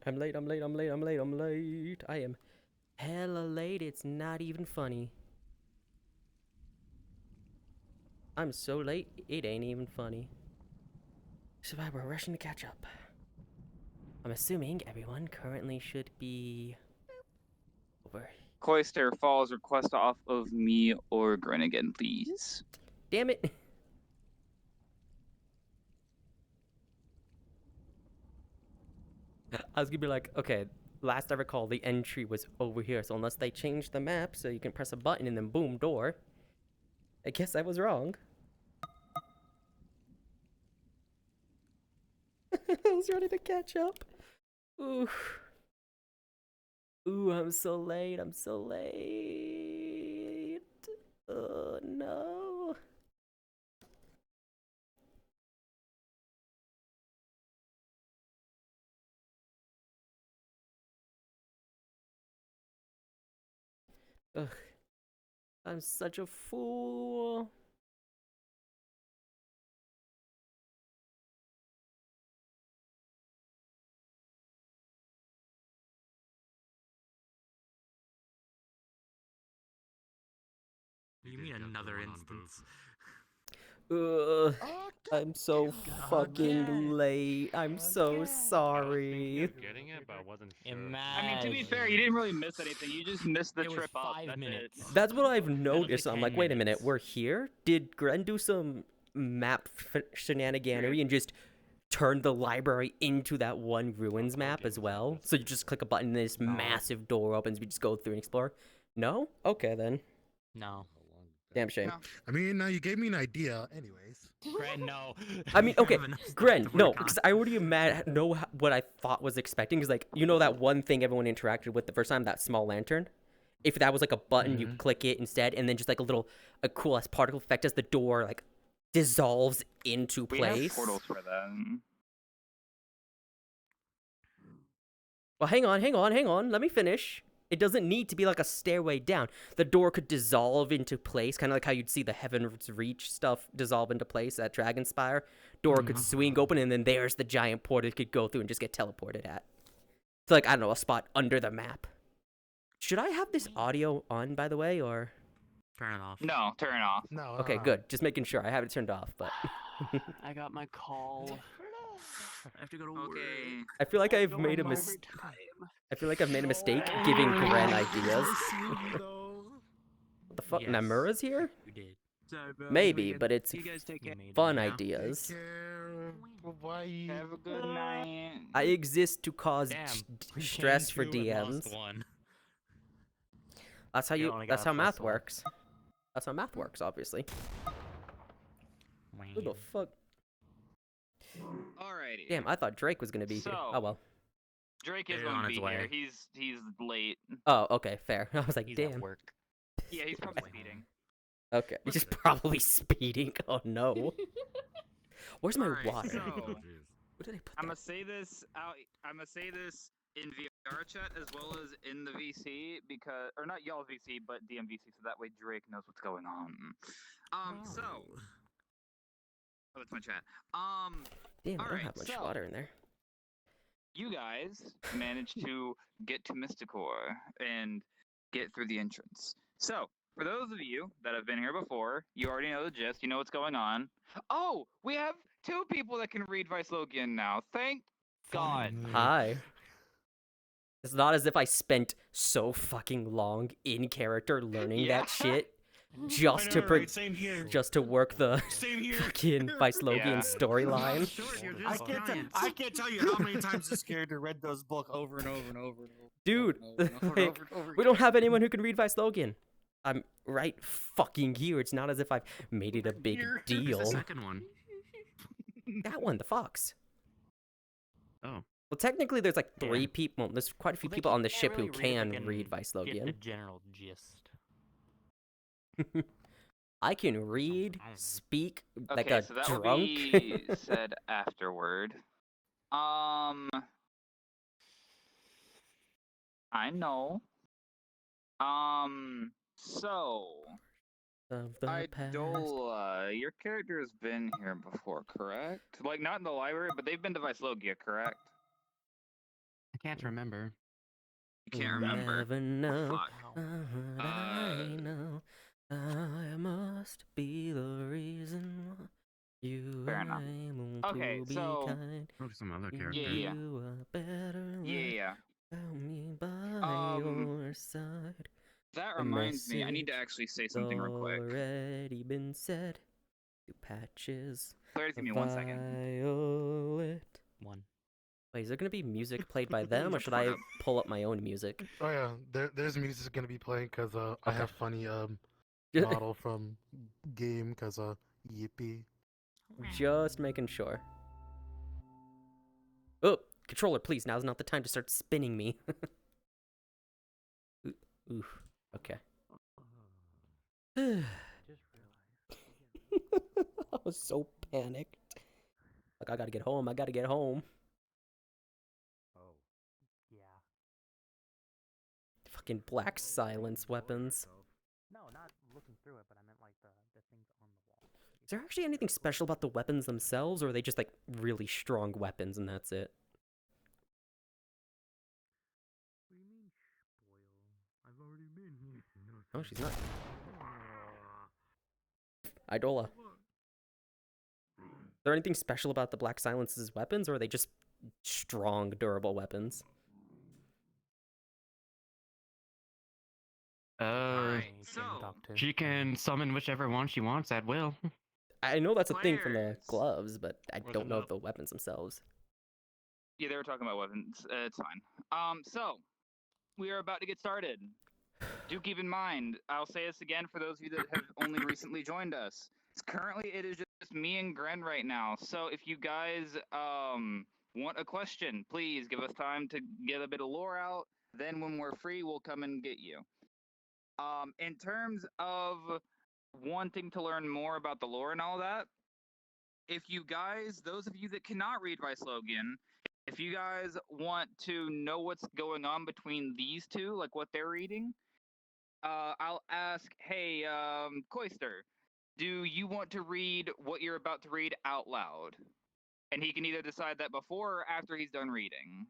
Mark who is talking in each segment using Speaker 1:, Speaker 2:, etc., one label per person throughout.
Speaker 1: I'm late, I'm late, I'm late, I'm late, I'm late. I am hella late, it's not even funny. I'm so late, it ain't even funny. So we're rushing to catch up. I'm assuming everyone currently should be over.
Speaker 2: Cloister Falls request off of me or Grin again, please.
Speaker 1: Damn it. I was gonna be like, okay, last I recall, the entry was over here, so unless they changed the map so you can press a button and then boom, door. I guess I was wrong. I was ready to catch up. Ooh. Ooh, I'm so late, I'm so late. Oh, no. Ugh. I'm such a fool.
Speaker 3: You mean another instance?
Speaker 1: Ugh. I'm so fucking late. I'm so sorry.
Speaker 4: Getting it, but I wasn't sure.
Speaker 2: I mean, to be fair, you didn't really miss anything. You just missed the
Speaker 3: It was
Speaker 2: trip up.
Speaker 3: 5
Speaker 2: That's
Speaker 3: minutes.
Speaker 2: it.
Speaker 1: That's what I've
Speaker 3: That'll be
Speaker 1: noticed. I'm
Speaker 3: 10
Speaker 1: like, wait a minute,
Speaker 3: minutes.
Speaker 1: we're here? Did Gren do some map shenaniganery and just turn the library into that one ruins map as well? So you just click a button and this massive door opens, we just go through and explore? No? Okay then.
Speaker 3: No.
Speaker 1: Damn shame.
Speaker 2: No.
Speaker 5: I mean, you gave me an idea, anyways.
Speaker 3: Gren, no.
Speaker 1: I mean, okay,
Speaker 3: You have enough stuff
Speaker 1: Gren,
Speaker 3: to
Speaker 1: no,
Speaker 3: work on.
Speaker 1: because I already know what I thought was expecting. Because, like, you know that one thing everyone interacted with the first time, that small lantern? If that was, like, a button, you click it instead, and then just, like, a cool-ass particle effect as the door, like, dissolves into
Speaker 2: We have
Speaker 1: place.
Speaker 2: portals for that.
Speaker 1: Well, hang on, let me finish. It doesn't need to be like a stairway down. The door could dissolve into place, kind of like how you'd see the Heaven's Reach stuff dissolve into place at Dragonspire. Door could swing open, and then there's the giant portal it could go through and just get teleported at. To, like, I don't know, a spot under the map. Should I have this audio on, by the way, or?
Speaker 3: Turn it off.
Speaker 2: No, turn it off.
Speaker 5: No.
Speaker 1: Okay, good. Just making sure. I have it turned off, but
Speaker 3: I got my call. I have to go to work.
Speaker 2: Okay.
Speaker 1: I feel like I've made a mistake. I feel like I've made a mistake giving Gren ideas. What the fuck?
Speaker 3: Yes.
Speaker 1: Namura's here?
Speaker 3: You did.
Speaker 1: Maybe, but it's
Speaker 3: You guys take it.
Speaker 1: fun
Speaker 3: Yeah.
Speaker 1: ideas.
Speaker 5: Bye.
Speaker 2: Have a good night.
Speaker 1: I exist to cause
Speaker 3: Damn, we
Speaker 1: stress for
Speaker 3: came to and lost
Speaker 1: DMs.
Speaker 3: one.
Speaker 1: That's how
Speaker 3: You only got
Speaker 1: That's
Speaker 3: a
Speaker 1: how math
Speaker 3: plus one.
Speaker 1: works. That's how math works, obviously. Who the fuck?
Speaker 2: Alrighty.
Speaker 1: Damn, I thought Drake was gonna be here.
Speaker 2: So-
Speaker 1: Oh well.
Speaker 2: Drake is
Speaker 3: He's
Speaker 2: going
Speaker 3: on
Speaker 2: to
Speaker 3: his
Speaker 2: be here.
Speaker 3: way.
Speaker 2: He's late.
Speaker 1: Oh, okay, fair. I was like,
Speaker 3: He's
Speaker 1: damn.
Speaker 3: at work.
Speaker 2: Yeah, he's probably speeding.
Speaker 1: Okay, he's just probably speeding. Oh no. Where's my
Speaker 2: Alright,
Speaker 1: water?
Speaker 2: so-
Speaker 1: Where did I put
Speaker 2: I'm gonna
Speaker 1: that?
Speaker 2: say this out. I'm gonna say this in VR chat as well as in the VC because, or not y'all VC, but DMVC, so that way Drake knows what's going on. So. Oh, that's my chat.
Speaker 1: Damn, I don't
Speaker 2: alright,
Speaker 1: have much
Speaker 2: so-
Speaker 1: water in there.
Speaker 2: You guys managed to get to Mysticor and get through the entrance. So, for those of you that have been here before, you already know the gist. You know what's going on. Oh, we have 2 people that can read Logian now. Thank God.
Speaker 1: Hi. It's not as if I spent so fucking long in character learning
Speaker 2: Yeah.
Speaker 1: that shit just to
Speaker 5: Same here.
Speaker 1: just to work the
Speaker 5: Same here.
Speaker 1: fucking Logian
Speaker 2: Yeah.
Speaker 1: storyline.
Speaker 5: I can't tell you how many times this character read those book over and over and over and over.
Speaker 1: Dude,
Speaker 5: over and over and
Speaker 1: like,
Speaker 5: over and over
Speaker 1: we don't
Speaker 5: again.
Speaker 1: have anyone who can read Logian. I'm right fucking here. It's not as if I've made it a big
Speaker 5: Here.
Speaker 3: Who's
Speaker 1: deal.
Speaker 3: the second one?
Speaker 1: That one, the fox.
Speaker 3: Oh.
Speaker 1: Well, technically, there's like 3
Speaker 3: Yeah.
Speaker 1: people. There's quite a few
Speaker 3: Well, they
Speaker 1: people on the
Speaker 3: can't
Speaker 1: ship who
Speaker 3: really read
Speaker 1: can
Speaker 3: if they
Speaker 1: read
Speaker 3: Get the
Speaker 1: Logian.
Speaker 3: general gist.
Speaker 1: I can read, speak like
Speaker 2: Okay,
Speaker 1: a
Speaker 2: so that will
Speaker 1: drunk.
Speaker 2: be said afterward. I know. So
Speaker 1: of the past.
Speaker 2: Idola, your character has been here before, correct? Like not in the library, but they've been to Logia, correct?
Speaker 3: can't remember.
Speaker 2: You can't remember.
Speaker 1: Never know.
Speaker 2: Fuck.
Speaker 1: But I know I must be the reason why you
Speaker 2: Fair enough.
Speaker 1: are able
Speaker 2: Okay,
Speaker 1: to be
Speaker 2: so-
Speaker 1: kind.
Speaker 3: What are some other
Speaker 1: Give
Speaker 3: characters?
Speaker 2: Yeah.
Speaker 1: you a better
Speaker 2: Yeah,
Speaker 1: life.
Speaker 2: yeah.
Speaker 1: Found me by
Speaker 2: Um,
Speaker 1: your side.
Speaker 2: That
Speaker 1: The
Speaker 2: reminds me, I need to
Speaker 1: message
Speaker 2: actually say something real quick.
Speaker 1: already been said. Two patches.
Speaker 2: Claire, give me 1 second.
Speaker 1: Violet.
Speaker 3: One.
Speaker 1: Wait, is there gonna be music played by them, or should
Speaker 2: Fuck
Speaker 1: I
Speaker 2: up.
Speaker 1: pull up my own music?
Speaker 4: Oh yeah, there's music gonna be playing because I
Speaker 1: Okay.
Speaker 4: have funny model from game because yippee.
Speaker 1: Just making sure. Oh, controller, please. Now's not the time to start spinning me. Oof. Okay. I was so panicked. Like, I gotta get home. I gotta get home.
Speaker 3: Oh. Yeah.
Speaker 1: Fucking black silence weapons.
Speaker 3: No, not looking through it, but I meant like the things on the wall.
Speaker 1: Is there actually anything special about the weapons themselves, or are they just like really strong weapons and that's it?
Speaker 3: What do you mean, spoil? I've already been here.
Speaker 1: Oh, she's not. Idola. Is there anything special about the Black Silence's weapons, or are they just strong, durable weapons?
Speaker 2: Alright, so
Speaker 3: She can summon whichever one she wants at will.
Speaker 1: I know that's a thing from the
Speaker 2: Players.
Speaker 1: gloves, but I
Speaker 5: Or
Speaker 1: don't
Speaker 5: the
Speaker 1: know
Speaker 5: nub.
Speaker 1: the weapons themselves.
Speaker 2: yeah, they were talking about weapons. It's fine. So we are about to get started. Do keep in mind, I'll say this again for those of you that have only recently joined us. Currently, it is just me and Gren right now. So if you guys want a question, please give us time to get a bit of lore out. Then when we're free, we'll come and get you. In terms of wanting to learn more about the lore and all that, if you guys, those of you that cannot read Slogan, if you guys want to know what's going on between these two, like what they're reading, I'll ask, hey, Cloister, do you want to read what you're about to read out loud? And he can either decide that before or after he's done reading.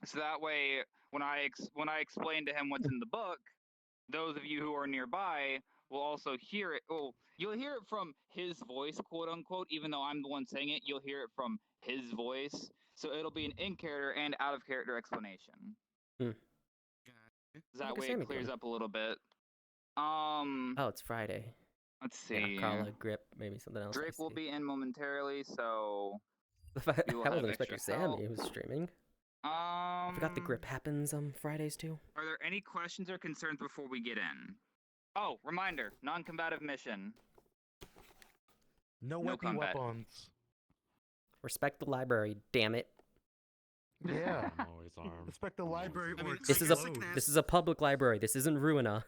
Speaker 2: So that way, when I explain to him what's in the book, those of you who are nearby will also hear it. Oh, you'll hear it from his voice, quote unquote. Even though I'm the one saying it, you'll hear it from his voice. So it'll be an in character and out of character explanation. That
Speaker 1: Look at
Speaker 2: way
Speaker 1: Sammy
Speaker 2: it clears
Speaker 1: doing.
Speaker 2: up a little bit.
Speaker 1: Oh, it's Friday.
Speaker 2: Let's see.
Speaker 1: Yeah, Carla, Grip, maybe something else. I
Speaker 2: Drake will
Speaker 1: see.
Speaker 2: be in momentarily, so
Speaker 1: I
Speaker 2: we will have
Speaker 1: wasn't
Speaker 2: extra
Speaker 1: expecting Sammy
Speaker 2: help.
Speaker 1: who's streaming. I forgot the Grip happens on Fridays too.
Speaker 2: Are there any questions or concerns before we get in? Oh, reminder, non-combative mission.
Speaker 4: No
Speaker 2: No
Speaker 4: weapon
Speaker 2: combat.
Speaker 4: weapons.
Speaker 1: Respect the library, damn it.
Speaker 4: Yeah.
Speaker 3: I'm always armed.
Speaker 4: Respect the library
Speaker 5: I
Speaker 4: or
Speaker 5: mean,
Speaker 4: it's
Speaker 1: This is
Speaker 5: I can
Speaker 1: this
Speaker 5: ask-
Speaker 1: is a public library. This isn't Ruina.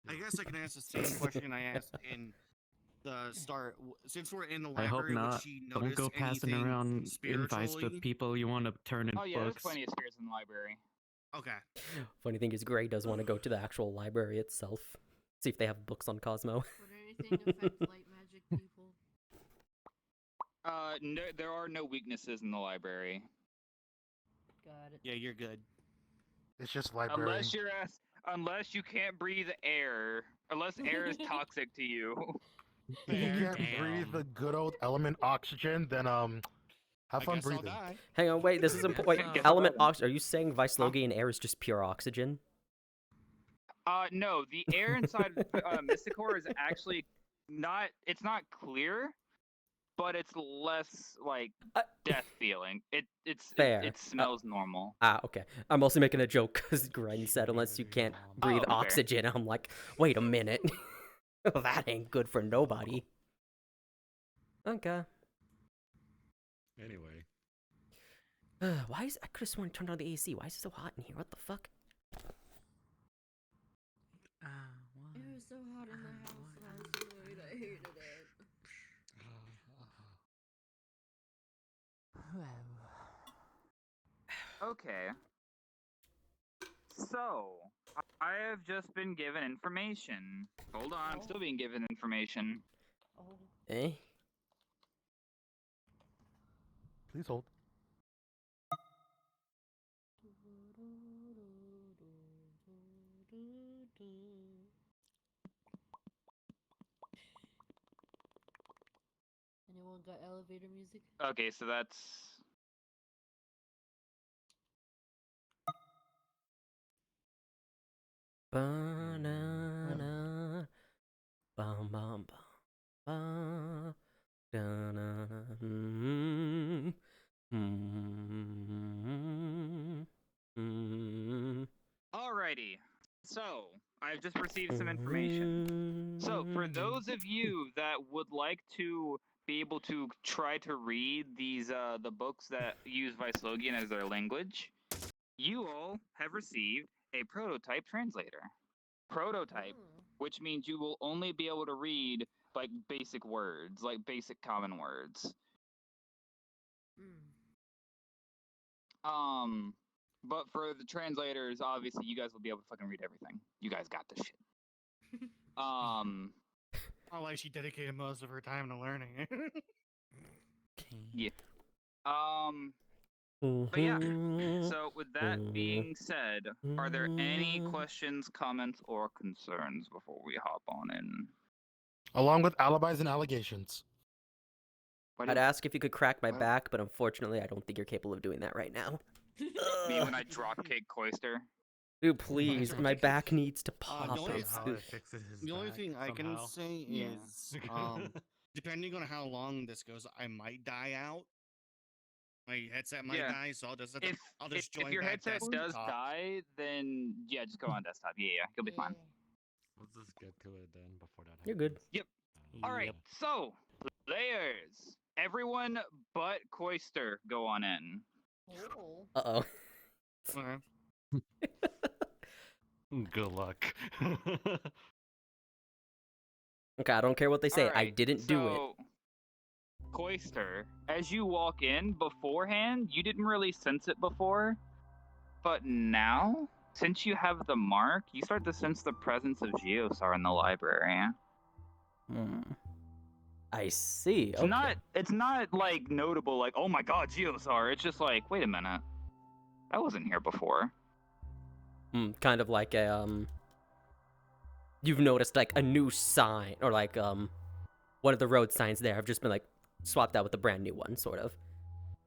Speaker 5: I guess I can ask the same question I asked in the start. Since we're in the
Speaker 3: I hope
Speaker 5: library, would
Speaker 3: not.
Speaker 5: she
Speaker 3: Don't
Speaker 5: notice
Speaker 3: go passing
Speaker 5: anything
Speaker 3: around invites to
Speaker 5: spiritually?
Speaker 3: people you want to turn in
Speaker 2: Oh yeah, there's
Speaker 3: books.
Speaker 2: plenty of spirits in the library.
Speaker 5: Okay.
Speaker 1: Funny thing is, Gray does want to go to the actual library itself. See if they have books on Cosmo.
Speaker 6: Would anything affect light magic people?
Speaker 2: No, there are no weaknesses in the library.
Speaker 6: Got it.
Speaker 5: Yeah, you're good.
Speaker 4: It's just library.
Speaker 2: Unless you can't breathe air. Unless air is toxic to you.
Speaker 4: If you
Speaker 5: Fair.
Speaker 4: can't breathe the good old element oxygen, then have
Speaker 5: I
Speaker 4: fun
Speaker 5: guess I'll
Speaker 4: breathing.
Speaker 5: die.
Speaker 1: Hang on, wait. This is
Speaker 2: Guess
Speaker 1: wait.
Speaker 2: so.
Speaker 1: Element oxygen. Are you saying Viclogian air is just pure oxygen?
Speaker 2: No, the air inside Mysticor is actually not. It's not clear, but it's less like death feeling.
Speaker 1: Fair.
Speaker 2: It smells normal.
Speaker 1: Okay. I'm also making a joke because Gren said unless you can't breathe
Speaker 2: fair.
Speaker 1: oxygen. I'm like, wait a minute. That ain't good for nobody. Okay.
Speaker 7: Anyway,
Speaker 1: Why is I could have sworn I turned on the AC? Why is it so hot in here? What the fuck?
Speaker 6: It was so hot in the house last night. I hated it.
Speaker 2: Okay. So, I have just been given information. Hold on, I'm still being given information.
Speaker 6: Oh.
Speaker 1: Eh?
Speaker 4: Please hold.
Speaker 6: Anyone got elevator music?
Speaker 2: Okay, so that's
Speaker 1: Banana. Bum bum bum. Ba. Da-na-na.
Speaker 2: alrighty. So I've just received some information. So for those of you that would like to be able to try to read these the books that use Vislogian as their language, you all have received a prototype translator. Prototype, which means you will only be able to read like basic words, like basic common words. But for the translators, obviously you guys will be able to fucking read everything. You guys got this shit.
Speaker 5: Oh, like she dedicated most of her time to learning.
Speaker 2: Yeah. But yeah. So with that being said, are there any questions, comments, or concerns before we hop on in?
Speaker 4: Along with alibis and allegations.
Speaker 2: What
Speaker 1: I'd
Speaker 2: do
Speaker 1: ask if you could crack my
Speaker 5: Well-
Speaker 1: back, but unfortunately, I don't think you're capable of doing that right now.
Speaker 2: you mean when I dropkick Cloister?
Speaker 1: Dude, please, my back needs to pop.
Speaker 5: the only-
Speaker 1: I'm
Speaker 4: Somehow
Speaker 1: so-
Speaker 4: it fixes his
Speaker 5: The only
Speaker 4: back
Speaker 5: thing I can
Speaker 4: somehow.
Speaker 5: say
Speaker 2: Yeah.
Speaker 5: is, depending on how long this goes, I might die out. My headset might
Speaker 2: Yeah.
Speaker 5: die, so I'll just have to, I'll just
Speaker 2: If
Speaker 5: join
Speaker 2: your
Speaker 5: back
Speaker 2: headset does
Speaker 5: desktop.
Speaker 2: die, then yeah, just go on desktop. Yeah, you'll be fine.
Speaker 7: Let's just get to it then before that happens.
Speaker 1: You're good.
Speaker 2: All right, so players, everyone but Cloister, go on in.
Speaker 6: Oh.
Speaker 1: Uh-oh.
Speaker 5: Okay.
Speaker 7: Good luck.
Speaker 1: Okay, I don't care what they say. I
Speaker 2: Alright,
Speaker 1: didn't do it.
Speaker 2: so, Cloister, as you walk in beforehand, you didn't really sense it before, but now, since you have the mark, you start to sense the presence of Geosar in the library.
Speaker 1: I see.
Speaker 2: It's
Speaker 1: Okay.
Speaker 2: it's not like notable, like, oh my god, Geosar. It's just like, wait a minute, that wasn't here before.
Speaker 1: Kind of like a, you've noticed, like, a new sign, or like, one of the road signs there have just been, like, swapped out with a brand new one, sort of.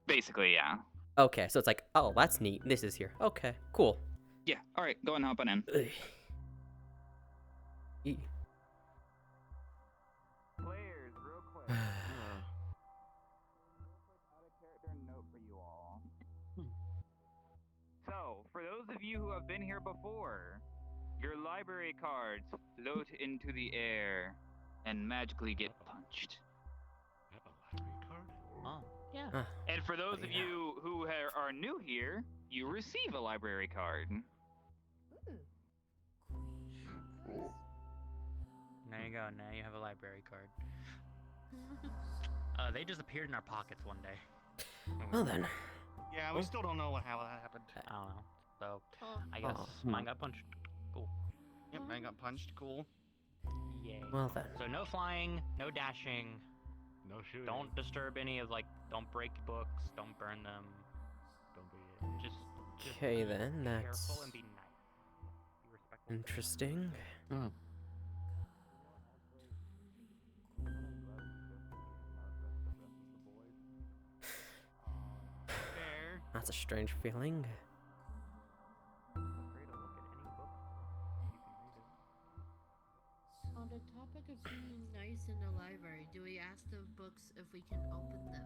Speaker 2: Basically, yeah.
Speaker 1: Okay, so it's like, oh, that's neat. This is here. Okay, cool.
Speaker 2: Yeah, alright, go and hop on in.
Speaker 1: Ugh. E-
Speaker 2: Players, real quick. Out of character note for you all. So, for those of you who have been here before, your library cards float into the air and magically get punched.
Speaker 7: I have a library card?
Speaker 3: Oh, yeah.
Speaker 1: Ah,
Speaker 2: And for those of
Speaker 1: Yeah.
Speaker 2: you who are new here, you receive a library card.
Speaker 3: There you go. Now you have a library card. They just appeared in our pockets one day.
Speaker 1: well then.
Speaker 5: Yeah, we still don't know how that happened.
Speaker 3: I don't know. So
Speaker 6: Oh.
Speaker 3: I guess
Speaker 1: Oh.
Speaker 3: mine got punched. Cool.
Speaker 5: Yep, I got punched. Cool.
Speaker 3: Yay.
Speaker 1: Well then.
Speaker 3: So no flying, no dashing.
Speaker 7: No shooting.
Speaker 3: Don't disturb any of don't break books. Don't burn them.
Speaker 7: Don't be.
Speaker 3: Just
Speaker 1: Okay
Speaker 3: be
Speaker 1: then,
Speaker 3: careful
Speaker 1: that's
Speaker 3: and be nice. Be respectful.
Speaker 1: interesting.
Speaker 5: Fair.
Speaker 1: That's a strange feeling.
Speaker 3: Feel free to look at any book. You can read it.
Speaker 6: On the topic of being nice in the library, do we ask the books if we can open them?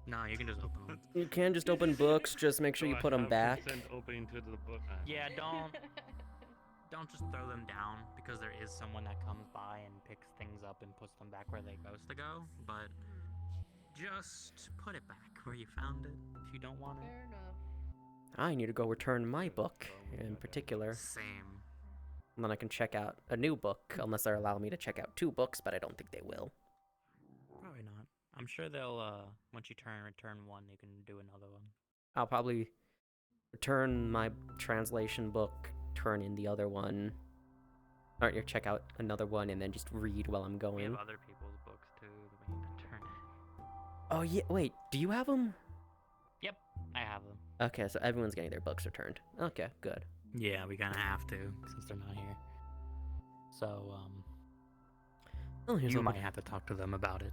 Speaker 3: No, you can just open them.
Speaker 1: You can just open books, just make sure you put them back.
Speaker 7: Opening to the book.
Speaker 3: Yeah, don't just throw them down because there is someone that comes by and picks things up and puts them back where they're supposed to go. But just put it back where you found it if you don't want it.
Speaker 6: Fair enough.
Speaker 1: I need to go return my book in particular.
Speaker 3: Same.
Speaker 1: And then I can check out a new book, unless they allow me to check out 2 books, but I don't think they will.
Speaker 3: Probably not. I'm sure they'll once you return one, you can do another one.
Speaker 1: I'll probably return my translation book, turn in the other one, or check out another one, and then just read while I'm
Speaker 3: We
Speaker 1: going.
Speaker 3: have other people's books too that we need to turn in.
Speaker 1: Oh yeah, wait, do you have them?
Speaker 3: I have them.
Speaker 1: Okay, so everyone's getting their books returned. Okay, good.
Speaker 3: Yeah, we kind of have to since they're not here. So,
Speaker 1: Oh, here's
Speaker 3: you
Speaker 1: a
Speaker 3: might have to talk to them about it.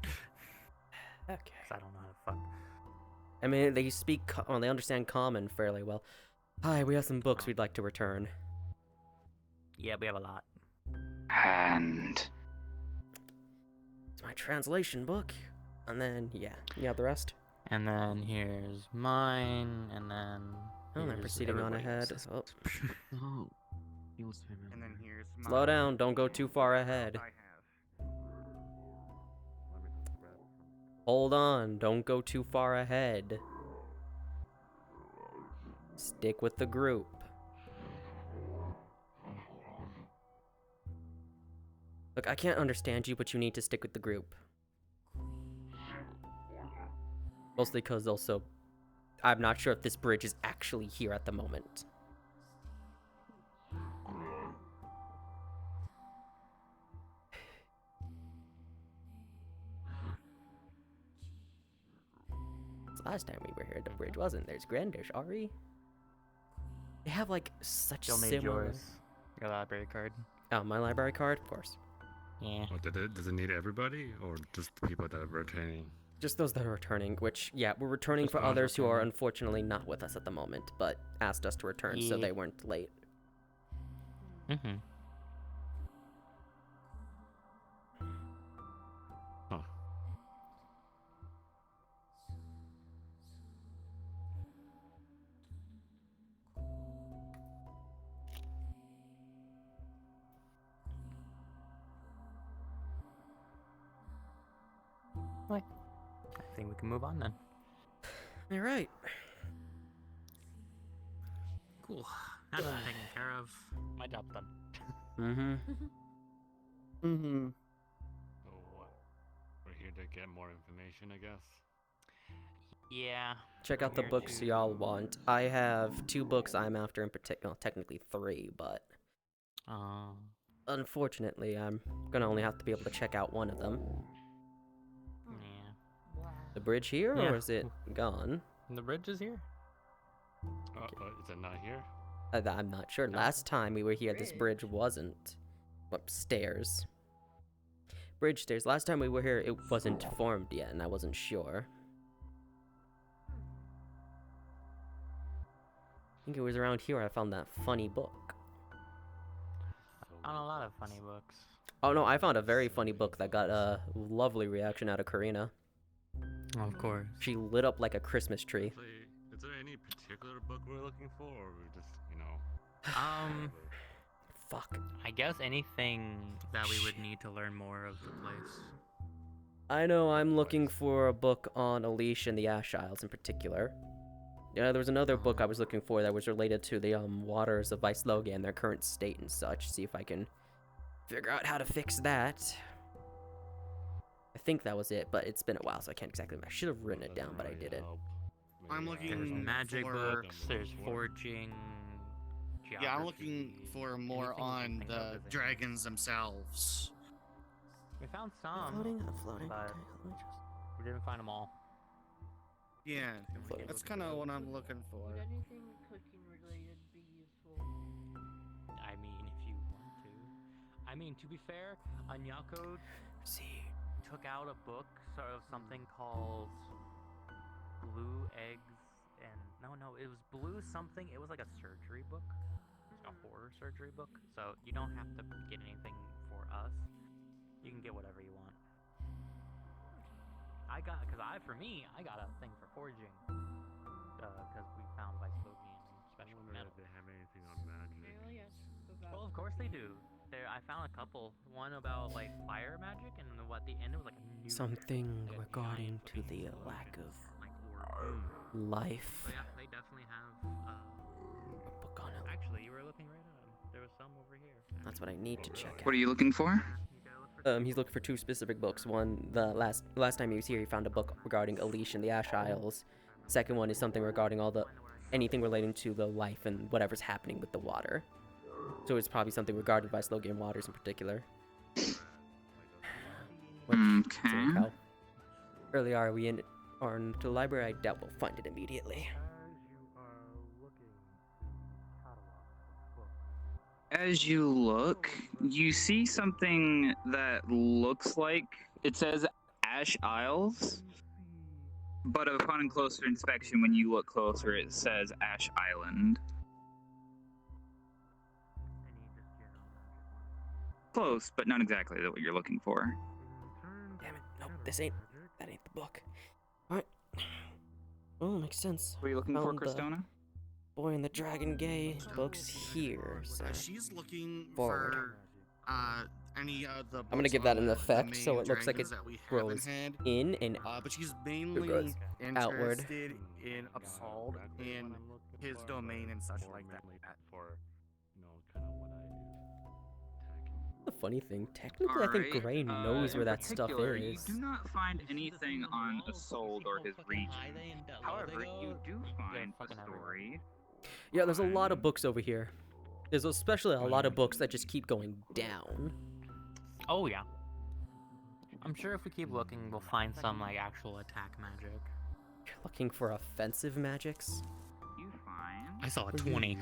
Speaker 1: Okay.
Speaker 3: 'Cause I don't know how to fuck.
Speaker 1: I mean, they speak. Well, they understand common fairly well. Hi, we have some books we'd like to return.
Speaker 3: Yeah, we have a lot.
Speaker 2: And
Speaker 1: It's my translation book, and then yeah, you have the rest.
Speaker 3: And then here's mine, and then.
Speaker 1: Oh, they're
Speaker 3: here's
Speaker 1: proceeding on
Speaker 3: everybody
Speaker 1: ahead.
Speaker 3: else's.
Speaker 1: Oh,
Speaker 8: Oh, feels familiar.
Speaker 5: And then here's
Speaker 1: slow down! Don't go too far ahead. Hold on! Don't go too far ahead. Stick with the group. Look, I can't understand you, but you need to stick with the group. Mostly because also, I'm not sure if this bridge is actually here at the moment. Last time we were here, the bridge wasn't. There's Grandish, Ari. They have like such
Speaker 3: Still need
Speaker 1: similar.
Speaker 3: yours. Your library card.
Speaker 1: Oh, my library card, of course.
Speaker 3: Yeah.
Speaker 7: What does it need everybody or just the people that are returning?
Speaker 1: Just those that are returning, which, yeah, we're returning
Speaker 7: Just
Speaker 1: for
Speaker 7: those
Speaker 1: others who are
Speaker 7: returning.
Speaker 1: unfortunately not with us at the moment, but asked us to return so
Speaker 3: Yeah.
Speaker 1: they weren't late.
Speaker 3: Mm-hmm.
Speaker 7: Huh.
Speaker 3: I think we can move on then.
Speaker 1: All right.
Speaker 3: Cool. That's taken care of. My job's done.
Speaker 1: Mm-hmm.
Speaker 5: Mm-hmm.
Speaker 7: So what? We're here to get more information, I guess.
Speaker 3: Yeah.
Speaker 1: Check out the
Speaker 3: Here
Speaker 1: books
Speaker 3: to-
Speaker 1: y'all want. I have 2 books I'm after in particular. Technically 3, but unfortunately, I'm gonna only have to be able to check out one of them.
Speaker 3: Yeah.
Speaker 1: The bridge here,
Speaker 3: Yeah.
Speaker 1: or is it gone?
Speaker 3: The bridge is here.
Speaker 7: Is it not here?
Speaker 1: I'm not sure. Last time we were here, this bridge wasn't upstairs. Bridge stairs. Last time we were here, it wasn't formed yet, and I wasn't sure. I think it was around here I found that funny book.
Speaker 3: Found a lot of funny books.
Speaker 1: Oh no, I found a very funny book that got a lovely reaction out of Karina.
Speaker 3: Of course.
Speaker 1: She lit up like a Christmas tree.
Speaker 7: Actually, is there any particular book we're looking for, or we just,
Speaker 1: Fuck.
Speaker 3: I guess anything that we would need to learn more of the place.
Speaker 1: I know I'm looking for a book on Alicia and the Ash Isles in particular. Yeah, there was another book I was looking for that was related to the waters of Viceloga and their current state and such. See if I can figure out how to fix that. I think that was it, but it's been a while, so I can't exactly. I should have written it down, but I didn't.
Speaker 5: I'm
Speaker 3: There's
Speaker 5: looking
Speaker 3: magic
Speaker 5: for-
Speaker 3: books, there's foraging,
Speaker 5: Yeah, I'm looking
Speaker 3: geography,
Speaker 5: for more
Speaker 3: anything you
Speaker 5: on
Speaker 3: can think of
Speaker 5: the
Speaker 3: is in here.
Speaker 5: dragons themselves.
Speaker 3: We found some,
Speaker 1: Floating, floating.
Speaker 3: but-
Speaker 1: Okay, let me just.
Speaker 3: we didn't find them all.
Speaker 5: Yeah,
Speaker 1: Floating.
Speaker 5: that's kind of what I'm looking for.
Speaker 6: Would anything cooking related be useful?
Speaker 3: I mean, if you want to. I mean, to be fair, Anyako
Speaker 1: See.
Speaker 3: took out a book, sort of something called Blue Eggs, and no, it was Blue something. It was like a surgery book, a horror surgery book. So you don't have to get anything for us. You can get whatever you want. I got a thing for foraging, because we found Vicelogian
Speaker 7: I
Speaker 3: special
Speaker 7: wonder
Speaker 3: metal.
Speaker 7: if they have anything on magic.
Speaker 6: Well, yes.
Speaker 3: Well, of course they do. I found a couple. One about like fire magic, and at the end it was like a new
Speaker 1: Something
Speaker 3: like a
Speaker 1: regarding
Speaker 3: giant
Speaker 1: to
Speaker 3: looking
Speaker 1: the
Speaker 3: explosion,
Speaker 1: lack of
Speaker 3: like orb.
Speaker 1: life.
Speaker 3: So yeah, they definitely have.
Speaker 1: A book on it.
Speaker 3: Actually, you were looking right at them. There was some over here.
Speaker 1: That's what I need to check
Speaker 2: what
Speaker 1: out.
Speaker 2: are you looking for?
Speaker 3: You gotta look for
Speaker 1: He's looking for 2 specific books. One, the last time he was here, he found a book regarding Alicia and the Ash Isles. Second one is something regarding anything relating to the life and whatever's happening with the water. So it's probably something regarding Vicelogian waters in particular. Which,
Speaker 2: Okay.
Speaker 1: how early are we in or into the library? I doubt we'll find it immediately.
Speaker 2: As you look, you see something that looks like it says Ash Isles, but upon closer inspection, when you look closer, it says Ash Island. Close, but not exactly what you're looking for.
Speaker 1: Damn it! Nope, that ain't the book. All right. Well, makes sense.
Speaker 2: What are you looking for,
Speaker 1: Found the
Speaker 2: Christona?
Speaker 1: Boy and the Dragon Gay books here. So
Speaker 5: She's looking
Speaker 1: forward.
Speaker 5: for any of the.
Speaker 1: I'm gonna give that an effect so it looks like it grows
Speaker 5: had.
Speaker 1: in and
Speaker 5: But she's
Speaker 1: grows
Speaker 5: mainly
Speaker 1: outward.
Speaker 5: interested in Absol, in his domain and such like that.
Speaker 7: For, you know, kind of what I do.
Speaker 1: the funny thing. Technically, I think Gray knows where that stuff is.
Speaker 2: You do not find anything on Isolde or his region. However, you do find a story.
Speaker 1: Yeah, there's a lot of books over here. There's especially a lot of books that just keep going down.
Speaker 3: Oh yeah. I'm sure if we keep looking, we'll find some like actual attack magic.
Speaker 1: You're looking for offensive magics?
Speaker 2: You find.
Speaker 3: I saw a 20.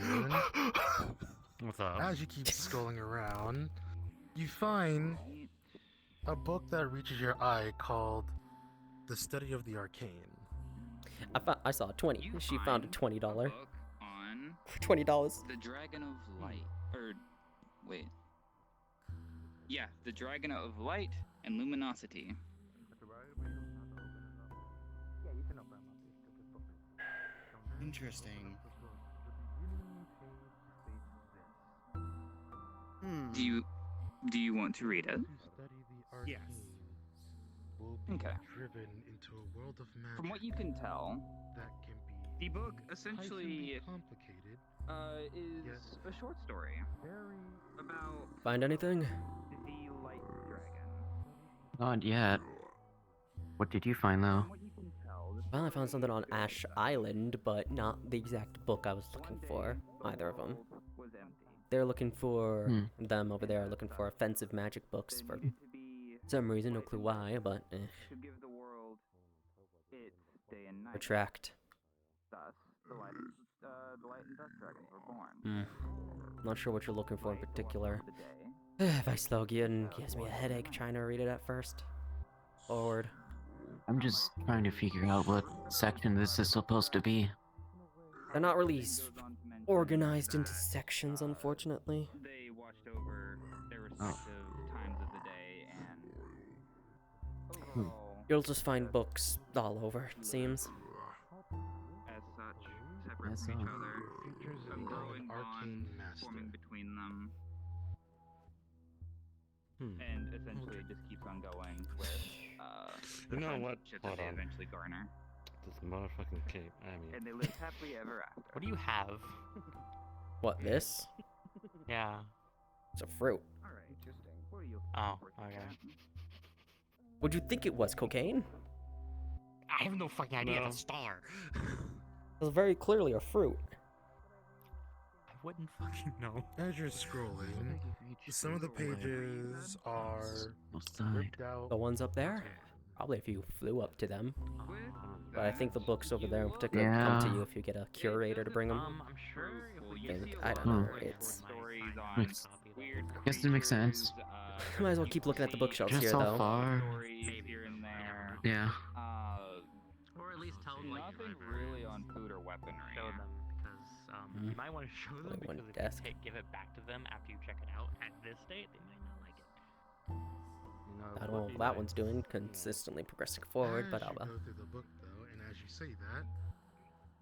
Speaker 7: What's up?
Speaker 4: As you keep scrolling around, you find a book that reaches your eye called The Study of the Arcane.
Speaker 1: I saw a 20. She found a $20.
Speaker 2: Book on
Speaker 1: For $20.
Speaker 2: the Dragon of Light. Or, wait. Yeah, the Dragon of Light and Luminosity.
Speaker 5: Interesting.
Speaker 2: Do you want to read it?
Speaker 5: Yes.
Speaker 2: Okay.
Speaker 4: Driven into a world of magic
Speaker 2: From what you can tell,
Speaker 4: that can be
Speaker 2: the book
Speaker 4: hyphen
Speaker 2: essentially
Speaker 4: complicated,
Speaker 2: is a short story about
Speaker 1: Find anything?
Speaker 2: the Light Dragon.
Speaker 8: Not yet. What did you find though?
Speaker 2: From what you can tell, this
Speaker 1: Well, I found something on Ash Island, but not the exact book I was looking for. Either of them.
Speaker 2: world was empty.
Speaker 1: They're looking for them over there are looking for
Speaker 2: It
Speaker 1: offensive magic books for
Speaker 2: needed to be
Speaker 1: some reason, no clue why, but
Speaker 2: to give the world its day and night.
Speaker 1: retract.
Speaker 2: Thus, the light and dust dragons were born.
Speaker 1: Not sure what you're looking for in particular.
Speaker 2: The day.
Speaker 1: If I slog you and gives me a headache trying to read it at first. Forward.
Speaker 8: I'm just trying to figure out what section this is supposed to be.
Speaker 1: They're not really
Speaker 2: Goes on to mention
Speaker 1: organized into
Speaker 2: that,
Speaker 1: sections, unfortunately.
Speaker 2: They watched over their respective times of the day and overall,
Speaker 1: You'll just find books all over, it seems.
Speaker 2: as such, separate
Speaker 8: Yes,
Speaker 2: from each
Speaker 8: sir.
Speaker 2: other, some growing
Speaker 4: Arcane
Speaker 2: bonds
Speaker 4: Master.
Speaker 2: forming between them, and essentially it just keeps on going with the
Speaker 7: You know what?
Speaker 2: friendship that
Speaker 7: Hold
Speaker 2: they
Speaker 7: on.
Speaker 2: eventually garner,
Speaker 7: This motherfucking cape. I mean,
Speaker 2: and they live happily ever after.
Speaker 3: What do you have?
Speaker 1: What, this?
Speaker 3: Yeah.
Speaker 1: It's a fruit.
Speaker 2: All right, interesting. What are you?
Speaker 3: Oh,
Speaker 2: looking
Speaker 3: okay.
Speaker 2: at?
Speaker 1: Would you think it was cocaine?
Speaker 3: I have no fucking idea.
Speaker 7: No.
Speaker 3: The star.
Speaker 1: It's very clearly a fruit.
Speaker 3: I wouldn't fucking know.
Speaker 4: As you're scrolling, some of the pages are
Speaker 8: Outside.
Speaker 4: ripped out.
Speaker 1: The ones up there? Probably if you flew up to them.
Speaker 2: With
Speaker 1: But I think the
Speaker 2: that,
Speaker 1: books over
Speaker 2: you
Speaker 1: there in
Speaker 2: look
Speaker 1: particular come to
Speaker 8: Yeah.
Speaker 1: you if you get a curator to bring them.
Speaker 3: I'm sure if we
Speaker 2: You
Speaker 3: get
Speaker 2: see
Speaker 3: the
Speaker 2: a
Speaker 1: I
Speaker 2: lot
Speaker 1: don't
Speaker 2: of
Speaker 1: know,
Speaker 2: short
Speaker 1: it's-
Speaker 2: stories on
Speaker 8: Makes-
Speaker 2: weird
Speaker 8: Guess it makes sense.
Speaker 2: creatures,
Speaker 1: Might as well keep looking at the bookshelves
Speaker 8: Just
Speaker 1: here,
Speaker 8: so
Speaker 1: though.
Speaker 8: far.
Speaker 2: stories here and there.
Speaker 8: Yeah.
Speaker 3: or at least tell them like
Speaker 2: Nothing really on food or weaponry.
Speaker 3: show them because you might want to show them
Speaker 1: Only one
Speaker 3: because if
Speaker 1: desk.
Speaker 3: you give it back to them after you check it out at this date, they might not like it.
Speaker 1: I don't know what that one's doing, consistently progressing forward, but
Speaker 4: As
Speaker 1: oh
Speaker 4: you
Speaker 1: well.
Speaker 4: go through the book, though, and as you say that,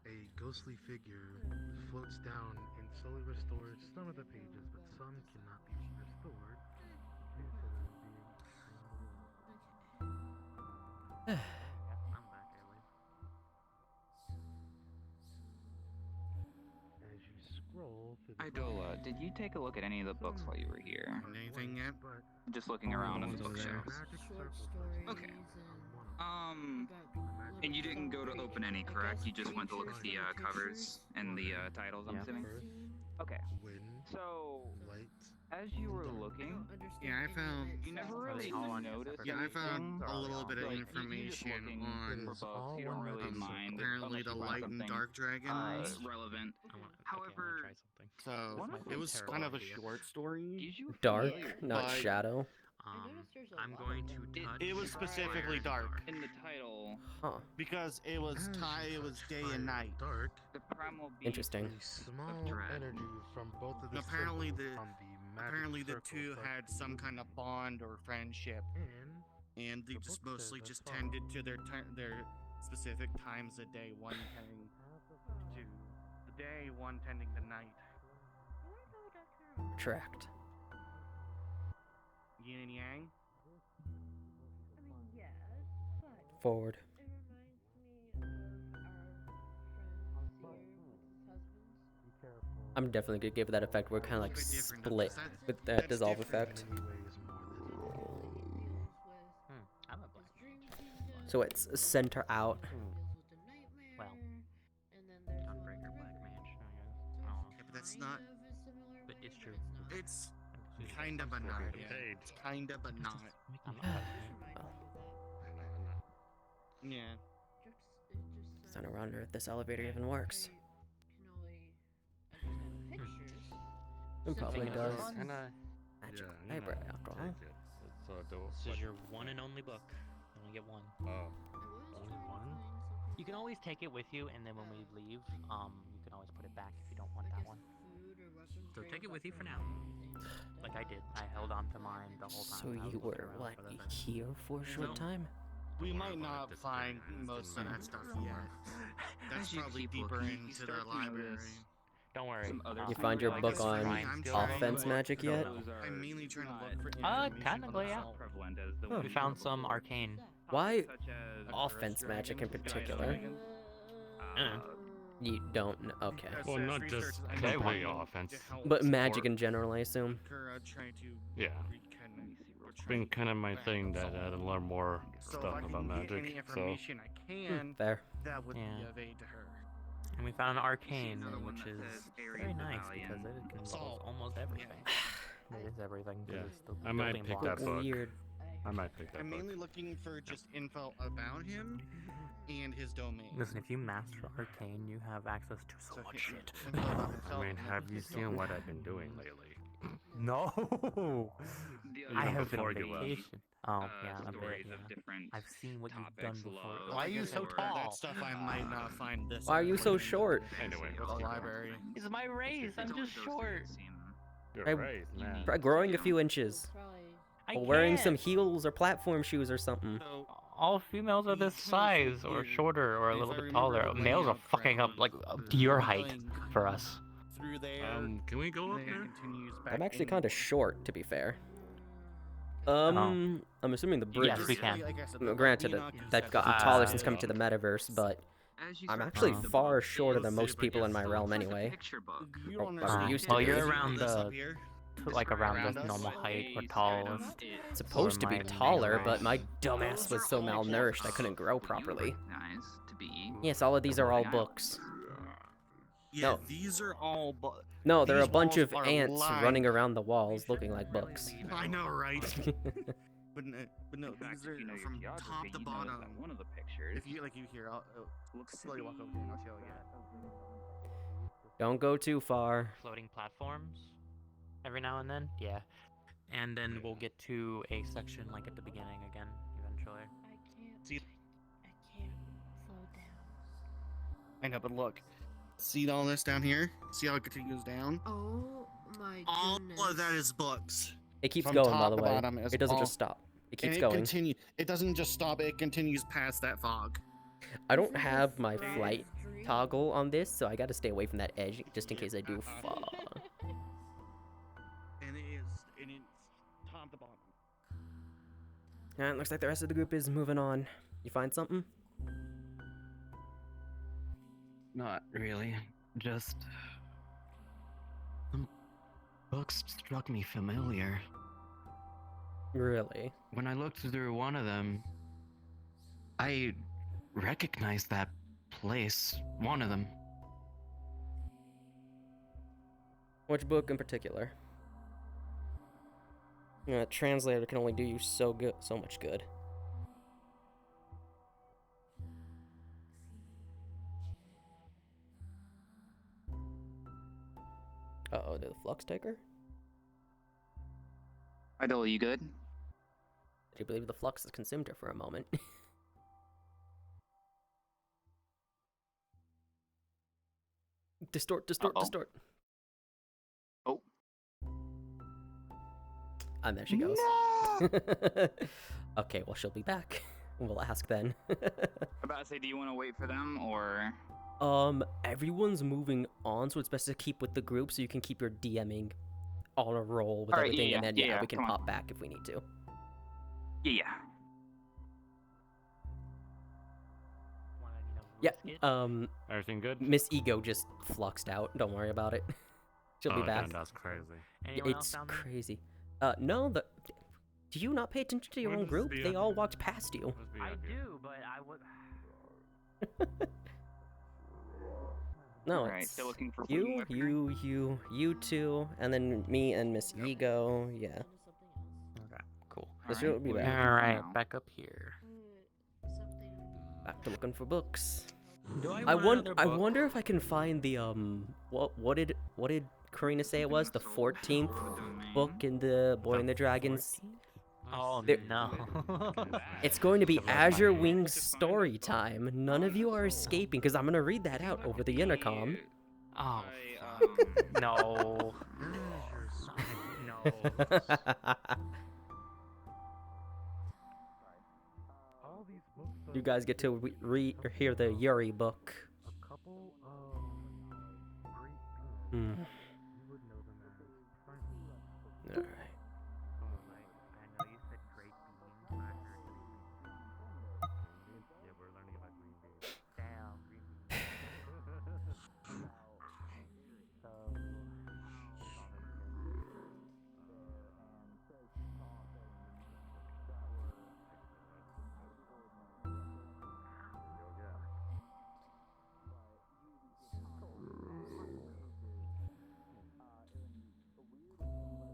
Speaker 4: a ghostly figure floats down and slowly restores some of the pages, but some cannot be restored due to them being
Speaker 3: I'm back
Speaker 4: as you scroll through the
Speaker 2: Idola, did you take a look at any of the books while you were here?
Speaker 5: Find anything yet?
Speaker 4: but
Speaker 2: Just looking around on the
Speaker 1: over there.
Speaker 2: bookshelves.
Speaker 4: magic
Speaker 6: Short
Speaker 4: circles
Speaker 6: stories
Speaker 2: Okay.
Speaker 6: and about
Speaker 2: And you didn't go to
Speaker 6: little
Speaker 2: open any,
Speaker 6: I
Speaker 2: correct?
Speaker 6: guess
Speaker 2: You just went to look at the
Speaker 6: creatures
Speaker 2: covers and the titles, I'm
Speaker 8: Yeah.
Speaker 2: assuming?
Speaker 4: Earth,
Speaker 2: Okay,
Speaker 4: wind,
Speaker 2: so
Speaker 4: light,
Speaker 2: as you were looking,
Speaker 6: Yeah,
Speaker 4: I found-
Speaker 2: you never
Speaker 3: Are they
Speaker 2: really
Speaker 3: all on
Speaker 2: noticed
Speaker 3: separate
Speaker 4: Yeah, I
Speaker 3: pages,
Speaker 4: found
Speaker 3: or
Speaker 4: a
Speaker 3: are they
Speaker 4: little
Speaker 3: all
Speaker 4: bit of
Speaker 2: like,
Speaker 4: information
Speaker 2: you're just looking
Speaker 4: on
Speaker 2: for books.
Speaker 6: all
Speaker 2: You don't
Speaker 6: one
Speaker 2: really
Speaker 6: letter.
Speaker 2: mind
Speaker 4: apparently
Speaker 2: unless
Speaker 4: the
Speaker 2: you find
Speaker 4: light and
Speaker 2: something
Speaker 4: dark dragons.
Speaker 2: relevant.
Speaker 3: I wanna
Speaker 2: However,
Speaker 3: try something.
Speaker 5: So
Speaker 2: One of
Speaker 5: it
Speaker 2: them
Speaker 5: was
Speaker 3: terrible
Speaker 5: kind of a
Speaker 3: idea.
Speaker 5: short story.
Speaker 2: gives you a
Speaker 1: Dark,
Speaker 2: familiar
Speaker 1: not
Speaker 5: But-
Speaker 1: shadow.
Speaker 6: I noticed there's a
Speaker 3: I'm
Speaker 6: lot
Speaker 3: going
Speaker 6: of
Speaker 3: to
Speaker 6: them.
Speaker 3: touch.
Speaker 5: It was specifically dark
Speaker 2: in the title.
Speaker 1: Huh.
Speaker 5: because it was
Speaker 4: As you
Speaker 5: it was
Speaker 4: touch
Speaker 5: day
Speaker 4: fire
Speaker 5: and night.
Speaker 4: Dark,
Speaker 2: The primal beast.
Speaker 1: Interesting.
Speaker 4: a small
Speaker 2: dread.
Speaker 4: energy from both of the
Speaker 5: Apparently
Speaker 4: symbols
Speaker 5: the-
Speaker 4: on the magic
Speaker 5: Apparently the
Speaker 4: circle
Speaker 5: two
Speaker 4: starts
Speaker 5: had
Speaker 4: to
Speaker 5: some kind of bond or friendship, and they
Speaker 4: The
Speaker 5: just
Speaker 4: book
Speaker 5: mostly
Speaker 4: says
Speaker 5: just
Speaker 4: as
Speaker 5: tended to their specific times a day. One tending to the day, one tending the night.
Speaker 1: Tracked.
Speaker 5: Yin and yang.
Speaker 6: I mean, yes, but
Speaker 1: Forward.
Speaker 6: it reminds me of our friend Seer with his husband.
Speaker 1: I'm definitely gonna give that effect. We're kind of like
Speaker 5: Bit different,
Speaker 1: split
Speaker 5: because
Speaker 1: with that
Speaker 5: that's
Speaker 1: dissolve
Speaker 5: different.
Speaker 1: effect.
Speaker 6: Deals with
Speaker 3: I'm a black
Speaker 6: his dream
Speaker 3: mage.
Speaker 6: kingdom.
Speaker 1: So it's center out.
Speaker 6: Deals with the nightmare.
Speaker 3: Well,
Speaker 6: and then there's one
Speaker 3: Unbreaker
Speaker 6: with
Speaker 3: black
Speaker 6: River.
Speaker 3: mage, I
Speaker 6: So
Speaker 3: guess.
Speaker 6: it's
Speaker 3: I don't know.
Speaker 5: Yeah, but that's
Speaker 6: kind
Speaker 5: not-
Speaker 6: of a similar
Speaker 3: But
Speaker 6: way,
Speaker 3: it's true.
Speaker 6: But
Speaker 5: It's
Speaker 3: It's
Speaker 5: kind of a
Speaker 7: We're
Speaker 5: not.
Speaker 7: getting
Speaker 5: Yeah.
Speaker 7: paid.
Speaker 5: It's kind of a not.
Speaker 3: I'm not
Speaker 6: not.
Speaker 3: touching it.
Speaker 5: Yeah.
Speaker 1: It's not around if this elevator even works.
Speaker 6: Can only understand pictures.
Speaker 1: It probably
Speaker 6: So-
Speaker 1: does.
Speaker 7: Kinda,
Speaker 1: Magic
Speaker 7: yeah,
Speaker 1: library,
Speaker 7: know,
Speaker 1: after all.
Speaker 7: take it. So do
Speaker 3: This is your one and only book. You only get one.
Speaker 7: Oh,
Speaker 6: I was
Speaker 7: Only
Speaker 6: trying to
Speaker 7: one?
Speaker 6: find something
Speaker 3: You can always take it with you, and then when we leave, you can always put it back if you don't want
Speaker 6: I
Speaker 3: that
Speaker 6: guess
Speaker 3: one.
Speaker 6: food or weapons
Speaker 3: So
Speaker 6: or
Speaker 3: take it with you for
Speaker 6: weapons
Speaker 3: now.
Speaker 6: or anything like
Speaker 3: Like I
Speaker 6: that.
Speaker 3: did. I held on to mine the whole time.
Speaker 1: So
Speaker 3: I was
Speaker 1: you
Speaker 3: looking
Speaker 1: were
Speaker 3: around
Speaker 1: what
Speaker 3: for the thing.
Speaker 1: here for a short
Speaker 5: No.
Speaker 1: time?
Speaker 5: We
Speaker 7: Don't worry
Speaker 5: might
Speaker 7: about
Speaker 5: not
Speaker 7: it,
Speaker 5: find
Speaker 7: disappearing
Speaker 5: most of that stuff
Speaker 7: instantly.
Speaker 5: yet. That's
Speaker 2: As you
Speaker 5: probably
Speaker 2: keep
Speaker 5: deeper
Speaker 2: looking, you
Speaker 5: into
Speaker 2: start
Speaker 5: the
Speaker 2: to
Speaker 5: library.
Speaker 2: notice
Speaker 3: Don't worry.
Speaker 2: some other
Speaker 1: You
Speaker 2: things
Speaker 1: find your
Speaker 2: like
Speaker 1: book
Speaker 2: this
Speaker 1: on
Speaker 2: crime
Speaker 5: I'm
Speaker 2: still,
Speaker 5: trying
Speaker 1: offense
Speaker 5: to-
Speaker 1: magic yet?
Speaker 2: those are
Speaker 5: I'm mainly trying to
Speaker 2: not
Speaker 5: look for information
Speaker 3: technically, yeah.
Speaker 5: about
Speaker 2: prevalent as the
Speaker 1: Huh.
Speaker 2: ones
Speaker 3: We
Speaker 2: you
Speaker 3: found
Speaker 2: saw
Speaker 3: some
Speaker 2: before.
Speaker 3: arcane.
Speaker 1: Why
Speaker 2: Such as
Speaker 1: offense
Speaker 5: Growth
Speaker 1: magic in
Speaker 5: dragon, giant
Speaker 1: particular?
Speaker 5: dragon.
Speaker 2: uh,
Speaker 1: You don't know. Okay.
Speaker 5: Because,
Speaker 7: well, not
Speaker 5: research
Speaker 7: just
Speaker 5: I
Speaker 3: Okay,
Speaker 5: know
Speaker 7: complete
Speaker 5: to
Speaker 7: offense.
Speaker 5: help
Speaker 1: But magic
Speaker 7: support.
Speaker 1: in general, I assume.
Speaker 5: try to
Speaker 7: Yeah.
Speaker 5: kind
Speaker 2: let me see real
Speaker 7: It's
Speaker 2: quick.
Speaker 7: been kind of my
Speaker 5: back
Speaker 7: thing
Speaker 5: and
Speaker 7: that I had to
Speaker 5: solve.
Speaker 7: learn more
Speaker 5: So if
Speaker 7: stuff
Speaker 5: I can
Speaker 7: about
Speaker 5: get
Speaker 7: magic.
Speaker 5: any
Speaker 7: So
Speaker 5: information I can,
Speaker 1: Fair.
Speaker 5: that would
Speaker 3: Yeah.
Speaker 5: be of aid to her.
Speaker 3: And we found an arcane,
Speaker 2: another one
Speaker 3: which
Speaker 2: that
Speaker 3: is
Speaker 2: says Ares
Speaker 3: very
Speaker 2: the
Speaker 3: nice
Speaker 2: Valiant.
Speaker 3: because it involves
Speaker 5: Salt.
Speaker 3: almost everything. It is everything. 'Cause
Speaker 7: Yeah.
Speaker 3: it's the
Speaker 7: I might
Speaker 3: building
Speaker 7: pick
Speaker 3: blocks.
Speaker 7: that book.
Speaker 1: Weird.
Speaker 7: I might pick that
Speaker 5: I'm
Speaker 7: book.
Speaker 5: mainly looking for just info about him and his domain.
Speaker 3: Listen, if you master arcane, you have access to so much shit.
Speaker 5: Info about
Speaker 7: I
Speaker 5: himself
Speaker 7: mean,
Speaker 5: and
Speaker 7: have you
Speaker 5: his
Speaker 7: seen
Speaker 5: domain.
Speaker 7: what I've been doing lately?
Speaker 3: No.
Speaker 2: The
Speaker 3: I
Speaker 2: other
Speaker 3: have been
Speaker 7: before
Speaker 3: on
Speaker 7: you left.
Speaker 3: vacation. Oh yeah, a bit.
Speaker 2: stories
Speaker 3: Yeah.
Speaker 2: of different
Speaker 3: I've seen what you've done
Speaker 2: topics,
Speaker 3: before.
Speaker 2: love,
Speaker 3: Why are you so
Speaker 2: or
Speaker 3: tall?
Speaker 5: That stuff I might not find this.
Speaker 1: Why are you so
Speaker 5: important
Speaker 1: short?
Speaker 7: Anyway,
Speaker 5: to
Speaker 7: let's
Speaker 5: the
Speaker 7: keep going.
Speaker 5: library.
Speaker 3: It's my race.
Speaker 2: It's
Speaker 3: I'm
Speaker 2: always
Speaker 3: just
Speaker 2: those
Speaker 3: short.
Speaker 2: things that seem
Speaker 7: You're
Speaker 1: I-
Speaker 7: right, man.
Speaker 1: Try growing a few inches.
Speaker 6: Probably.
Speaker 3: I
Speaker 1: Or wearing some
Speaker 3: can't.
Speaker 1: heels or platform shoes or something.
Speaker 5: So
Speaker 3: All females are this size, or shorter, or a
Speaker 5: If
Speaker 3: little
Speaker 5: I
Speaker 3: bit
Speaker 5: remember
Speaker 3: taller.
Speaker 5: the
Speaker 3: Males are
Speaker 5: layout
Speaker 3: fucking up
Speaker 5: correctly,
Speaker 3: like up to your height
Speaker 5: going
Speaker 3: for us.
Speaker 5: through there,
Speaker 7: Can we go up
Speaker 5: then it
Speaker 7: there?
Speaker 5: continues back
Speaker 1: I'm actually kind of
Speaker 5: inward.
Speaker 1: short, to be fair.
Speaker 3: Oh.
Speaker 1: I'm assuming the bridge.
Speaker 3: Yes, we
Speaker 1: is-
Speaker 3: can.
Speaker 5: Like I said,
Speaker 1: Well,
Speaker 5: the
Speaker 1: granted,
Speaker 5: Enoch is
Speaker 1: they've
Speaker 5: set
Speaker 1: gotten
Speaker 5: up
Speaker 1: taller
Speaker 3: Uh,
Speaker 1: since coming to the metaverse, but
Speaker 2: as you
Speaker 1: I'm
Speaker 2: start
Speaker 1: actually
Speaker 2: reading the
Speaker 1: far
Speaker 2: book,
Speaker 1: shorter than
Speaker 2: it's
Speaker 1: most people in my
Speaker 2: still
Speaker 1: realm
Speaker 2: like a
Speaker 1: anyway.
Speaker 2: picture book.
Speaker 5: You
Speaker 1: Oh,
Speaker 5: don't
Speaker 1: or
Speaker 5: understand.
Speaker 1: used to
Speaker 3: well,
Speaker 1: be.
Speaker 3: you're around
Speaker 5: This
Speaker 3: the
Speaker 5: up here.
Speaker 3: like around
Speaker 5: Around
Speaker 3: the
Speaker 5: us?
Speaker 3: normal height or
Speaker 2: Space
Speaker 3: tall.
Speaker 2: item,
Speaker 6: Not
Speaker 2: it's
Speaker 1: It's supposed to be
Speaker 3: my
Speaker 1: taller,
Speaker 3: nose.
Speaker 1: but my dumbass
Speaker 5: Those
Speaker 1: was
Speaker 5: are
Speaker 1: so
Speaker 5: all
Speaker 1: malnourished I
Speaker 5: books.
Speaker 1: couldn't grow
Speaker 2: what you
Speaker 1: properly.
Speaker 2: recognize to be
Speaker 1: Yes, all of these are all
Speaker 2: Rolling
Speaker 1: books.
Speaker 5: Yeah,
Speaker 1: No.
Speaker 5: these are all.
Speaker 1: No, there are a
Speaker 5: These
Speaker 1: bunch
Speaker 5: walls
Speaker 1: of
Speaker 5: are
Speaker 1: ants
Speaker 5: lined.
Speaker 1: running around the walls looking like books.
Speaker 5: I know, right? But no,
Speaker 2: In fact,
Speaker 5: these
Speaker 2: if
Speaker 5: are
Speaker 2: you know your
Speaker 5: from
Speaker 2: geography,
Speaker 5: top to
Speaker 2: you notice
Speaker 5: bottom.
Speaker 2: that one of the pictures
Speaker 5: If you hear, I'll
Speaker 2: looks to
Speaker 5: slowly walk over here and I'll show you.
Speaker 1: Don't go too far.
Speaker 3: Floating platforms every now and then. Yeah. And then we'll get to a section like at the beginning again eventually.
Speaker 6: I can't.
Speaker 5: See-
Speaker 6: I can't slow down.
Speaker 5: I know, but look. See all this down here? See how it continues down?
Speaker 6: Oh my
Speaker 5: All
Speaker 6: goodness.
Speaker 5: of that is books.
Speaker 1: It keeps
Speaker 5: From
Speaker 1: going, by
Speaker 5: top
Speaker 1: the
Speaker 5: to
Speaker 1: way.
Speaker 5: bottom is
Speaker 1: It doesn't
Speaker 5: all-
Speaker 1: just stop. It keeps
Speaker 5: And
Speaker 1: going.
Speaker 5: It doesn't just stop, it continues past that fog.
Speaker 1: I don't
Speaker 6: Isn't
Speaker 1: have
Speaker 6: this
Speaker 1: my
Speaker 6: Fred's
Speaker 1: flight
Speaker 6: dream?
Speaker 1: toggle on this, so I gotta stay away from that edge just in case I do fall.
Speaker 5: And it's top to bottom.
Speaker 1: Alright, looks like the rest of the group is moving on. You find something?
Speaker 8: Not really. Just. Some books struck me familiar.
Speaker 1: Really?
Speaker 8: When I looked through one of them, I recognized that place. One of them.
Speaker 1: Which book in particular? Translator can only do you so much good. Uh-oh, did the flux take her?
Speaker 2: Idol, you good?
Speaker 1: Did you believe the flux has consumed her for a moment? Distort, distort,
Speaker 2: Uh-oh.
Speaker 1: distort.
Speaker 2: Oh.
Speaker 1: And there she goes.
Speaker 2: No!
Speaker 1: Okay, well, she'll be back. We'll ask then.
Speaker 2: I'm about to say, do you want to wait for them, or...
Speaker 1: Everyone's moving on, so it's best to keep with the group so you can keep your DMing on a roll with
Speaker 2: Alright,
Speaker 1: everything,
Speaker 2: yeah,
Speaker 1: and then,
Speaker 2: yeah,
Speaker 1: we can
Speaker 2: come on.
Speaker 1: pop back if we need to.
Speaker 2: Yeah.
Speaker 3: Wanna,
Speaker 1: Yeah,
Speaker 3: risk it?
Speaker 7: Everything good?
Speaker 1: Miss Ego just fluxed out. Don't worry about it. She'll be
Speaker 7: Oh,
Speaker 1: back.
Speaker 7: damn, that's crazy.
Speaker 3: Anyone else
Speaker 1: It's
Speaker 3: down there?
Speaker 1: crazy. No, do you not pay attention to your
Speaker 7: Where
Speaker 1: own
Speaker 7: does
Speaker 1: group?
Speaker 7: the
Speaker 1: They all
Speaker 7: other-
Speaker 1: walked past you.
Speaker 7: Must be
Speaker 3: I
Speaker 7: out here.
Speaker 3: do, but I would.
Speaker 1: No,
Speaker 2: Alright,
Speaker 1: it's
Speaker 2: still looking for
Speaker 1: you,
Speaker 2: weapons.
Speaker 1: you two, and then me and Miss Ego. Yeah.
Speaker 6: Into something else.
Speaker 3: Okay, cool.
Speaker 1: This
Speaker 2: Alright,
Speaker 1: will be
Speaker 2: what are
Speaker 1: back.
Speaker 2: you looking for
Speaker 3: Alright,
Speaker 2: now?
Speaker 3: back up here.
Speaker 6: Something.
Speaker 1: Back to looking for books.
Speaker 3: Do I
Speaker 1: I
Speaker 3: want another
Speaker 1: I
Speaker 3: book?
Speaker 1: wonder if I can find the what did Karina say it was? The 14th book in the Boy and the Dragons.
Speaker 3: 14th? Oh
Speaker 1: There-
Speaker 3: no.
Speaker 1: It's going to be
Speaker 7: Love my
Speaker 1: Azure
Speaker 7: name.
Speaker 1: Wings story time. None of you are escaping because I'm gonna read that out over the intercom.
Speaker 3: Oh,
Speaker 2: I,
Speaker 3: no. No.
Speaker 4: All these books
Speaker 1: You guys get to read or hear the Yuri book.
Speaker 4: a couple of great beings.
Speaker 1: Hmm.
Speaker 4: You would know them as primal.
Speaker 1: All right.
Speaker 3: I know you said great beans, but I heard green beans.
Speaker 7: Yeah, we're learning about green beans.
Speaker 3: Damn, green beans. So,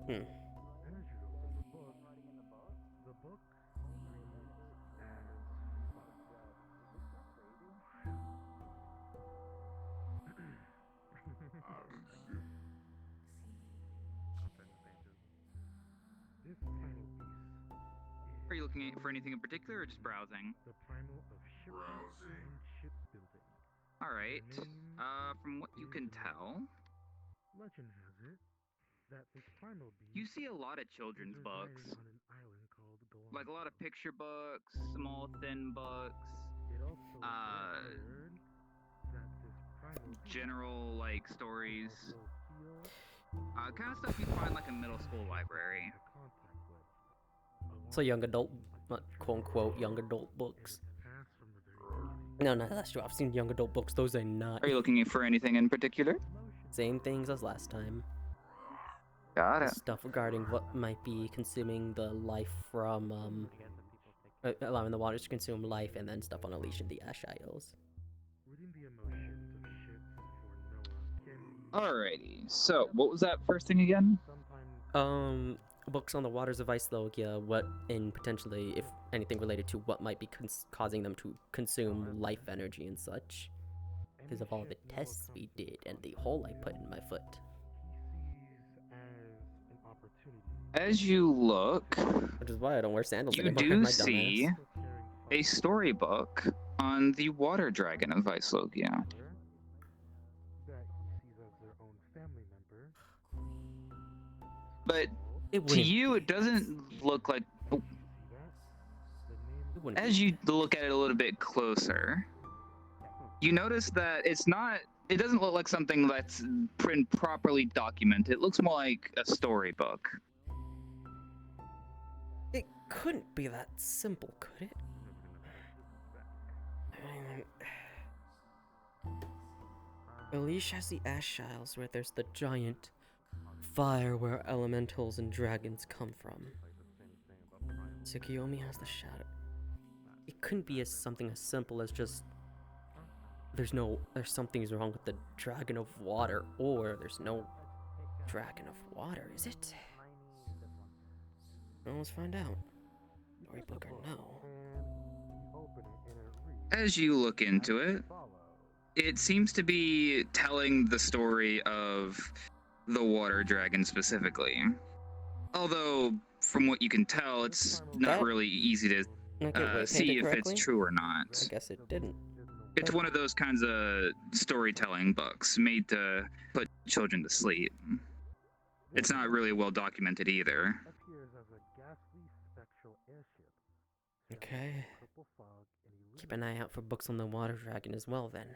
Speaker 1: Hmm.
Speaker 4: Energy of the book. The book reads This tiny piece
Speaker 2: Are you looking for anything in particular, or just browsing?
Speaker 4: the primal of shipbuilding and shipbuilding.
Speaker 2: Alright.
Speaker 4: The name
Speaker 2: From what you can tell,
Speaker 4: Legend has it that this primal beast
Speaker 2: you see a lot of children's
Speaker 4: is
Speaker 2: books.
Speaker 4: residing on an island called
Speaker 2: Like a lot of
Speaker 4: Galactus.
Speaker 2: picture books, small, thin books,
Speaker 4: It also
Speaker 2: uh,
Speaker 4: is word that this primal beast
Speaker 2: general, like, stories.
Speaker 4: also feel
Speaker 2: Kind of stuff you find, like, in middle school library.
Speaker 4: into contact with.
Speaker 1: So young adult, not quote unquote young adult books.
Speaker 4: It's passed from the very beginning.
Speaker 1: No, that's true. I've seen young adult books. Those are not
Speaker 2: Are you looking for anything in particular?
Speaker 1: same things as last time.
Speaker 2: Got it.
Speaker 1: Stuff regarding what might be consuming the life from allowing the waters to consume life, and then stuff on Unleashing the Ash Isles.
Speaker 4: Reading the emotions of ships for Noah can be
Speaker 2: Alrighty. So, what was that first thing again?
Speaker 4: sometimes
Speaker 1: Books on the waters of Icelogia, what and potentially, if anything related to what might be causing them to consume life energy and such, because of all the tests we did and the hole I put in my foot.
Speaker 4: he sees as an opportunity.
Speaker 2: As you look,
Speaker 1: Which is why I don't wear sandals
Speaker 2: you
Speaker 1: anymore.
Speaker 2: do
Speaker 1: my
Speaker 2: see
Speaker 1: dumbass.
Speaker 4: Still carrying
Speaker 2: a
Speaker 4: fire
Speaker 2: storybook on the water dragon of Vislogia.
Speaker 4: that he sees as their own family member.
Speaker 2: But
Speaker 1: It
Speaker 2: to
Speaker 1: wouldn't.
Speaker 2: you, it doesn't look like.
Speaker 4: See that? The name
Speaker 1: It wouldn't
Speaker 2: As
Speaker 1: be.
Speaker 2: you look at it a little bit closer, you notice that it's not. It doesn't look like something that's been properly documented. It looks more like a storybook.
Speaker 1: It couldn't be that simple, could it? Elise has the Ash Isles where there's the giant fire where elementals and dragons come from. Tsukiyomi has the shadow. It couldn't be something as simple as just there's something's wrong with the dragon of water, or there's no dragon of water, is it? Well, let's find out. Storybook or no.
Speaker 2: As you look into it, it seems to be telling the story of the water dragon specifically. Although, from what you can tell, it's not
Speaker 1: That-
Speaker 2: really easy to
Speaker 1: Okay, wait,
Speaker 2: see
Speaker 1: painted
Speaker 2: if
Speaker 1: correctly?
Speaker 2: it's true or
Speaker 1: I
Speaker 2: not.
Speaker 1: guess it didn't.
Speaker 2: It's one of those kinds of storytelling books made to put children to sleep. It's not really well documented either.
Speaker 1: Okay. Keep an eye out for books on the water dragon as well, then.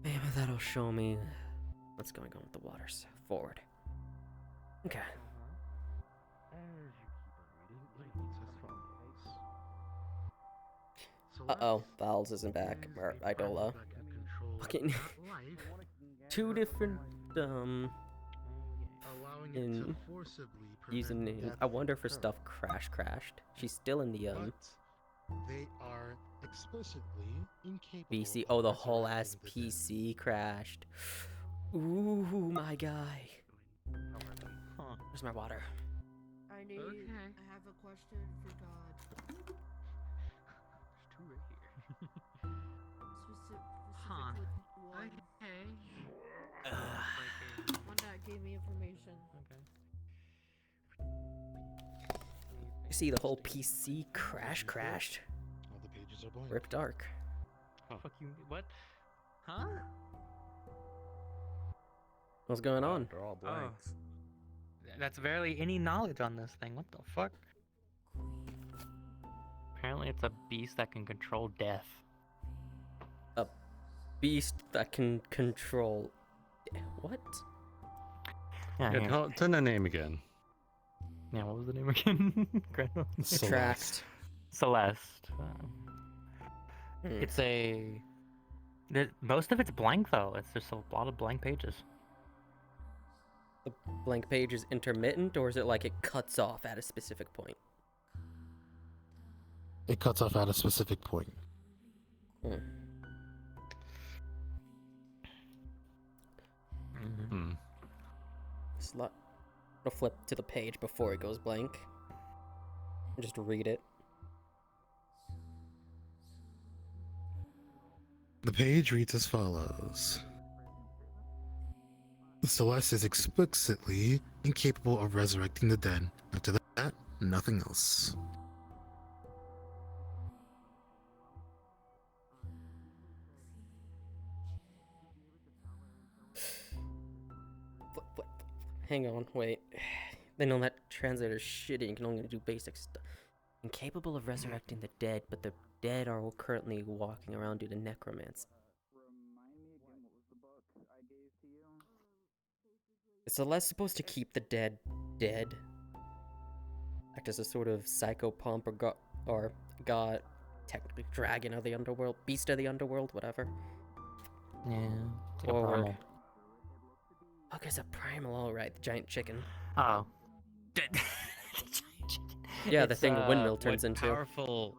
Speaker 1: Maybe that'll show me what's going on with the waters. Forward. Okay. Uh-oh, Valves isn't back. Or Idola. Fucking... Two different, in usernames. I wonder if her stuff crashed. She's still in the,
Speaker 4: They are explicitly incapable.
Speaker 1: PC.
Speaker 4: of
Speaker 1: Oh, the whole ass
Speaker 4: resurrecting the dead.
Speaker 1: PC crashed. Ooh, my guy.
Speaker 3: Huh.
Speaker 1: Where's my water?
Speaker 6: I need.
Speaker 3: Okay.
Speaker 6: I have a question for God.
Speaker 3: There's two right here. Huh.
Speaker 6: Specifically one.
Speaker 3: Okay.
Speaker 6: One that gave me information.
Speaker 3: Okay.
Speaker 1: You see the whole PC crashed.
Speaker 4: All the pages are blank.
Speaker 1: Rip dark.
Speaker 3: Fuck you. What? Huh?
Speaker 1: What's going on?
Speaker 7: They're all blanks.
Speaker 3: That's barely any knowledge on this thing. What the fuck? Apparently, it's a beast that can control death.
Speaker 1: Beast that can control. What?
Speaker 3: Yeah,
Speaker 7: Yeah,
Speaker 3: here.
Speaker 7: tell the name again.
Speaker 3: Yeah, what was the name again? Greta?
Speaker 1: Attract.
Speaker 3: Celeste.
Speaker 1: Hmm.
Speaker 3: It's a. Most of it's blank though. It's just a lot of blank pages.
Speaker 1: The blank page is intermittent, or is it like it cuts off at a specific point?
Speaker 4: It cuts off at a specific point.
Speaker 1: Hmm.
Speaker 7: Hmm.
Speaker 1: I'll flip to the page before it goes blank. Just read it.
Speaker 4: The page reads as follows. Celeste is explicitly incapable of resurrecting the dead. After that, nothing else.
Speaker 1: What? Hang on, wait. They know that translator's shitty and can only do basic stuff. Incapable of resurrecting the dead, but the dead are currently walking around due to necromancy. Is Celeste supposed to keep the dead dead? Act as a sort of psychopomp or god, technically dragon of the underworld, beast of the underworld, whatever.
Speaker 3: Yeah. It's like a
Speaker 1: Forward.
Speaker 3: primal.
Speaker 1: Okay, it's a primal, alright, the giant chicken.
Speaker 3: Oh.
Speaker 1: Yeah, the
Speaker 3: It's,
Speaker 1: thing the windmill
Speaker 3: what
Speaker 1: turns into.
Speaker 3: Powerful.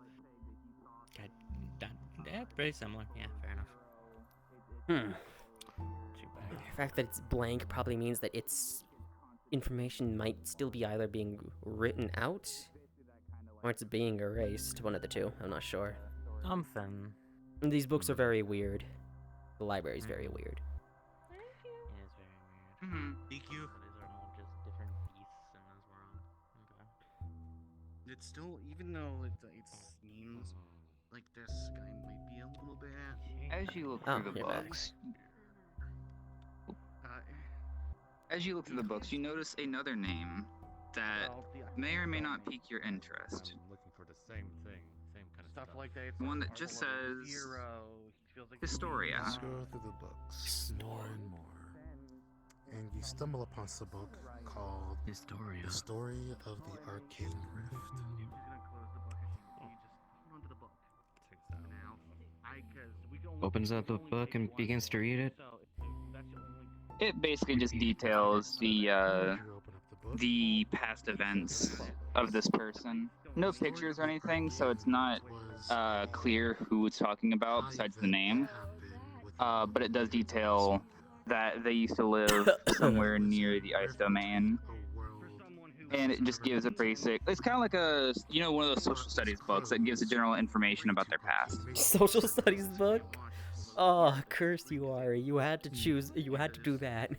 Speaker 3: God, yeah, very similar. Yeah, fair enough. Too bad.
Speaker 1: The fact that it's blank probably means that its information might still be either being written out or it's being erased. One of the two. I'm not sure.
Speaker 3: Something.
Speaker 1: And these books are very weird. The library's very weird.
Speaker 3: It is very weird.
Speaker 5: Thank you.
Speaker 3: So these are all just different beasts in this world. Okay.
Speaker 5: It's still, even though it seems like this guy might be a little bit.
Speaker 2: As you look
Speaker 1: Oh,
Speaker 2: through the
Speaker 1: you're back.
Speaker 2: books,
Speaker 5: Uh,
Speaker 2: as you look through the books, you notice another name that may or may not pique your interest.
Speaker 7: I'm looking for the same thing, same kind of
Speaker 5: stuff
Speaker 7: stuff.
Speaker 5: like that.
Speaker 2: One that just says
Speaker 5: Hero. He feels like
Speaker 2: Historia.
Speaker 4: Let's go through the books more and more. And you stumble upon a book called
Speaker 8: Historia.
Speaker 4: The Story of the Arcane Rift.
Speaker 5: He's gonna close the book and you just hold on to the book.
Speaker 7: Takes that.
Speaker 5: Now, we can only,
Speaker 8: Opens up the
Speaker 5: we can only
Speaker 8: book
Speaker 5: take
Speaker 8: and
Speaker 5: one
Speaker 8: begins to
Speaker 5: book,
Speaker 8: read it.
Speaker 5: so that's the only.
Speaker 2: It basically just details
Speaker 4: You open up the book.
Speaker 2: the past events of this person. No pictures or anything, so it's not clear who it's talking about besides the name. But it does detail that they used to live somewhere near the ice domain, and it just gives a basic. It's kind of like a one of those social studies books that gives a general information about their past.
Speaker 1: Social studies book? Oh, curse you, Ari. You had to choose. You had to do that.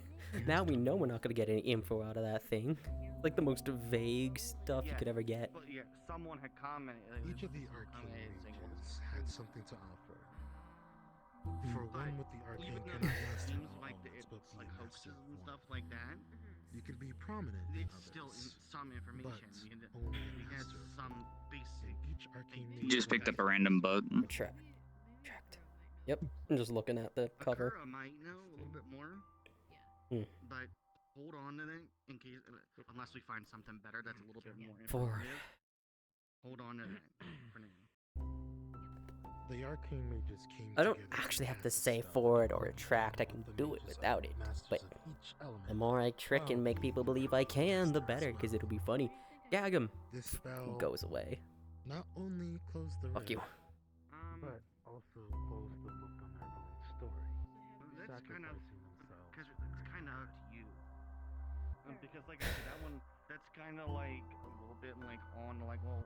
Speaker 1: Now we know we're not gonna get any info out of that thing. Like the most vague stuff you could ever get.
Speaker 5: But yeah, someone had commented.
Speaker 4: Each of the arcane mages had something to offer. For one with the arcane
Speaker 5: Even though
Speaker 4: cannot
Speaker 5: it
Speaker 4: master
Speaker 5: seems
Speaker 4: all
Speaker 5: like
Speaker 4: elements,
Speaker 5: it's
Speaker 4: but be
Speaker 5: like
Speaker 4: a
Speaker 5: hoaxes
Speaker 4: master of
Speaker 5: and
Speaker 4: one.
Speaker 5: stuff like that,
Speaker 4: You can be prominent in
Speaker 5: it's still
Speaker 4: others,
Speaker 5: some information.
Speaker 4: but only a
Speaker 5: We had
Speaker 4: master of
Speaker 5: some
Speaker 4: one.
Speaker 5: basic.
Speaker 4: Each arcane
Speaker 2: You
Speaker 4: mage
Speaker 2: just picked up a
Speaker 4: will
Speaker 2: random book.
Speaker 1: Tracked. Yep. I'm just looking at the cover.
Speaker 5: Akira might know a little bit more, but hold on to that in case, unless we find something better that's a little bit more
Speaker 1: Forward.
Speaker 5: informative. Hold on to that for now.
Speaker 4: The arcane mages came
Speaker 1: I don't
Speaker 4: together
Speaker 1: actually have to
Speaker 4: cast a
Speaker 1: say
Speaker 4: spell
Speaker 1: forward or
Speaker 4: on
Speaker 1: retract. I can
Speaker 4: the
Speaker 1: do it
Speaker 4: mages
Speaker 1: without
Speaker 4: are
Speaker 1: it.
Speaker 4: masters
Speaker 1: But
Speaker 4: of each element.
Speaker 1: the more I trick and make people believe I can, the better, because it'll be funny. Gag him.
Speaker 4: This spell
Speaker 1: Goes away.
Speaker 4: not only closed the
Speaker 1: Fuck you.
Speaker 4: rift, but also closed the book on their own story,
Speaker 5: That's kind of
Speaker 4: sacrificing themselves.
Speaker 5: because it's kind of up to you. Because like I said, that one, that's kind of like a little bit like on like, well,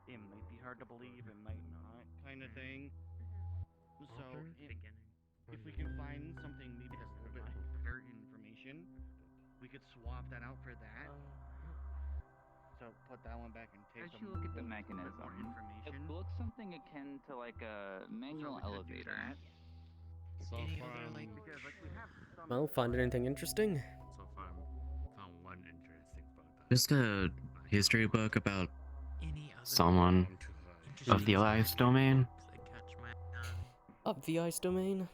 Speaker 5: it might be hard to believe, it might not, kind of thing. So if we can find something maybe that's a little bit better information, we could swap that out for that. So put that one back and take.
Speaker 2: As you look at the
Speaker 5: more
Speaker 2: mechanism, it
Speaker 5: information.
Speaker 2: looks something akin to like a manual
Speaker 5: So we could do
Speaker 2: elevator.
Speaker 5: that.
Speaker 7: So
Speaker 3: Any
Speaker 7: far,
Speaker 3: other, like,
Speaker 5: Because like we have some.
Speaker 1: Well, find anything interesting?
Speaker 7: so far, I found one interesting book.
Speaker 8: Just a history book about
Speaker 3: Any other
Speaker 8: someone of the
Speaker 3: interesting
Speaker 8: Elias domain.
Speaker 3: that catch my eye?
Speaker 1: Up the ice domain?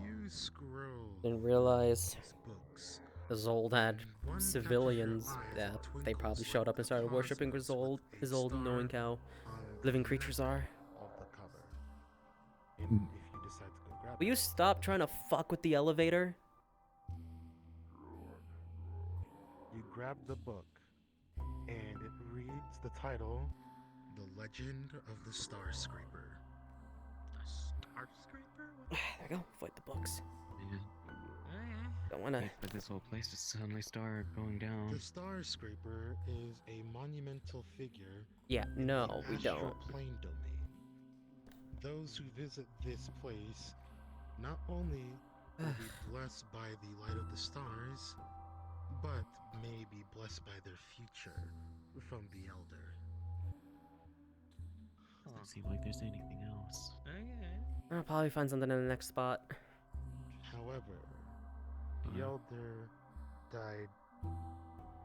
Speaker 4: You scroll
Speaker 1: Didn't realize
Speaker 4: these books.
Speaker 1: Zold had
Speaker 4: and one catches your
Speaker 1: civilians.
Speaker 4: eye
Speaker 1: Yeah,
Speaker 4: that
Speaker 1: they
Speaker 4: twinkles
Speaker 1: probably
Speaker 4: like
Speaker 1: showed up and
Speaker 4: the
Speaker 1: started worshipping
Speaker 4: cosmos with a
Speaker 1: Zold, knowing
Speaker 4: star
Speaker 1: how
Speaker 4: on
Speaker 1: living
Speaker 4: the
Speaker 1: creatures
Speaker 4: middle
Speaker 1: are.
Speaker 4: of the cover. And if you decide to go grab
Speaker 1: Will you
Speaker 4: it,
Speaker 1: stop trying to fuck with the elevator?
Speaker 4: you grab the book, and it reads the title, The Legend of the Star Scraper.
Speaker 3: The Star Scraper? What?
Speaker 1: There you go. Fight the books.
Speaker 8: Yeah.
Speaker 3: Okay.
Speaker 1: Don't wanna.
Speaker 8: Wait for this whole place to suddenly start going down.
Speaker 4: The Star Scraper is a monumental figure
Speaker 1: Yeah,
Speaker 4: in
Speaker 1: no,
Speaker 4: the
Speaker 1: we
Speaker 4: astral
Speaker 1: don't.
Speaker 4: plane domain. Those who visit this place not only will be blessed by the light of the stars, but may be blessed by their future from the Elder.
Speaker 8: Doesn't seem like there's anything else.
Speaker 3: Okay.
Speaker 1: I'll probably find something in the next spot.
Speaker 4: However, the Elder died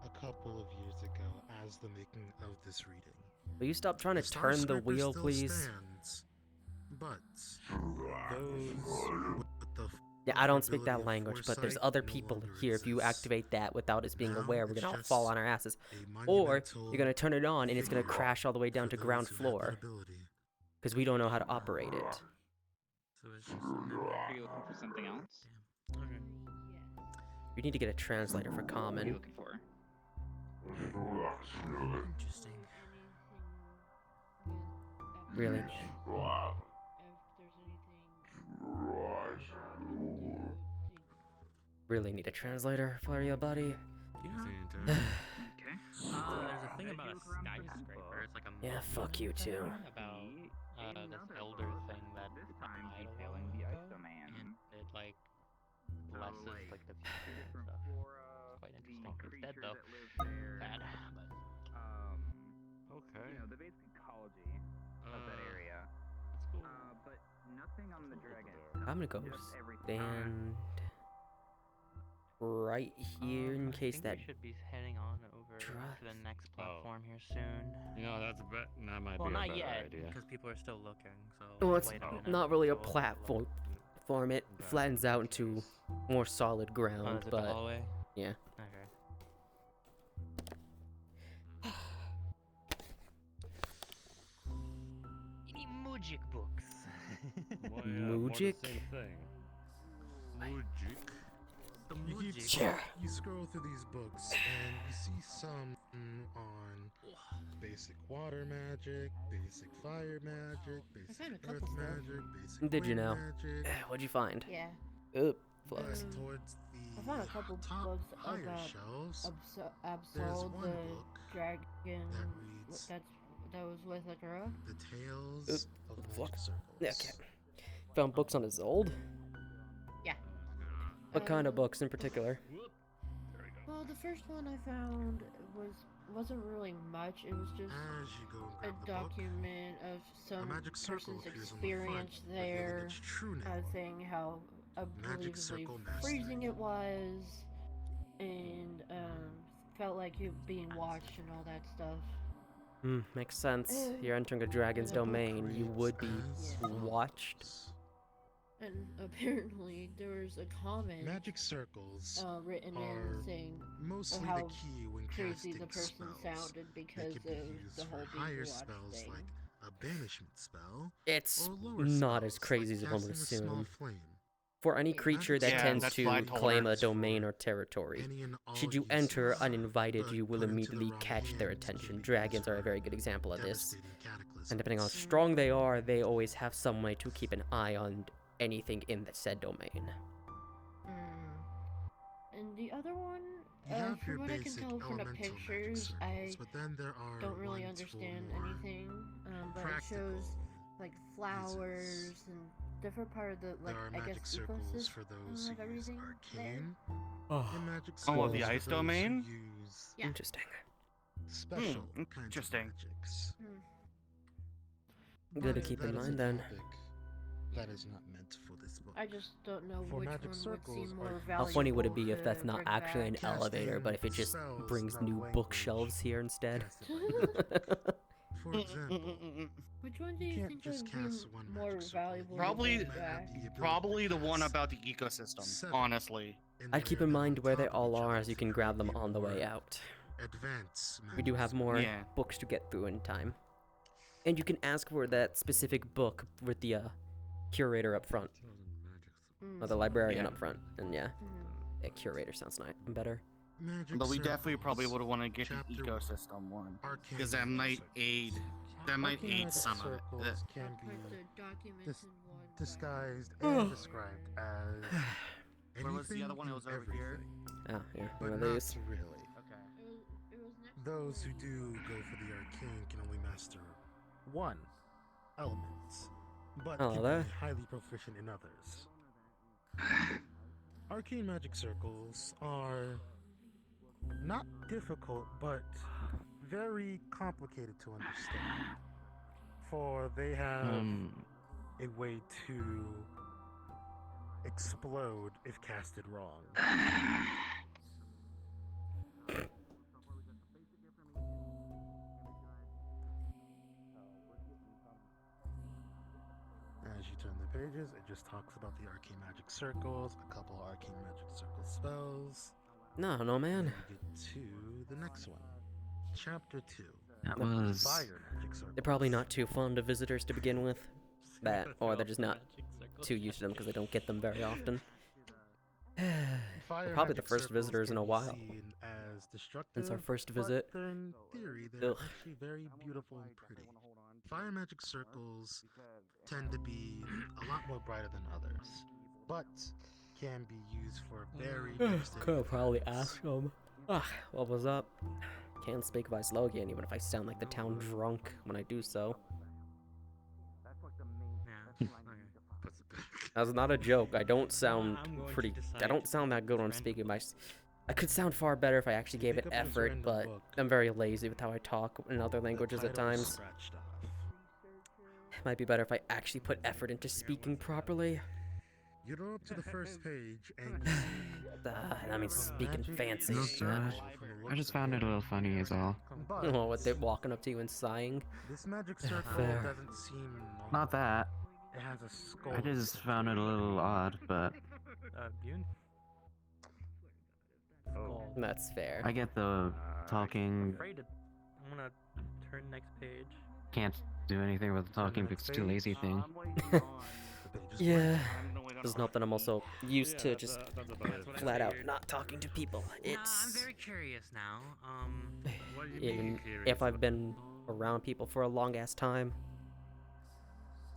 Speaker 4: a couple of years ago as the making of this reading.
Speaker 1: Will you stop trying to
Speaker 4: Star
Speaker 1: turn the
Speaker 4: Scraper
Speaker 1: wheel,
Speaker 4: still
Speaker 1: please?
Speaker 4: stands, but those with the
Speaker 1: Yeah, I don't speak
Speaker 4: ability
Speaker 1: that
Speaker 4: of
Speaker 1: language, but there's
Speaker 4: foresight
Speaker 1: other
Speaker 4: no
Speaker 1: people
Speaker 4: longer
Speaker 1: here. If you
Speaker 4: exists.
Speaker 1: activate that without us being
Speaker 4: Now
Speaker 1: aware, we're
Speaker 4: it's
Speaker 1: gonna all
Speaker 4: just
Speaker 1: fall on our asses.
Speaker 4: a
Speaker 1: Or
Speaker 4: monumental
Speaker 1: you're gonna turn it on and it's gonna
Speaker 4: figure
Speaker 1: crash all the way down
Speaker 4: for
Speaker 1: to ground
Speaker 4: those who have that
Speaker 1: floor
Speaker 4: ability.
Speaker 1: because we don't know how to operate it.
Speaker 3: So it's just an
Speaker 2: Are you looking for something else?
Speaker 3: Okay.
Speaker 1: We need to get a translator for
Speaker 2: What are you
Speaker 1: common.
Speaker 2: looking for?
Speaker 3: Interesting.
Speaker 1: Really.
Speaker 6: If there's anything.
Speaker 1: Really need a translator for you, buddy.
Speaker 3: Do you know?
Speaker 2: Okay.
Speaker 3: There's a thing about a skyscraper. It's like a
Speaker 1: Yeah, fuck you
Speaker 3: movie
Speaker 1: too.
Speaker 3: about this elder thing that
Speaker 2: This time
Speaker 3: died a
Speaker 2: detailing
Speaker 3: while
Speaker 2: the ice
Speaker 3: ago,
Speaker 2: domain.
Speaker 3: and it like blesses like the future and stuff. Quite interesting. It's dead though. Sad, but
Speaker 7: Okay.
Speaker 2: the basic ecology of that area.
Speaker 3: it's cool.
Speaker 2: But nothing on the dragon.
Speaker 1: I'm gonna go
Speaker 2: Just everything.
Speaker 1: stand right here in
Speaker 3: I
Speaker 1: case
Speaker 3: think
Speaker 1: that.
Speaker 3: we should be heading on over to the next platform here soon.
Speaker 7: You know, that might
Speaker 3: Well,
Speaker 7: be a
Speaker 3: not
Speaker 7: better
Speaker 3: yet,
Speaker 7: idea.
Speaker 3: because people are still looking. So
Speaker 1: Well, it's
Speaker 3: wait a minute.
Speaker 1: not really a
Speaker 3: So we'll
Speaker 1: platform. It flattens out into more solid
Speaker 3: Oh,
Speaker 1: ground,
Speaker 3: is it the
Speaker 1: but
Speaker 3: hallway?
Speaker 1: yeah.
Speaker 3: Okay. Any magic books?
Speaker 7: Well,
Speaker 1: Mujic?
Speaker 7: more the same thing. Mujic.
Speaker 3: The
Speaker 4: You keep
Speaker 3: magic.
Speaker 1: Sure.
Speaker 4: You scroll through these books and you see some on basic water magic, basic fire magic, basic
Speaker 6: found a
Speaker 4: earth
Speaker 6: couple stuff.
Speaker 4: magic, basic
Speaker 1: Did you
Speaker 4: wind
Speaker 1: know?
Speaker 4: magic.
Speaker 1: What'd you find?
Speaker 6: Yeah.
Speaker 1: Oop,
Speaker 4: But
Speaker 1: flux.
Speaker 4: towards the
Speaker 6: I found a couple
Speaker 4: top
Speaker 6: books
Speaker 4: higher
Speaker 6: about
Speaker 4: shelves, there's
Speaker 6: Absol,
Speaker 4: one
Speaker 6: the
Speaker 4: book
Speaker 6: dragon
Speaker 4: that reads
Speaker 6: that was with a girl.
Speaker 4: The Tales of
Speaker 1: what the
Speaker 4: Magic
Speaker 1: fuck?
Speaker 4: Circles.
Speaker 1: Yeah, okay. Found books on his old?
Speaker 6: Yeah.
Speaker 1: What kind of books in particular?
Speaker 6: Well, the first one I found wasn't really much. It was just
Speaker 4: As you go and
Speaker 6: a
Speaker 4: grab the book,
Speaker 6: document of
Speaker 4: a
Speaker 6: some
Speaker 4: magic circle
Speaker 6: person's
Speaker 4: appears on the front,
Speaker 6: experience
Speaker 4: revealing
Speaker 6: there,
Speaker 4: its true name.
Speaker 6: saying how
Speaker 4: Magic
Speaker 6: unbelievably
Speaker 4: Circle Master.
Speaker 6: freezing it was, and felt like you being watched and all that stuff.
Speaker 1: Makes sense. You're entering a dragon's
Speaker 6: The book
Speaker 1: domain. You would be
Speaker 4: As
Speaker 1: watched.
Speaker 4: follows.
Speaker 6: And apparently there was a comment
Speaker 4: Magic circles
Speaker 6: written
Speaker 4: are
Speaker 6: in saying
Speaker 4: mostly
Speaker 6: how
Speaker 4: the key when
Speaker 6: crazy
Speaker 4: casting
Speaker 6: the person
Speaker 4: spells.
Speaker 6: sounded
Speaker 4: They
Speaker 6: because
Speaker 4: can be
Speaker 6: of
Speaker 4: used
Speaker 6: the whole
Speaker 4: for
Speaker 6: being
Speaker 4: higher
Speaker 6: watched
Speaker 4: spells
Speaker 6: thing.
Speaker 4: like a banishment spell,
Speaker 1: It's
Speaker 4: or lower
Speaker 1: not as
Speaker 4: spells
Speaker 1: crazy
Speaker 4: like
Speaker 1: as one would
Speaker 4: casting a small
Speaker 1: assume.
Speaker 4: flame.
Speaker 1: For any
Speaker 6: Yeah.
Speaker 1: creature that
Speaker 4: Yeah,
Speaker 1: tends
Speaker 8: that's
Speaker 1: to
Speaker 8: what I told
Speaker 1: claim
Speaker 8: her.
Speaker 1: a domain or territory,
Speaker 4: Any and all
Speaker 1: should you enter
Speaker 4: uses,
Speaker 1: uninvited,
Speaker 4: but
Speaker 1: you will
Speaker 4: put into the
Speaker 1: immediately
Speaker 4: wrong
Speaker 1: catch their
Speaker 4: hands can
Speaker 1: attention.
Speaker 4: be
Speaker 1: Dragons
Speaker 4: used
Speaker 1: are a
Speaker 4: for
Speaker 1: very good example of this.
Speaker 4: devastating cataclysms.
Speaker 1: And depending on how strong they are, they always have some way to keep an eye on anything in the said domain.
Speaker 6: And the other one,
Speaker 4: You have
Speaker 6: from
Speaker 4: your
Speaker 6: what I can
Speaker 4: basic
Speaker 6: tell from the
Speaker 4: elemental magic
Speaker 6: pictures,
Speaker 4: circles,
Speaker 6: I
Speaker 4: but then there are
Speaker 6: don't really
Speaker 4: ones for
Speaker 6: understand
Speaker 4: more
Speaker 6: anything. But it
Speaker 4: practical
Speaker 6: shows like flowers
Speaker 4: reasons.
Speaker 6: and different part of the
Speaker 4: There
Speaker 6: like
Speaker 4: are
Speaker 6: I
Speaker 4: magic
Speaker 6: guess
Speaker 4: circles
Speaker 6: ecosystem
Speaker 4: for those
Speaker 6: of
Speaker 4: who use
Speaker 6: everything
Speaker 4: arcane,
Speaker 1: Oh,
Speaker 4: and magic
Speaker 8: Oh,
Speaker 4: circles
Speaker 8: the
Speaker 4: for
Speaker 8: ice
Speaker 4: those who
Speaker 8: domain?
Speaker 4: use
Speaker 6: Yeah.
Speaker 1: interesting.
Speaker 4: special kinds of
Speaker 8: interesting.
Speaker 4: magics.
Speaker 1: Good to
Speaker 4: But
Speaker 1: keep in
Speaker 4: that is a
Speaker 1: mind then.
Speaker 4: topic that is not meant for this book.
Speaker 6: I just don't know
Speaker 4: For
Speaker 6: which
Speaker 4: magic
Speaker 6: one would
Speaker 4: circles
Speaker 6: seem
Speaker 4: are
Speaker 6: more
Speaker 4: used
Speaker 6: valuable.
Speaker 1: How funny would it be if that's
Speaker 6: to
Speaker 1: not
Speaker 6: bring
Speaker 1: actually an
Speaker 6: back.
Speaker 1: elevator, but if it just
Speaker 4: Spells,
Speaker 1: brings
Speaker 4: not
Speaker 1: new
Speaker 4: language.
Speaker 1: bookshelves here instead?
Speaker 4: For example,
Speaker 6: Which one do
Speaker 4: you
Speaker 6: you
Speaker 4: can't
Speaker 6: think
Speaker 4: just
Speaker 6: would
Speaker 4: cast
Speaker 6: be
Speaker 4: one
Speaker 6: more
Speaker 4: magic circle.
Speaker 6: valuable? to
Speaker 8: Probably-
Speaker 6: bring back?
Speaker 8: Probably the one about the ecosystem,
Speaker 4: Seven.
Speaker 8: honestly.
Speaker 1: I'd keep in mind where they all are, as you can grab them on the way out.
Speaker 4: Advance
Speaker 1: We do have more
Speaker 8: Yeah.
Speaker 1: books to get through in time. And you can ask for that specific book with the curator up front, or the librarian
Speaker 8: Yeah.
Speaker 1: up front. And yeah,
Speaker 6: Mm.
Speaker 1: a curator sounds nice and better.
Speaker 4: Magic
Speaker 8: But we definitely probably
Speaker 4: circles,
Speaker 8: would want to get the
Speaker 4: Chapter
Speaker 8: ecosystem one,
Speaker 4: arcane
Speaker 8: because that
Speaker 4: magic
Speaker 8: might
Speaker 4: circles.
Speaker 8: aid. That might
Speaker 4: Arcane
Speaker 8: aid
Speaker 4: magic
Speaker 8: some of it.
Speaker 4: circles can
Speaker 6: I'll put
Speaker 4: be
Speaker 6: the documents
Speaker 4: dis-
Speaker 6: in one.
Speaker 4: disguised and described as
Speaker 8: Where was the other
Speaker 4: anything
Speaker 8: one? It
Speaker 4: and
Speaker 8: was over here?
Speaker 4: everything,
Speaker 1: Oh, yeah,
Speaker 4: but
Speaker 1: one of
Speaker 4: not
Speaker 1: these.
Speaker 4: really.
Speaker 8: Okay.
Speaker 6: It was next
Speaker 4: Those
Speaker 6: to
Speaker 4: who
Speaker 6: the-
Speaker 4: do go for the arcane can only master one element, but
Speaker 1: Oh,
Speaker 4: can
Speaker 1: that-
Speaker 4: be highly proficient in others. Arcane magic circles are not difficult, but very complicated to understand. For they have a way to explode if casted wrong. As you turn the pages, it just talks about the arcane magic circles, a couple of arcane magic circle spells.
Speaker 1: No,
Speaker 4: And
Speaker 1: man.
Speaker 4: then we get to the next one. Chapter 2.
Speaker 8: That
Speaker 1: The
Speaker 8: was.
Speaker 4: Fire magic circles.
Speaker 1: They're probably not too fond of visitors to begin with. That, or they're just not too used to them because they don't get them very often.
Speaker 4: Fire
Speaker 1: Probably the
Speaker 4: magic
Speaker 1: first
Speaker 4: circles
Speaker 1: visitors in
Speaker 4: can
Speaker 1: a
Speaker 4: be
Speaker 1: while.
Speaker 4: seen as
Speaker 1: Since our
Speaker 4: destructive,
Speaker 1: first
Speaker 4: but
Speaker 1: visit.
Speaker 4: they're in theory, they're
Speaker 1: Ugh.
Speaker 4: actually very beautiful and pretty. Fire magic circles tend to be a lot more brighter than others, but can be used for very devastating
Speaker 1: Could have probably
Speaker 4: effects.
Speaker 1: asked them. Ah, what was up? Can't speak Vysloghian even if I sound like the town drunk when I do so.
Speaker 3: Yeah. Okay.
Speaker 7: Puts it back.
Speaker 1: That's not a joke. I don't sound
Speaker 3: I'm going to
Speaker 1: pretty. I
Speaker 3: decide
Speaker 1: don't sound that good when I'm
Speaker 3: friend.
Speaker 1: speaking my. I could sound far better if I actually gave it
Speaker 4: Pick up this
Speaker 1: effort,
Speaker 4: random
Speaker 1: but
Speaker 4: book.
Speaker 1: I'm very lazy with how I talk in other
Speaker 4: The
Speaker 1: languages at
Speaker 4: title is
Speaker 1: times.
Speaker 4: scratched off.
Speaker 1: It might be better if I actually put effort into speaking properly.
Speaker 4: You go up to the first page and you see
Speaker 1: I mean, speaking
Speaker 4: magic
Speaker 1: fancy.
Speaker 8: No,
Speaker 4: circle
Speaker 8: sir.
Speaker 4: from the
Speaker 8: I
Speaker 4: looks
Speaker 8: just
Speaker 4: of
Speaker 8: found it a little funny, is all.
Speaker 4: But
Speaker 1: Oh, what they're walking up to you and sighing.
Speaker 4: this magic circle
Speaker 1: Fair.
Speaker 4: doesn't seem normal.
Speaker 8: Not that.
Speaker 4: It has a skull.
Speaker 8: I just found it a little odd, but
Speaker 3: Bune?
Speaker 5: Oh.
Speaker 1: That's fair.
Speaker 8: I get the
Speaker 3: I'm
Speaker 8: talking.
Speaker 3: afraid to. I'm gonna turn next page.
Speaker 8: Can't do anything with the talking because it's too lazy thing.
Speaker 4: The page is
Speaker 1: Yeah.
Speaker 4: blank.
Speaker 1: There's not that I'm also used to just
Speaker 7: That's about it.
Speaker 3: what I
Speaker 1: flat out
Speaker 3: figured.
Speaker 1: not talking to people.
Speaker 3: I'm
Speaker 1: It's
Speaker 3: very curious now.
Speaker 7: What do you
Speaker 1: even
Speaker 7: mean curious
Speaker 1: if I've
Speaker 7: about-
Speaker 1: been around people for a long ass time.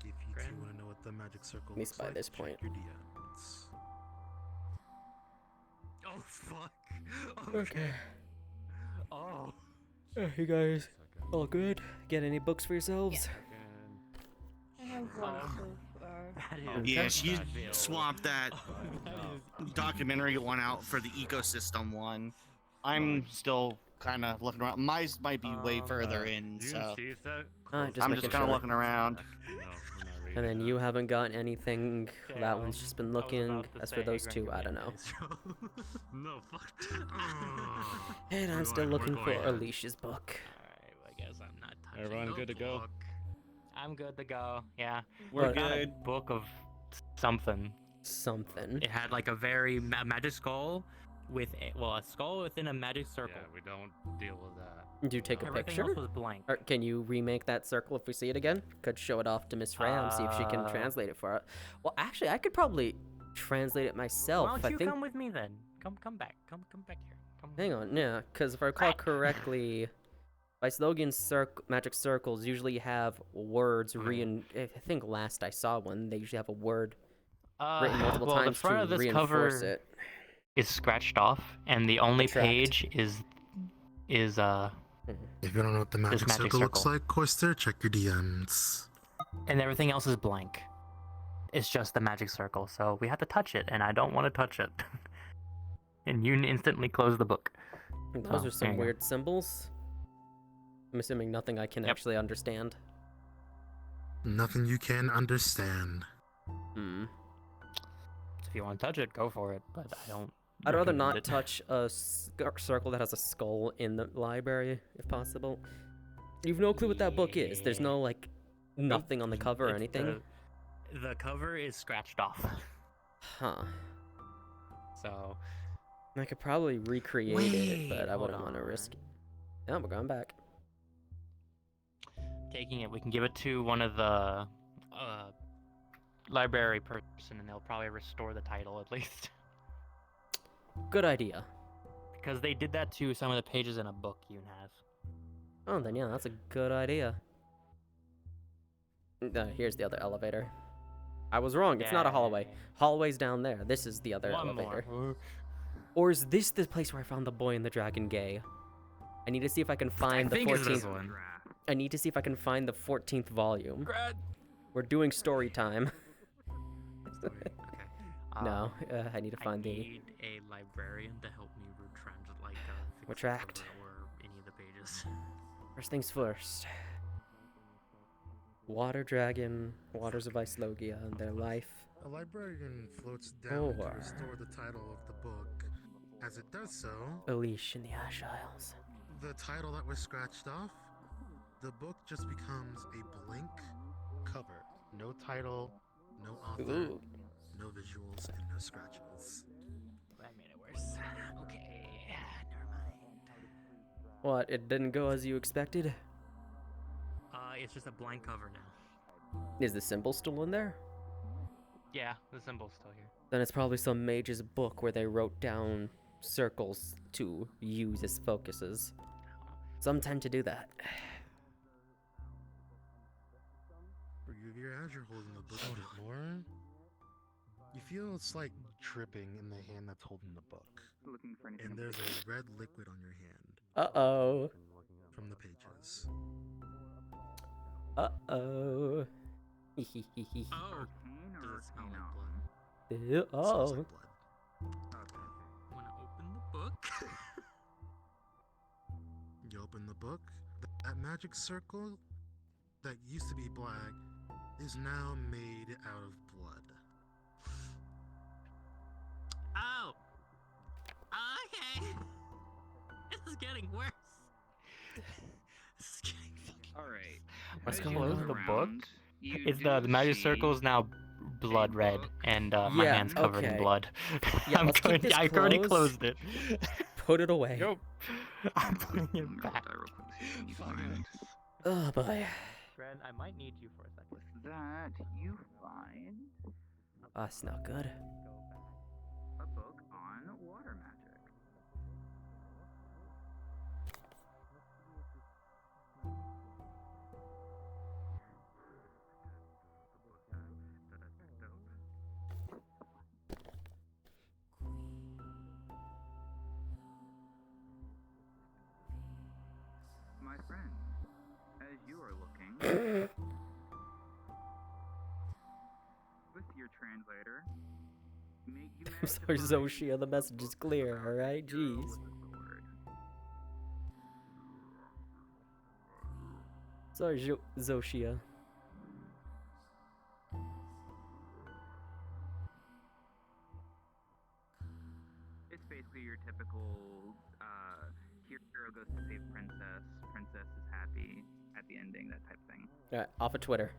Speaker 4: If you two
Speaker 3: Grand.
Speaker 4: want to know what the magic circle
Speaker 1: At least
Speaker 4: looks
Speaker 1: by
Speaker 4: like,
Speaker 1: this
Speaker 4: check
Speaker 1: point.
Speaker 4: your DMs.
Speaker 3: Oh fuck. Okay. Oh.
Speaker 1: You guys all good? Get any books for yourselves?
Speaker 6: I have one so far.
Speaker 3: That is
Speaker 1: Okay.
Speaker 9: Yeah, she
Speaker 3: that is-
Speaker 9: swapped that
Speaker 3: That is
Speaker 9: documentary one out for the ecosystem one. I'm still kind of looking around. Mine might be way further in,
Speaker 7: You
Speaker 9: so
Speaker 7: and Chief that
Speaker 1: Just
Speaker 9: I'm
Speaker 1: making
Speaker 9: just kind of
Speaker 1: sure.
Speaker 9: looking around.
Speaker 7: No, we're not reading
Speaker 1: And then
Speaker 7: that.
Speaker 1: you haven't gotten anything.
Speaker 3: Okay,
Speaker 1: That one's just been
Speaker 3: I was
Speaker 1: looking.
Speaker 3: about to
Speaker 1: As
Speaker 3: say
Speaker 1: for those
Speaker 3: Grand
Speaker 1: two, I don't know.
Speaker 3: Commander.
Speaker 7: No, fuck that.
Speaker 1: And I'm
Speaker 7: We're
Speaker 1: still
Speaker 7: going-
Speaker 1: looking
Speaker 7: we're
Speaker 1: for
Speaker 7: going.
Speaker 1: Alicia's book.
Speaker 3: Alright, well, I guess I'm not touching
Speaker 7: Everyone
Speaker 3: the
Speaker 7: good to go?
Speaker 3: book. I'm good to go. Yeah.
Speaker 9: We're
Speaker 1: But-
Speaker 3: Got a
Speaker 9: good.
Speaker 3: book of something.
Speaker 1: Something.
Speaker 3: It had like a very magic skull with a skull within a magic circle.
Speaker 7: Yeah, we don't deal with that.
Speaker 1: Do you take a
Speaker 3: Everything
Speaker 1: picture?
Speaker 3: else was blank.
Speaker 1: Or can you remake that circle if we see it again? Could show it off to Miss Ram, see if she can translate it for us. Well, actually, I could probably translate it myself.
Speaker 3: Why don't
Speaker 1: I
Speaker 3: you
Speaker 1: think.
Speaker 3: come with me then? Come back. Come back here. Come.
Speaker 1: Hang on, yeah, because if I recall correctly, Logan magic circles usually have words I think last I saw one, they usually have a word written multiple
Speaker 3: well,
Speaker 1: times
Speaker 3: the front
Speaker 1: to
Speaker 3: of this
Speaker 1: reinforce
Speaker 3: cover
Speaker 1: it.
Speaker 3: is scratched off, and the only
Speaker 1: Retract.
Speaker 3: page is
Speaker 4: If you don't know what the magic,
Speaker 3: magic
Speaker 4: circle looks
Speaker 3: circle.
Speaker 4: like, Coister, check your DMs.
Speaker 3: and everything else is blank. It's just the magic circle, so we have to touch it, and I don't want to touch it. And you instantly close the book.
Speaker 1: Those
Speaker 3: Oh,
Speaker 1: are
Speaker 3: there
Speaker 1: some
Speaker 3: you go.
Speaker 1: weird symbols. I'm assuming nothing I can
Speaker 3: Yep.
Speaker 1: actually understand.
Speaker 4: Nothing you can understand.
Speaker 1: Hmm.
Speaker 3: So if you want to touch it, go for it. But I don't.
Speaker 1: I'd rather
Speaker 3: recommend
Speaker 1: not
Speaker 3: it.
Speaker 1: touch a circle that has a skull in the library, if possible. You've no clue what that book is. There's no, like, nothing on the cover or
Speaker 3: It's
Speaker 1: anything.
Speaker 3: The cover is scratched off.
Speaker 1: Huh.
Speaker 3: So
Speaker 1: I could probably recreate it, but
Speaker 3: Wait,
Speaker 1: I wouldn't
Speaker 3: hold
Speaker 1: want to
Speaker 3: on.
Speaker 1: risk it. No, we're going back.
Speaker 3: taking it, we can give it to one of the library person, and they'll probably restore the title at least.
Speaker 1: Good idea.
Speaker 3: Because they did that to some of the pages in a book you have.
Speaker 1: Oh, then yeah, that's a good idea. Here's the other elevator. I was wrong. It's not a hallway.
Speaker 3: Yay.
Speaker 1: Hallway's down there. This is the other
Speaker 3: One
Speaker 1: elevator.
Speaker 3: more.
Speaker 1: Or is this the place where I found the boy and the dragon gay? I need to see if I can find the
Speaker 3: think it's
Speaker 1: 14th.
Speaker 3: this one.
Speaker 1: I need to see if I can find the 14th volume.
Speaker 3: Grad.
Speaker 1: We're doing story time.
Speaker 3: Okay.
Speaker 1: No, I need to
Speaker 3: I
Speaker 1: find the.
Speaker 3: need a librarian to help me fix
Speaker 1: Retract.
Speaker 3: the cover or any of the pages.
Speaker 1: First things first. Water Dragon, Waters of Logia, and their life.
Speaker 4: A librarian floats down to
Speaker 1: Or-
Speaker 4: restore the title of the book. As it does so,
Speaker 1: Elish in the Ash Isles.
Speaker 4: the title that was scratched off, the book just becomes a blank cover. No title, no author,
Speaker 1: Ooh.
Speaker 4: no visuals, and no scratches.
Speaker 3: That made it worse. Okay, never mind.
Speaker 1: What? It didn't go as you expected?
Speaker 3: It's just a blank cover now.
Speaker 1: Is the symbol still in there?
Speaker 3: Yeah, the symbol's still here.
Speaker 1: Then it's probably some mage's book where they wrote down circles to use as focuses. Some tend to do that.
Speaker 4: Forgive your as you're holding the book a bit more. You feel it's like dripping in the hand that's holding the book.
Speaker 2: Looking for anything.
Speaker 4: And there's a red liquid on your hand
Speaker 1: Uh-oh.
Speaker 4: from the pages.
Speaker 1: Uh-oh.
Speaker 3: Oh,
Speaker 2: Arcane
Speaker 3: does
Speaker 2: or
Speaker 3: it smell
Speaker 2: arcane
Speaker 3: like blood?
Speaker 4: Smells
Speaker 1: Oh.
Speaker 4: like blood.
Speaker 2: Okay.
Speaker 3: Wanna open the book?
Speaker 4: You open the book. That magic circle that used to be black is now made out of blood.
Speaker 3: Oh! Okay! This is getting worse. This is getting fucking
Speaker 2: Alright.
Speaker 1: What's
Speaker 2: As
Speaker 1: going
Speaker 2: you
Speaker 1: on?
Speaker 2: look
Speaker 3: Close the book?
Speaker 2: around, you
Speaker 3: Is
Speaker 2: do
Speaker 3: the magic
Speaker 2: see
Speaker 3: circle is now blood red,
Speaker 2: book.
Speaker 3: and my
Speaker 1: Yeah,
Speaker 3: hand's covered in
Speaker 1: okay.
Speaker 3: blood.
Speaker 1: Yeah,
Speaker 3: I'm
Speaker 1: let's keep
Speaker 3: going,
Speaker 1: this
Speaker 3: I already
Speaker 1: closed.
Speaker 3: closed it.
Speaker 1: Put it away.
Speaker 3: Nope. I'm putting
Speaker 2: Roll
Speaker 3: it back.
Speaker 2: die real quick, see what you
Speaker 3: Fuck
Speaker 2: find.
Speaker 1: Oh, boy.
Speaker 3: Fred, I might need you for a second.
Speaker 2: With that, you find
Speaker 1: That's not good.
Speaker 2: a book on water magic. your translator. You
Speaker 1: I'm
Speaker 2: manage to
Speaker 1: sorry,
Speaker 2: find
Speaker 1: Zoshia, the message is clear,
Speaker 2: about
Speaker 1: alright?
Speaker 2: a hero
Speaker 1: Jeez.
Speaker 2: with a sword.
Speaker 1: Sorry, Zoshia.
Speaker 2: It's basically your typical hero goes to save princess, princess is happy, happy ending, that type of thing.
Speaker 1: Alright, off of Twitter.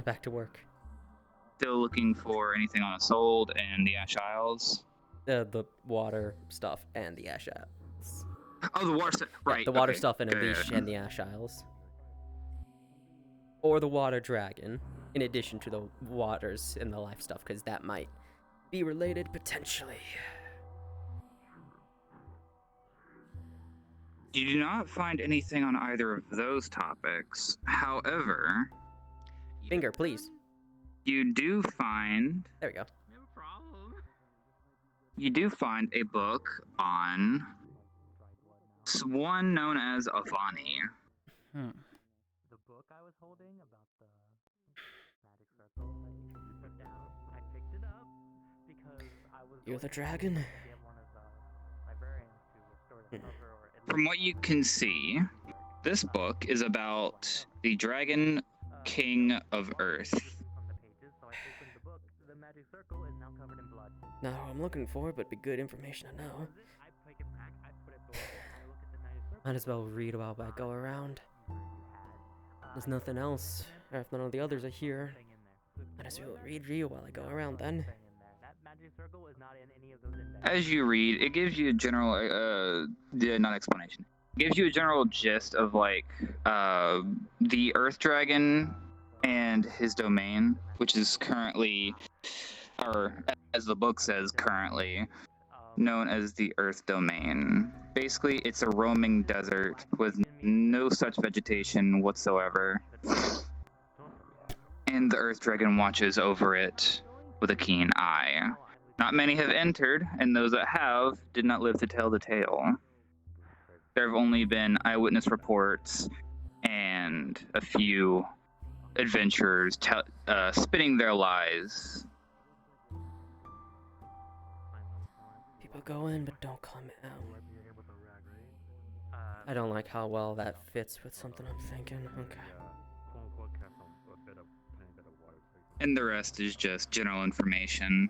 Speaker 1: Back to work.
Speaker 2: Still looking for anything on Sold and the Ash Isles.
Speaker 1: The water stuff and the Ash Isles.
Speaker 2: Oh, the water stuff. Right.
Speaker 1: Yeah, the water
Speaker 2: okay.
Speaker 1: stuff and
Speaker 2: Yeah,
Speaker 1: Unleash
Speaker 2: yeah.
Speaker 1: and the Ash Isles. Or the water dragon, in addition to the waters and the life stuff, because that might be related potentially.
Speaker 2: You do not find anything on either of those topics. However,
Speaker 1: Finger, please.
Speaker 2: you do find
Speaker 1: There we go.
Speaker 3: No problem.
Speaker 2: you do find a book on one known as Avani.
Speaker 3: The book I was holding about the magic circle that you put down, I picked it up because I was.
Speaker 1: You're the
Speaker 3: going to
Speaker 1: dragon.
Speaker 3: Get one of the librarians to restore the cover, or at
Speaker 2: From
Speaker 3: least
Speaker 2: what you can see, this book is about the Dragon King of Earth.
Speaker 3: from the pages. So I opened the book. The magic circle is now covered in blood.
Speaker 1: Not what I'm looking for, but be good information to know.
Speaker 3: I take it back. I put it back. I look at the magic circle.
Speaker 1: Might as well read while I go around. There's nothing else. Or if none of the others are here, might as well read while I go around then.
Speaker 3: That magic circle is not in any of those indexes.
Speaker 2: As you read, it gives you a general, not explanation. It gives you a general gist of like the Earth Dragon and his domain, which is currently, or as the book says, currently known as the Earth Domain. Basically, it's a roaming desert with no such vegetation whatsoever, and the Earth Dragon watches over it with a keen eye. Not many have entered, and those that have did not live to tell the tale. There have only been eyewitness reports and a few adventurers spinning their lies.
Speaker 1: People go in, but don't come out. I don't like how well that fits with something I'm thinking. Okay.
Speaker 2: And the rest is just general information.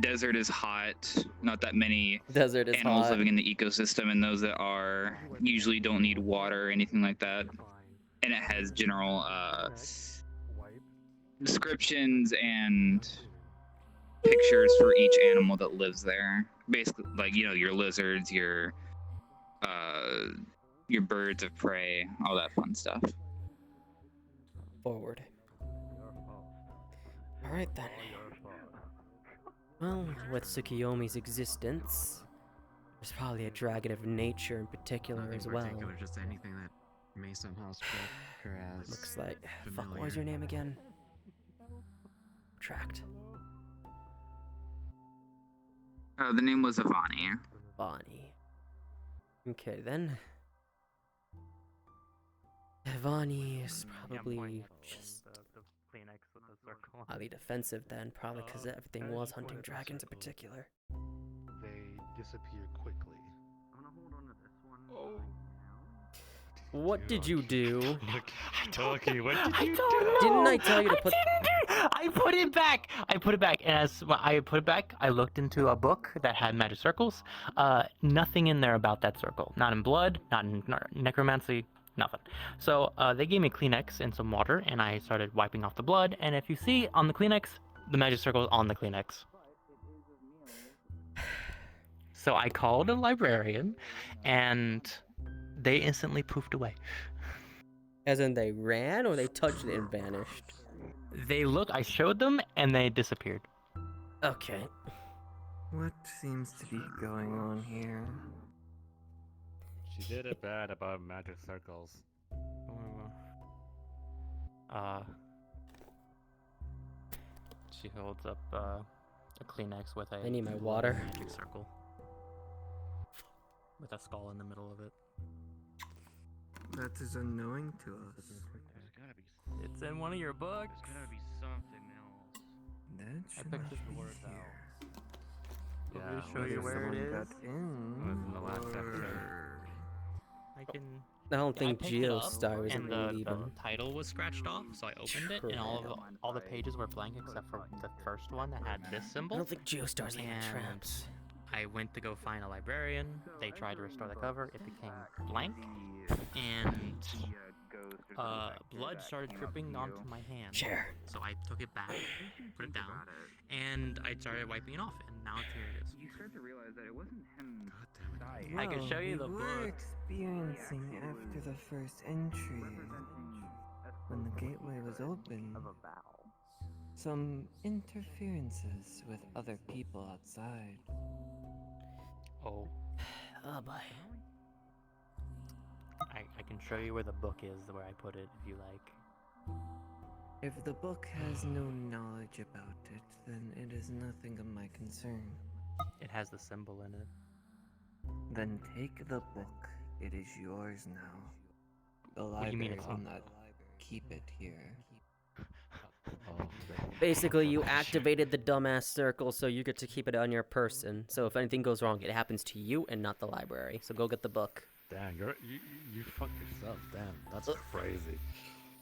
Speaker 2: Desert is hot. Not that many
Speaker 1: Desert is
Speaker 2: animals
Speaker 1: hot.
Speaker 2: living in the ecosystem, and those that are usually don't need water or anything like that. And it has general descriptions and pictures for each animal that lives there. Basically, like, you know, your lizards, your birds of prey, all that fun stuff.
Speaker 1: Forward. Alright then. Well, with Tsukiyomi's existence, there's probably a dragon of nature in particular
Speaker 8: Nothing
Speaker 1: as well.
Speaker 8: particular, just anything that may somehow strike her as
Speaker 1: Looks like. Fuck, what
Speaker 8: familiar.
Speaker 1: was your name again? Tracked.
Speaker 2: The name was Avani.
Speaker 1: Bonnie. Okay then. Ivani is probably just
Speaker 3: the Kleenex with the circle.
Speaker 1: highly defensive then, probably because everything was hunting dragons in particular.
Speaker 4: They disappear quickly.
Speaker 5: I'm gonna hold on to this one
Speaker 7: Oh.
Speaker 5: right now.
Speaker 1: What did you do?
Speaker 7: Loki, what did
Speaker 3: I
Speaker 7: you
Speaker 3: don't
Speaker 7: do?
Speaker 3: know.
Speaker 1: Didn't I tell you to put-
Speaker 3: I put it back. I put it back, and as I put it back, I looked into a book that had magic circles. Nothing in there about that circle. Not in blood. Not in necromancy. Nothing. So they gave me Kleenex and some water, and I started wiping off the blood. And if you see on the Kleenex, the magic circle is on the Kleenex. So I called a librarian, and they instantly poofed away.
Speaker 1: As in they ran or they touched it and vanished?
Speaker 3: They look. I showed them, and they disappeared.
Speaker 1: Okay.
Speaker 10: What seems to be going on here?
Speaker 7: She did it bad about magic circles.
Speaker 3: She holds up a Kleenex with a
Speaker 1: I need my water.
Speaker 3: magic circle with a skull in the middle of it.
Speaker 10: That is unknowing to us.
Speaker 3: It's in one of your books.
Speaker 5: There's gotta be something else.
Speaker 10: That
Speaker 3: I
Speaker 10: should
Speaker 3: picked this
Speaker 10: be
Speaker 3: word
Speaker 10: here.
Speaker 3: out. Want me to show
Speaker 10: Whether
Speaker 3: you where it
Speaker 10: someone
Speaker 3: is?
Speaker 10: got in,
Speaker 7: Was in the last episode.
Speaker 10: or...
Speaker 3: I can.
Speaker 1: I don't think
Speaker 3: I picked it up,
Speaker 1: Geostar was
Speaker 3: and
Speaker 1: really
Speaker 3: the
Speaker 1: even.
Speaker 3: title was scratched off, so I opened it, and all the pages were blank except for the first one that had this
Speaker 1: I
Speaker 3: symbol.
Speaker 1: don't think Geostar's leaving
Speaker 3: And
Speaker 1: traps.
Speaker 3: I went to go find a librarian. They tried to restore the cover. It became blank, and blood started dripping onto my hand.
Speaker 1: Sure.
Speaker 3: So I took it back, put it down, and I started wiping it off, and now here it is.
Speaker 2: You start to realize that it wasn't him
Speaker 7: God damn it.
Speaker 2: dying.
Speaker 3: I can show you the
Speaker 10: we were
Speaker 3: book.
Speaker 10: experiencing after the first entry, when the gateway was open, some interferences with other people outside.
Speaker 3: Oh,
Speaker 1: Oh boy.
Speaker 3: I can show you where the book is, where I put it, if you like.
Speaker 10: If the book has no knowledge about it, then it is nothing of my concern.
Speaker 3: It has the symbol in it.
Speaker 10: Then take the book. It is yours now. The
Speaker 3: What do you mean
Speaker 10: library
Speaker 3: it's
Speaker 10: will
Speaker 3: not?
Speaker 10: not keep it here.
Speaker 7: Oh,
Speaker 1: Basically, you activated the dumbass circle, so you get to keep it on your person. So if anything goes wrong, it happens to you and not the library. So go get the book.
Speaker 7: damn, you fucked yourself. Damn, that's crazy.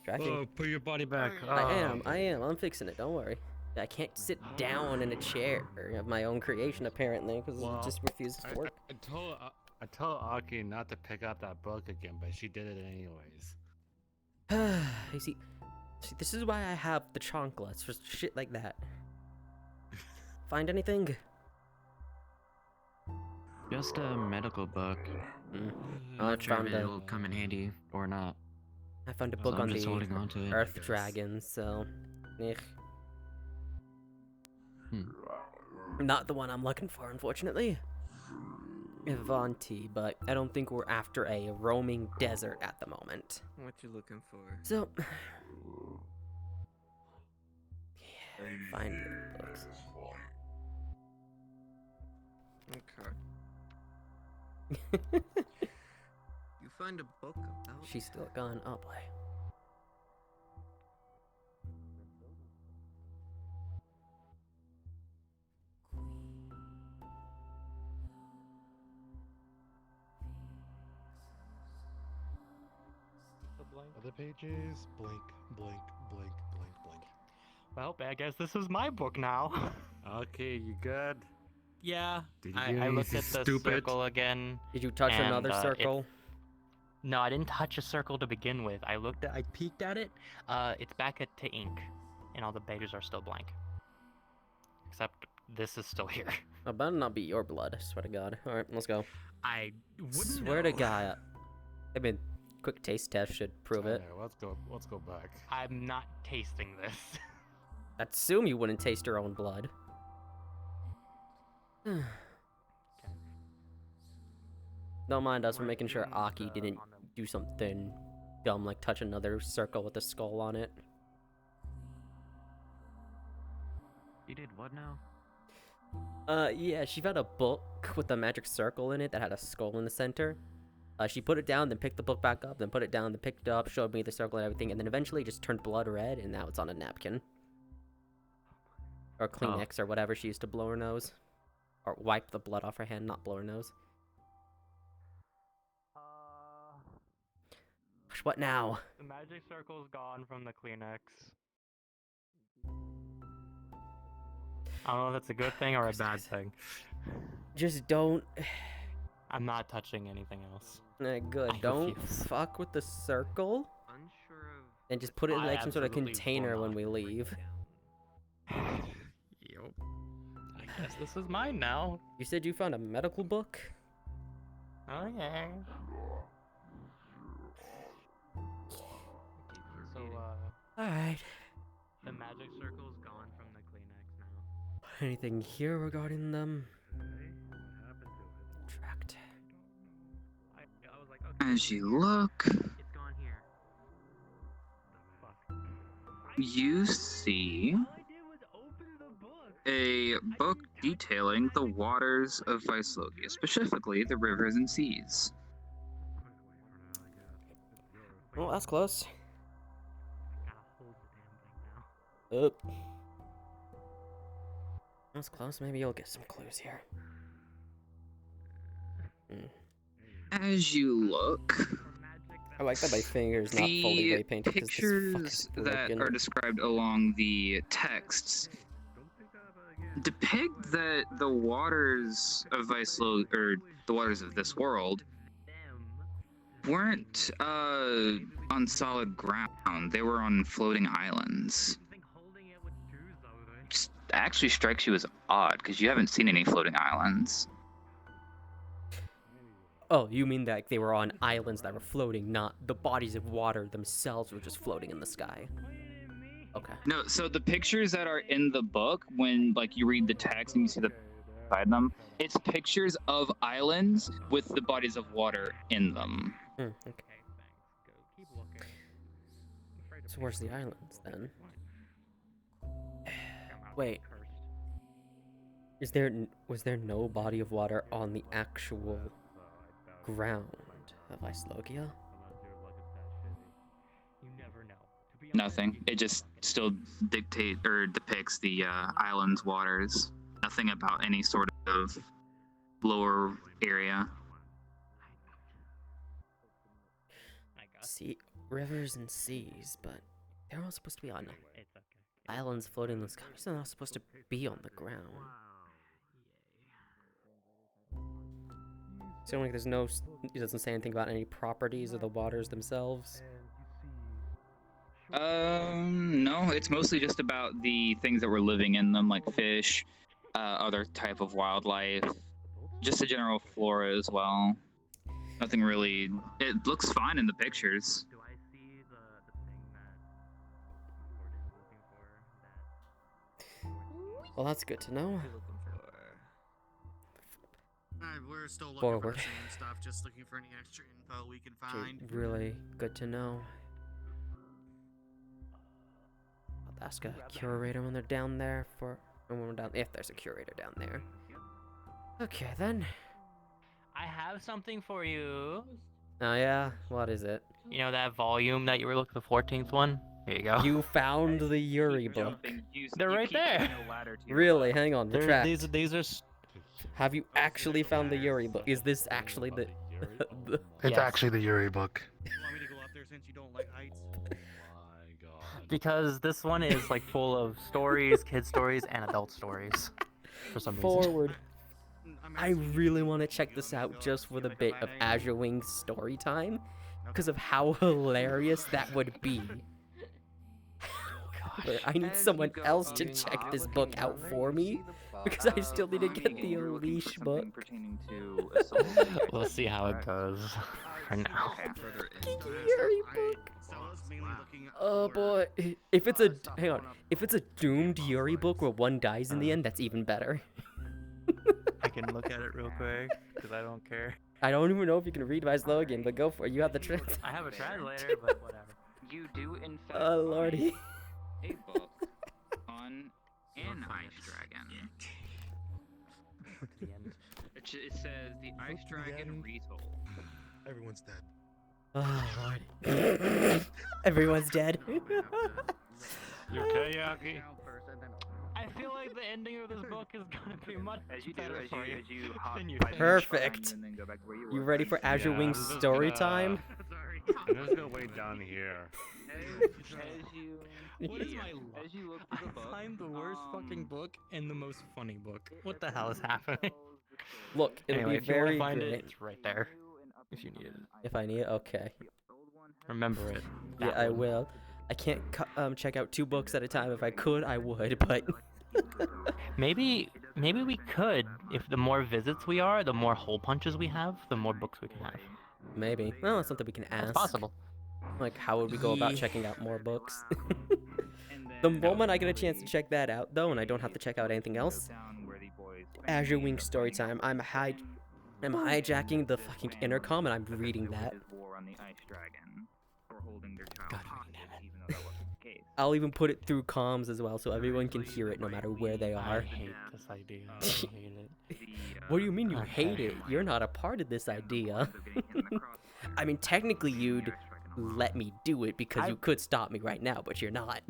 Speaker 1: Tracking.
Speaker 7: Oh, put your body back.
Speaker 1: I am. I'm fixing it. Don't worry. I can't sit down in a chair of my own creation, apparently, because
Speaker 7: Well,
Speaker 1: it just refuses to work.
Speaker 7: I told Aki not to pick up that book again, but she did it anyways.
Speaker 1: You see, this is why I have the chocolates for shit like that. Find anything?
Speaker 8: Just a medical book.
Speaker 1: I
Speaker 8: Not sure
Speaker 1: found
Speaker 8: if
Speaker 1: a,
Speaker 8: it'll come in handy or not.
Speaker 1: I found a
Speaker 8: So
Speaker 1: book
Speaker 8: I'm
Speaker 1: on
Speaker 8: just
Speaker 1: the
Speaker 8: holding on to it.
Speaker 1: Earth Dragons, so. Eh. Not the one I'm looking for, unfortunately. Avanti, but I don't think we're after a roaming desert at the moment.
Speaker 10: What you looking for?
Speaker 1: So. Yeah, find the books.
Speaker 10: Okay. You find a book about...
Speaker 1: She's still gone. Oh boy.
Speaker 4: Other pages, blank, blank, blank, blank, blank.
Speaker 3: Well, I guess this is my book now.
Speaker 7: Okay, you good?
Speaker 3: Yeah,
Speaker 7: Did you
Speaker 3: I
Speaker 7: do
Speaker 3: looked at
Speaker 7: anything
Speaker 3: the
Speaker 7: stupid?
Speaker 3: circle again.
Speaker 1: Did you touch
Speaker 3: And,
Speaker 1: another circle?
Speaker 3: No, I didn't touch a circle to begin with. I peeked at it. It's back to ink, and all the pages are still blank. Except this is still here.
Speaker 1: Oh, better not be your blood, I swear to God. Alright, let's go.
Speaker 3: I wouldn't
Speaker 1: Swear to
Speaker 3: know.
Speaker 1: God. I mean, quick taste test should prove it.
Speaker 7: Yeah, let's go back.
Speaker 3: I'm not tasting this.
Speaker 1: I'd assume you wouldn't taste your own blood. Don't mind us, we're making sure Aki didn't do something dumb like touch another circle with a skull on it.
Speaker 8: You did what now?
Speaker 1: Yeah, she found a book with a magic circle in it that had a skull in the center. She put it down, then picked the book back up, then put it down, then picked it up, showed me the circle and everything, and then eventually just turned blood red, and now it's on a napkin. Or Kleenex, or whatever she used to blow her nose. Or wipe the blood off her hand, not blow her nose. What now?
Speaker 3: The magic circle's gone from the Kleenex. I don't know if that's a good thing or a bad thing.
Speaker 1: Just don't...
Speaker 3: I'm not touching anything else.
Speaker 1: Good,
Speaker 3: I
Speaker 1: don't
Speaker 3: refuse.
Speaker 1: fuck with the circle.
Speaker 10: Unsure of...
Speaker 1: And just put it in
Speaker 3: I
Speaker 1: like some sort of
Speaker 3: absolutely will
Speaker 1: container when
Speaker 3: not.
Speaker 1: we leave.
Speaker 3: Yup. I guess this is mine now.
Speaker 1: You said you found a medical book?
Speaker 3: Oh yeah. So,
Speaker 1: Alright.
Speaker 3: the magic circle's gone from the Kleenex now.
Speaker 1: Anything here regarding them? Tracked.
Speaker 3: I was like, okay,
Speaker 2: As you look,
Speaker 3: it's gone here. Fuck.
Speaker 2: you see
Speaker 3: All I did was open the book.
Speaker 2: a book detailing the waters of Vicelogia, specifically the rivers and seas.
Speaker 1: Well, that's close.
Speaker 3: Got a
Speaker 1: Up. That's close. Maybe you'll get some clues here.
Speaker 2: As you look,
Speaker 1: I like that my finger's not fully
Speaker 2: the
Speaker 1: way painted because this
Speaker 2: pictures
Speaker 1: fucking
Speaker 2: that
Speaker 1: broken.
Speaker 2: are described along the texts depict that the waters of Vicelogia, or the waters of this world, weren't on solid ground. They were on floating islands. Which actually strikes you as odd because you haven't seen any floating islands.
Speaker 1: Oh, you mean that they were on islands that were floating, not the bodies of water themselves were just floating in the sky. Okay.
Speaker 2: No, so the pictures that are in the book, when like you read the text and you see the beside them, it's pictures of islands with the bodies of water in them.
Speaker 1: Okay. So where's the islands then? Wait. Was there no body of water on the actual ground of Vicelogia?
Speaker 2: Nothing. It just still depicts the island's waters. Nothing about any sort of lower area.
Speaker 1: Sea, rivers and seas, but they're all supposed to be on islands floating in the sky. They're not supposed to be on the ground. So like there's no, it doesn't say anything about any properties of the waters themselves.
Speaker 2: No, it's mostly just about the things that were living in them, like fish, other type of wildlife, just the general flora as well. Nothing really. It looks fine in the pictures.
Speaker 1: Well, that's good to know.
Speaker 9: We're still looking
Speaker 1: Forward.
Speaker 9: for the same stuff, just looking for any extra info we can find.
Speaker 1: Really good to know. I'll ask a curator when they're down there when we're down, if there's a curator down there. Okay then.
Speaker 3: I have something for you.
Speaker 1: Oh yeah, what is it?
Speaker 3: You know that volume that you were looking, the 14th one? Here you go.
Speaker 1: You found the Yuri book.
Speaker 3: They're right there.
Speaker 1: Really? Hang on, the track.
Speaker 3: These are.
Speaker 1: Have you actually found the Yuri book? Is this actually the?
Speaker 4: It's
Speaker 3: Yes.
Speaker 4: actually the Yuri book.
Speaker 5: You want me to go up there since you don't like heights?
Speaker 7: My God.
Speaker 3: Because this one is like full of stories, kid stories, and adult stories. For some reason.
Speaker 1: Forward. I really want to check this out just for the bit of Azure Wing's story time, because of how hilarious that would be. But I need someone else to check this book out for me, because I still need to get the Unleash book.
Speaker 3: We'll see how it goes. For now.
Speaker 1: Yuri book. Oh boy, if it's a if it's a doomed Yuri book where one dies in the end, that's even better.
Speaker 3: I can look at it real quick because I don't care.
Speaker 1: I don't even know if you can read Vicelogian, but go for it. You have the trans.
Speaker 3: I have a translator, but whatever.
Speaker 2: You do in fact
Speaker 1: Oh lordy.
Speaker 2: find a book on an ice dragon.
Speaker 3: To the end.
Speaker 2: It says the ice dragon retold.
Speaker 4: Everyone's dead.
Speaker 1: Oh lordy. Everyone's dead.
Speaker 7: You okay, Yaki?
Speaker 3: I feel like the ending of this book is gonna be much better for you.
Speaker 2: as you hop
Speaker 3: than you
Speaker 2: by
Speaker 3: think.
Speaker 2: the
Speaker 1: Perfect.
Speaker 2: shrine and then go back to where you
Speaker 1: You
Speaker 2: were.
Speaker 1: ready for Azure
Speaker 7: Yeah,
Speaker 1: Wing's
Speaker 7: I'm just
Speaker 1: story
Speaker 7: gonna-
Speaker 1: time?
Speaker 7: I'm just gonna wait down here.
Speaker 2: As you
Speaker 3: What is my luck?
Speaker 2: as you look through the book,
Speaker 3: find the worst fucking book and the most funny book. What the hell is happening?
Speaker 1: Look, it'll
Speaker 3: Anyway,
Speaker 1: be
Speaker 3: if you want
Speaker 1: very
Speaker 3: to find
Speaker 1: great.
Speaker 3: it, it's right there. If you need it,
Speaker 1: If I need it, okay.
Speaker 3: remember it.
Speaker 1: Yeah,
Speaker 3: That
Speaker 1: I
Speaker 3: one.
Speaker 1: will. I can't check out 2 books at a time. If I could, I would, but
Speaker 3: Maybe we could. If the more visits we are, the more hole punches we have, the more books we can have.
Speaker 1: maybe. Well, that's something we can ask.
Speaker 3: It's possible.
Speaker 1: Like, how would we go about
Speaker 3: Ye-
Speaker 1: checking out more books? The moment I get a chance to check that out, though, and I don't have to check out anything else, Azure Wing Storytime, I'm hijacking the fucking intercom and I'm reading that. I'll even put it through comms as well, so everyone can hear it no matter where they
Speaker 3: I
Speaker 1: are.
Speaker 3: hate this idea. I hate it.
Speaker 1: What do you mean you
Speaker 3: Okay.
Speaker 1: hate it? You're not a part of this idea. I mean, technically you'd let me do it because you could stop me right now, but you're not.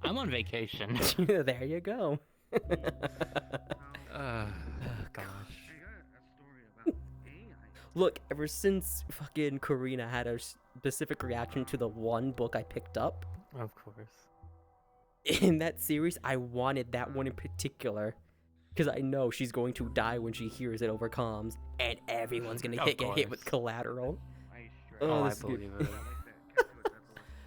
Speaker 3: I'm I'm on vacation.
Speaker 1: There you go.
Speaker 3: Oh, gosh.
Speaker 5: I got a story about AI.
Speaker 1: Look, ever since fucking Karina had a specific reaction to the one book I picked up
Speaker 3: Of course.
Speaker 1: in that series, I wanted that one in particular. Because I know she's going to die when she hears it over comms, and everyone's gonna
Speaker 3: Of
Speaker 1: get hit with
Speaker 3: course.
Speaker 1: collateral.
Speaker 5: Ice
Speaker 1: Oh,
Speaker 3: Oh, I
Speaker 1: this is good.
Speaker 3: believe it.
Speaker 5: I like that. Catch it,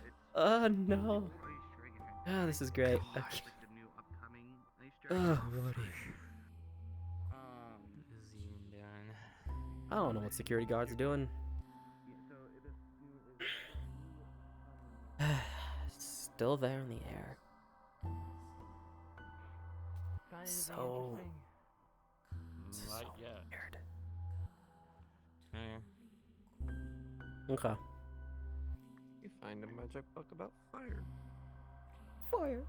Speaker 5: it's
Speaker 1: Oh no.
Speaker 5: Ice Dragon.
Speaker 1: Oh, this is great.
Speaker 3: God.
Speaker 1: Okay.
Speaker 5: Like the new upcoming Ice Dragon.
Speaker 1: Oh, lordy.
Speaker 5: Um,
Speaker 3: What is Yoon doing?
Speaker 1: I don't know what security guards are doing.
Speaker 5: yeah, so this new
Speaker 1: Still there in the air. So
Speaker 7: Not yet.
Speaker 1: weird.
Speaker 3: Yeah.
Speaker 1: Okay.
Speaker 10: You find a magic book about fire.
Speaker 1: Fire.
Speaker 3: I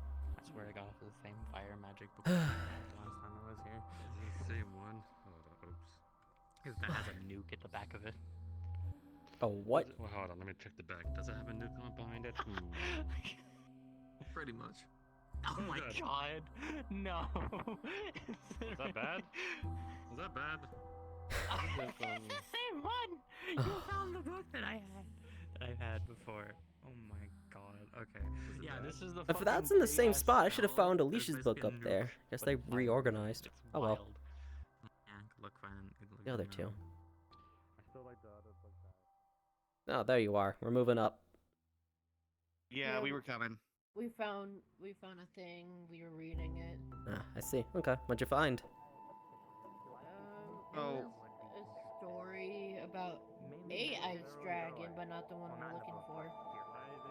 Speaker 3: swear I got off of the same fire magic book last time I was here.
Speaker 7: Is it the same one? Oh, oops.
Speaker 3: That has a nuke at the back of it.
Speaker 1: Oh, what?
Speaker 7: Well, hold on, let me check the back. Does it have a nuke on behind it?
Speaker 10: Pretty much.
Speaker 3: Oh my
Speaker 7: good.
Speaker 3: god! No!
Speaker 7: Is that bad? Is that bad?
Speaker 3: It's the same one! You found the book that I've had before. Oh my god. Okay. Yeah, this is the.
Speaker 1: If that's
Speaker 3: fucking
Speaker 1: in the same
Speaker 3: big-ass
Speaker 1: spot, I should have
Speaker 3: spell.
Speaker 1: found
Speaker 3: There's
Speaker 1: Alicia's
Speaker 3: basically
Speaker 1: book
Speaker 3: a
Speaker 1: up
Speaker 3: nuke,
Speaker 1: there. Guess
Speaker 3: but
Speaker 1: they
Speaker 3: it's fire.
Speaker 1: reorganized.
Speaker 3: It's
Speaker 1: Oh well.
Speaker 3: wild. Yeah, good luck finding. Good luck
Speaker 1: The other
Speaker 3: finding
Speaker 1: two.
Speaker 5: I still like the other book
Speaker 1: Oh, there you are. We're moving up.
Speaker 9: Yeah,
Speaker 6: Yeah,
Speaker 9: we were coming.
Speaker 6: We found a thing. We were reading it.
Speaker 1: Ah, I see. Okay. What'd you find?
Speaker 6: It
Speaker 9: Oh.
Speaker 6: was a story about a ice dragon, but not the one we're looking for.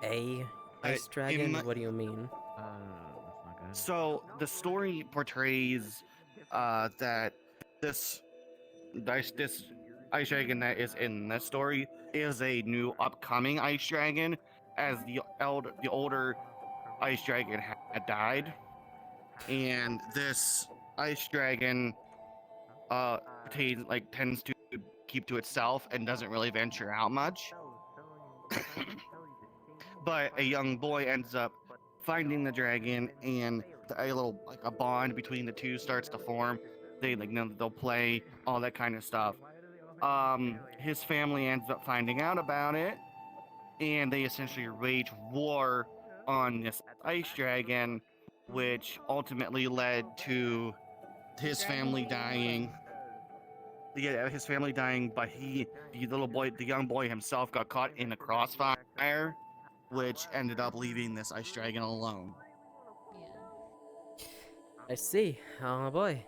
Speaker 1: A
Speaker 9: I-
Speaker 1: ice dragon?
Speaker 9: my-
Speaker 1: What do you mean?
Speaker 10: That's not good.
Speaker 9: So the story portrays that this ice dragon that is in this story is a new upcoming ice dragon, as the older ice dragon had died, and this ice dragon tends to keep to itself and doesn't really venture out much. But a young boy ends up finding the dragon, and a bond between the two starts to form. They'll play, all that kind of stuff. His family ends up finding out about it, and they essentially wage war on this ice dragon, which ultimately led to his family dying. Yeah, his family dying, but the young boy himself got caught in a crossfire, which ended up leaving this ice dragon alone.
Speaker 6: Yeah.
Speaker 1: I see. Oh boy.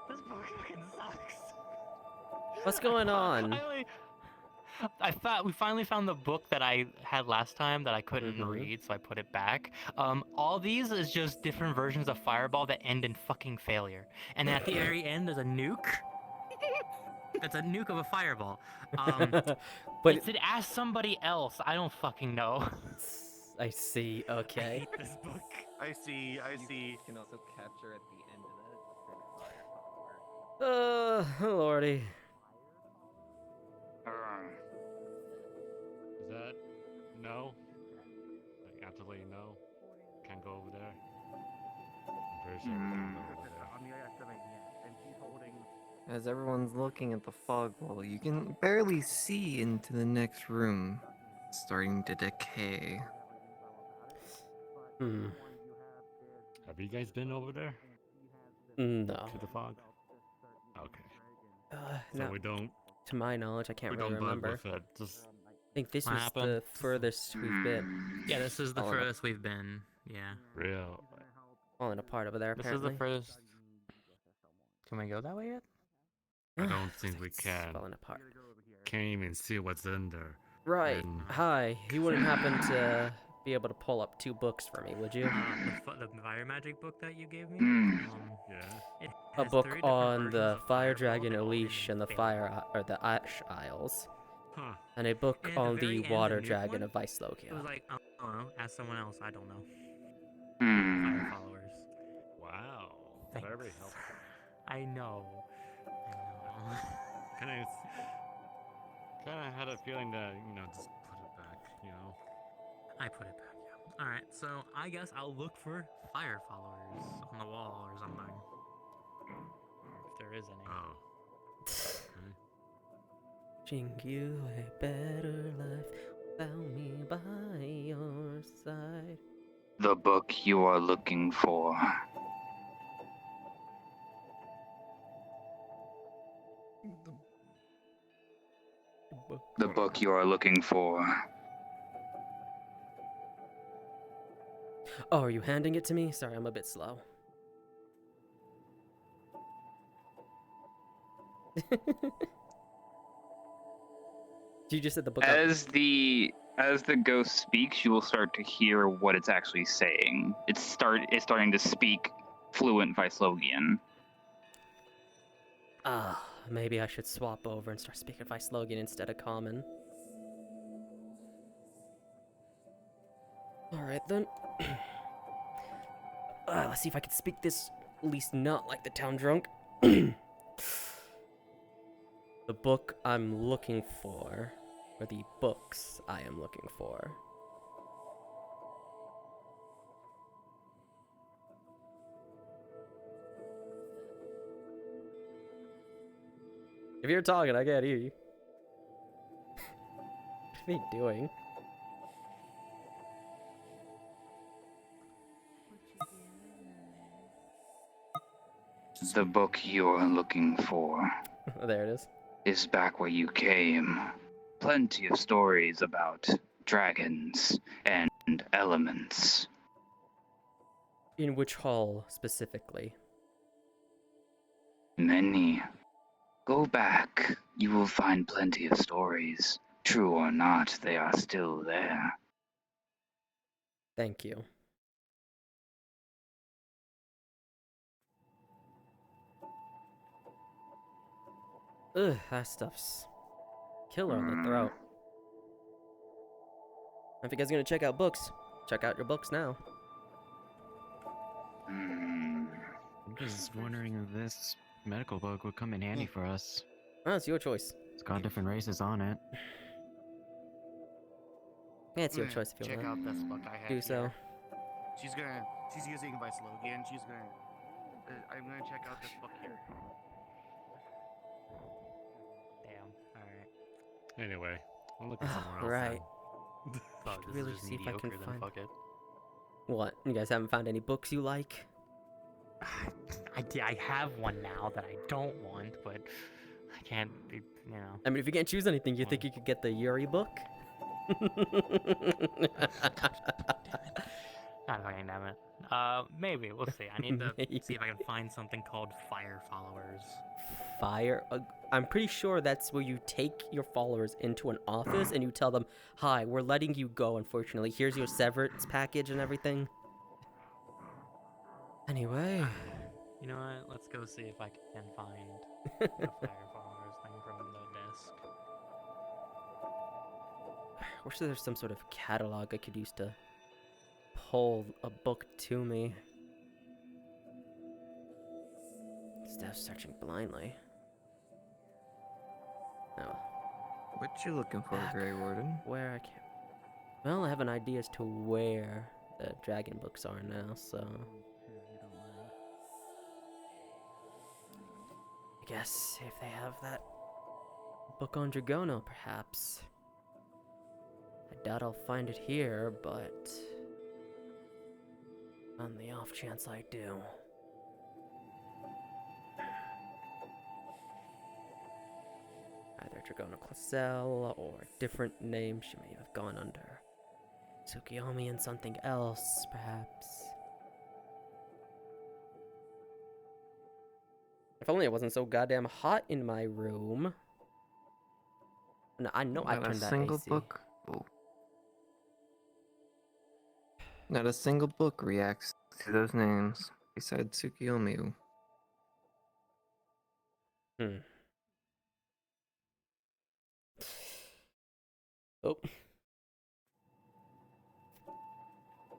Speaker 3: This book fucking sucks.
Speaker 1: What's going on?
Speaker 3: We finally found the book that I had last time that I couldn't
Speaker 1: Mhm.
Speaker 3: read, so I put it back. All these is just different versions of Fireball that end in fucking failure. And at the very end, there's a nuke. It's a nuke of a fireball.
Speaker 1: But
Speaker 3: It said ask somebody else. I don't fucking know.
Speaker 1: I see.
Speaker 3: I
Speaker 1: Okay.
Speaker 3: hate this book.
Speaker 9: I see.
Speaker 10: You can also capture at the end of that.
Speaker 1: Lordy.
Speaker 7: Is that no? Like absolutely no? Can't go over there. I'm pretty sure we can't go over there.
Speaker 5: on the estimate, yes, and she's holding.
Speaker 10: As everyone's looking at the fog wall, you can barely see into the next room, starting to decay.
Speaker 1: Hmm.
Speaker 7: Have you guys been over there
Speaker 1: No.
Speaker 7: to the fog? Okay. So
Speaker 1: No.
Speaker 7: we don't
Speaker 1: To my knowledge, I can't
Speaker 7: we
Speaker 1: really
Speaker 7: don't bug
Speaker 1: remember.
Speaker 7: with it. Just
Speaker 1: I think this
Speaker 3: What
Speaker 1: was
Speaker 3: happened?
Speaker 1: the furthest we've been.
Speaker 3: Yeah, this is the
Speaker 1: Oh, no.
Speaker 3: furthest we've been. Yeah.
Speaker 7: real.
Speaker 1: Falling apart over there,
Speaker 3: This
Speaker 1: apparently.
Speaker 3: is the furthest. Can we go that way yet?
Speaker 7: I don't
Speaker 1: Looks
Speaker 7: think
Speaker 1: like
Speaker 7: we
Speaker 1: it's
Speaker 7: can.
Speaker 1: Falling apart.
Speaker 7: Can't even see what's in there.
Speaker 1: Right.
Speaker 7: And
Speaker 1: Hi. You wouldn't happen to be able to pull up 2 books for me, would you?
Speaker 3: The fire magic book that you gave me.
Speaker 7: yeah.
Speaker 3: It
Speaker 1: A
Speaker 3: has
Speaker 1: book
Speaker 3: 3 different
Speaker 1: on
Speaker 3: versions
Speaker 1: the
Speaker 3: of
Speaker 1: Fire
Speaker 3: Fireball
Speaker 1: Dragon
Speaker 3: that all end
Speaker 1: Elish
Speaker 3: in
Speaker 1: and the
Speaker 3: failure.
Speaker 1: or the Ash Isles,
Speaker 7: Huh.
Speaker 1: and a book
Speaker 3: And at the
Speaker 1: on
Speaker 3: very
Speaker 1: the
Speaker 3: end,
Speaker 1: Water
Speaker 3: the nuke
Speaker 1: Dragon
Speaker 3: one,
Speaker 1: of
Speaker 3: It was
Speaker 1: Lokia.
Speaker 3: like, I don't know. Ask someone else. I don't know.
Speaker 2: Hmm.
Speaker 3: Fire followers.
Speaker 7: Wow.
Speaker 3: Thanks.
Speaker 7: Very helpful.
Speaker 3: I know. I know.
Speaker 7: Kind of had a feeling that just put it back.
Speaker 3: I put it back. Yeah. Alright, so I guess I'll look for fire followers on the wall or something. If there is any.
Speaker 7: Oh. Okay.
Speaker 1: Wishing you a better life without me by your side.
Speaker 2: The book you are looking for. The book you are looking for.
Speaker 1: Oh, are you handing it to me? Sorry, I'm a bit slow. You just said the book.
Speaker 2: As the ghost speaks, you will start to hear what it's actually saying. It's starting to speak fluent Vislogian.
Speaker 1: Ah, maybe I should swap over and start speaking Vislogian instead of common. Alright then. Let's see if I can speak this, at least not like the town drunk. The book I'm looking for, or the books I am looking for. If you're talking, I can't hear you. What are you doing?
Speaker 2: The book you're looking for
Speaker 1: There it
Speaker 2: is back where you came. Plenty of stories about dragons and elements.
Speaker 1: In which hall specifically?
Speaker 2: Many. Go back. You will find plenty of stories. True or not, they are still there.
Speaker 1: Thank you. Ugh, that stuff's killer on the throat. If you guys are gonna check out books, check out your books now.
Speaker 8: I'm just wondering if this medical book would come in handy for us.
Speaker 1: Oh, it's your choice.
Speaker 8: It's got different races on it.
Speaker 1: Yeah, it's your choice if you
Speaker 9: Check
Speaker 1: want.
Speaker 9: out this book I have
Speaker 1: Do so.
Speaker 9: here. She's using Vislogian. I'm gonna check out this book here.
Speaker 3: Damn. Alright.
Speaker 7: Anyway, I'm looking somewhere else.
Speaker 1: Right.
Speaker 3: Fuck, this
Speaker 1: really
Speaker 3: is just
Speaker 1: see if I can
Speaker 3: mediocre, then
Speaker 1: find-
Speaker 3: fuck it.
Speaker 1: What? You guys haven't found any books you like?
Speaker 3: I have one now that I don't want, but I can't be, you know.
Speaker 1: I mean, if you can't choose anything, you think you could get the Yuri book?
Speaker 3: God fucking damn it. Maybe, we'll see. I need to
Speaker 1: Maybe.
Speaker 3: see if I can find something called Fire Followers.
Speaker 1: Fire? I'm pretty sure that's where you take your followers into an office and you tell them, "Hi, we're letting you go, unfortunately. Here's your severance package and everything." Anyway.
Speaker 3: You know what? Let's go see if I can find the Fire Followers thing from the desk.
Speaker 1: I wish there's some sort of catalog I could use to pull a book to me. Instead of searching blindly. No.
Speaker 10: What you looking for, Greywarden?
Speaker 1: Where I can't. Well, I have an idea as to where the dragon books are now, so. I guess if they have that book on Dragono, perhaps. I doubt I'll find it here, but on the off chance I do. Either Dragono Classel or a different name she may have gone under. Tsukiyomi and something else, perhaps. If only it wasn't so goddamn hot in my room. No, I know I
Speaker 10: Not a
Speaker 1: turned that
Speaker 10: single
Speaker 1: AC.
Speaker 10: book. Oh. Not a single book reacts to those names besides Tsukiyomi.
Speaker 1: Oh.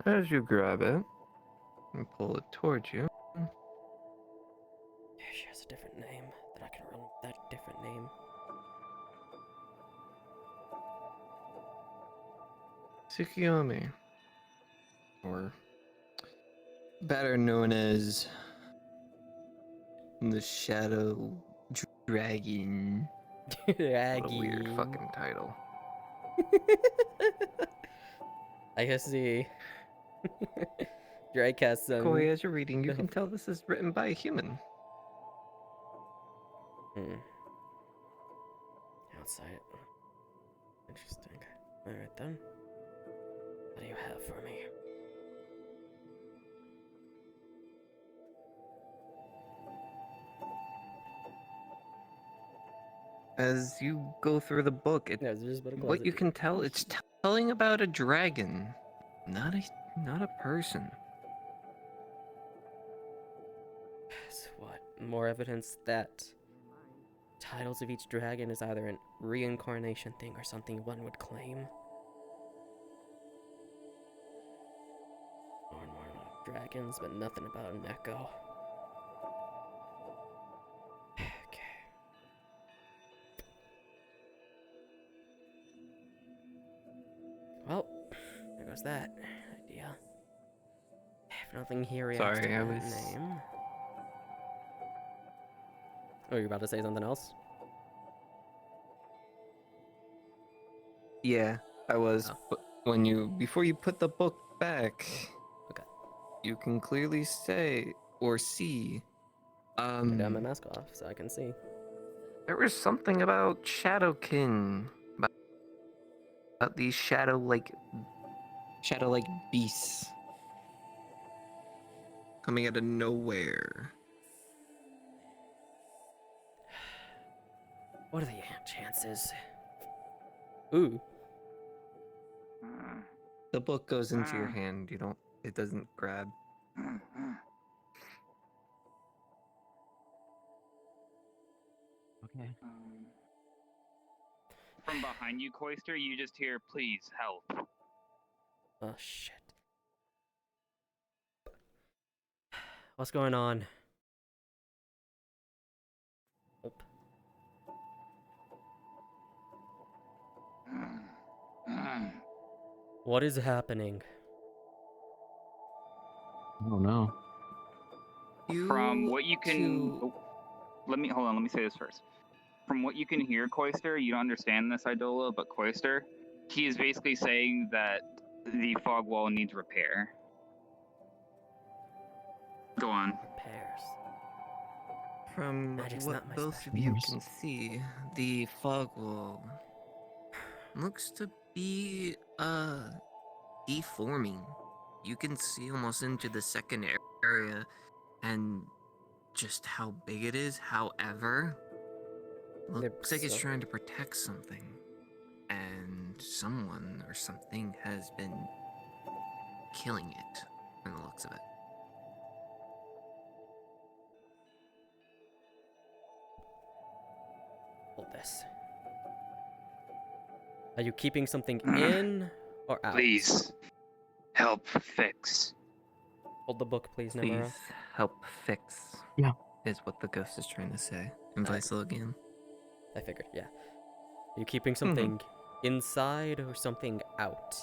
Speaker 10: As you grab it and pull it towards you,
Speaker 1: She has a different name that I can run with that different name.
Speaker 10: Tsukiyomi. or better known as the Shadow Dragon. What a weird
Speaker 1: Dragon.
Speaker 10: fucking title.
Speaker 1: I see. Drake has some.
Speaker 10: Koi, as you're reading, you can tell this is written by a human.
Speaker 1: Outside. Interesting. Alright then. What do you have for me?
Speaker 10: As you go through the book,
Speaker 1: Yeah, it's just about a
Speaker 10: what
Speaker 1: closet.
Speaker 10: you can tell, it's telling about a dragon, not a person.
Speaker 1: So what? More evidence that titles of each dragon is either a reincarnation thing or something one would claim. More and more about dragons, but nothing about an echo. Okay. Well, there goes that idea. If nothing here reacts
Speaker 10: Sorry,
Speaker 1: to
Speaker 10: I
Speaker 1: that
Speaker 10: was-
Speaker 1: name. Oh, you're about to say something else?
Speaker 10: Yeah, I was.
Speaker 1: Oh.
Speaker 10: But before you put the book back,
Speaker 1: Okay.
Speaker 10: you can clearly say or see.
Speaker 1: I got my mask off so I can see.
Speaker 10: There was something about Shadowkin, about these shadow-like beasts coming out of nowhere.
Speaker 1: What are the chances? Ooh.
Speaker 10: The book goes into your hand. It doesn't grab.
Speaker 8: Okay.
Speaker 2: From behind you, Coister, you just hear, "Please help."
Speaker 1: Oh, shit. What's going on? Nope. What is happening?
Speaker 8: Oh no.
Speaker 2: From what you can,
Speaker 10: two-
Speaker 2: let me say this first. From what you can hear, Coister, you don't understand this, Idola, but Coister, he is basically saying that the fog wall needs repair. Go on.
Speaker 1: Repairs.
Speaker 10: From
Speaker 1: Magic's
Speaker 10: what
Speaker 1: not my
Speaker 10: both
Speaker 1: specialty.
Speaker 10: of you can see, the fog wall looks to be deforming. You can see almost into the second area and just how big it is. However, looks like it's trying to protect something, and someone or something has been killing it from the looks of it.
Speaker 1: Hold this. Are you keeping something in or out?
Speaker 2: Please, help fix.
Speaker 1: Hold the book, please,
Speaker 10: Please
Speaker 1: Nemura.
Speaker 10: help fix.
Speaker 8: Yeah.
Speaker 10: Is what the ghost is trying to say. Invite again.
Speaker 1: I figured, yeah. Are you keeping something inside or something out?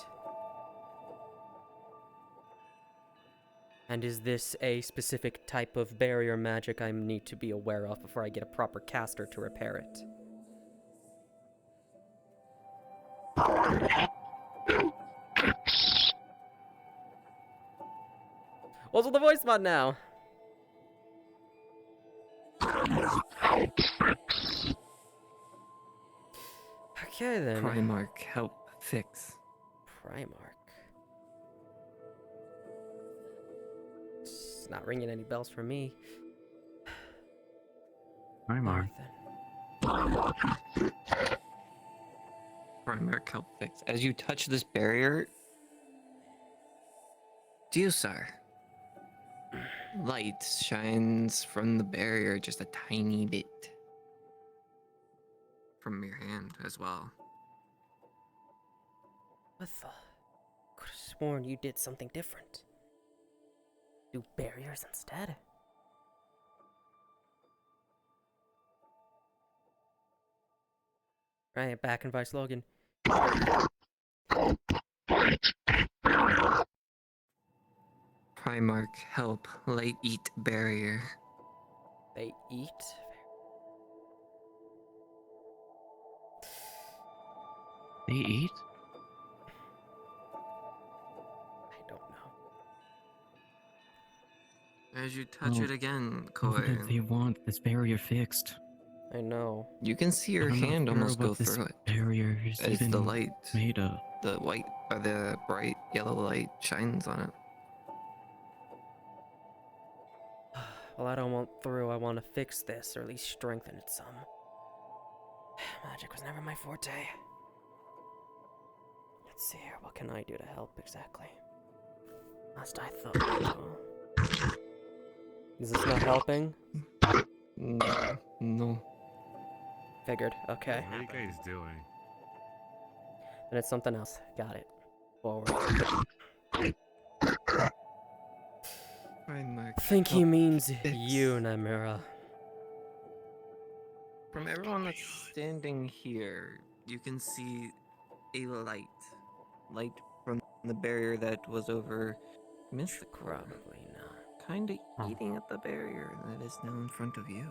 Speaker 1: And is this a specific type of barrier magic I need to be aware of before I get a proper caster to repair it? What's with the voice mod now? Okay then.
Speaker 10: Primarch, help fix.
Speaker 1: Primarch. It's not ringing any bells for me.
Speaker 8: Primarch.
Speaker 10: Primarch, help fix. As you touch this barrier, Diosar, light shines from the barrier just a tiny bit. From your hand as well.
Speaker 1: What the? Could have sworn you did something different. Do barriers instead? Right, back in Vice Logan.
Speaker 10: Primarch, help. Light eat barrier.
Speaker 1: They eat.
Speaker 8: They eat?
Speaker 1: I don't know.
Speaker 10: As you touch
Speaker 8: Well,
Speaker 10: it again,
Speaker 8: What
Speaker 10: Koi,
Speaker 8: do they want this barrier fixed?
Speaker 1: I know.
Speaker 10: you can see your
Speaker 8: I'm not
Speaker 10: hand
Speaker 8: sure
Speaker 10: almost go
Speaker 8: what this
Speaker 10: through it.
Speaker 8: barrier is
Speaker 10: As
Speaker 8: even
Speaker 10: the light,
Speaker 8: made of.
Speaker 10: the white or the bright yellow light shines on it.
Speaker 1: Well, I don't want through. I want to fix this, or at least strengthen it some. Magic was never my forte. Let's see here. What can I do to help exactly? Last I thought. Is this not helping?
Speaker 10: No.
Speaker 1: Figured. Okay.
Speaker 7: What are you guys doing?
Speaker 1: And it's something else. Got it. Forward.
Speaker 10: Primarch,
Speaker 1: I think he
Speaker 10: help
Speaker 1: means
Speaker 10: fix.
Speaker 1: you, Namira.
Speaker 10: From everyone that's standing here, you can see a light. Light from the barrier that was over Mystic.
Speaker 1: Probably not.
Speaker 10: Kinda
Speaker 3: Oh.
Speaker 10: eating at the barrier that is now in front of you.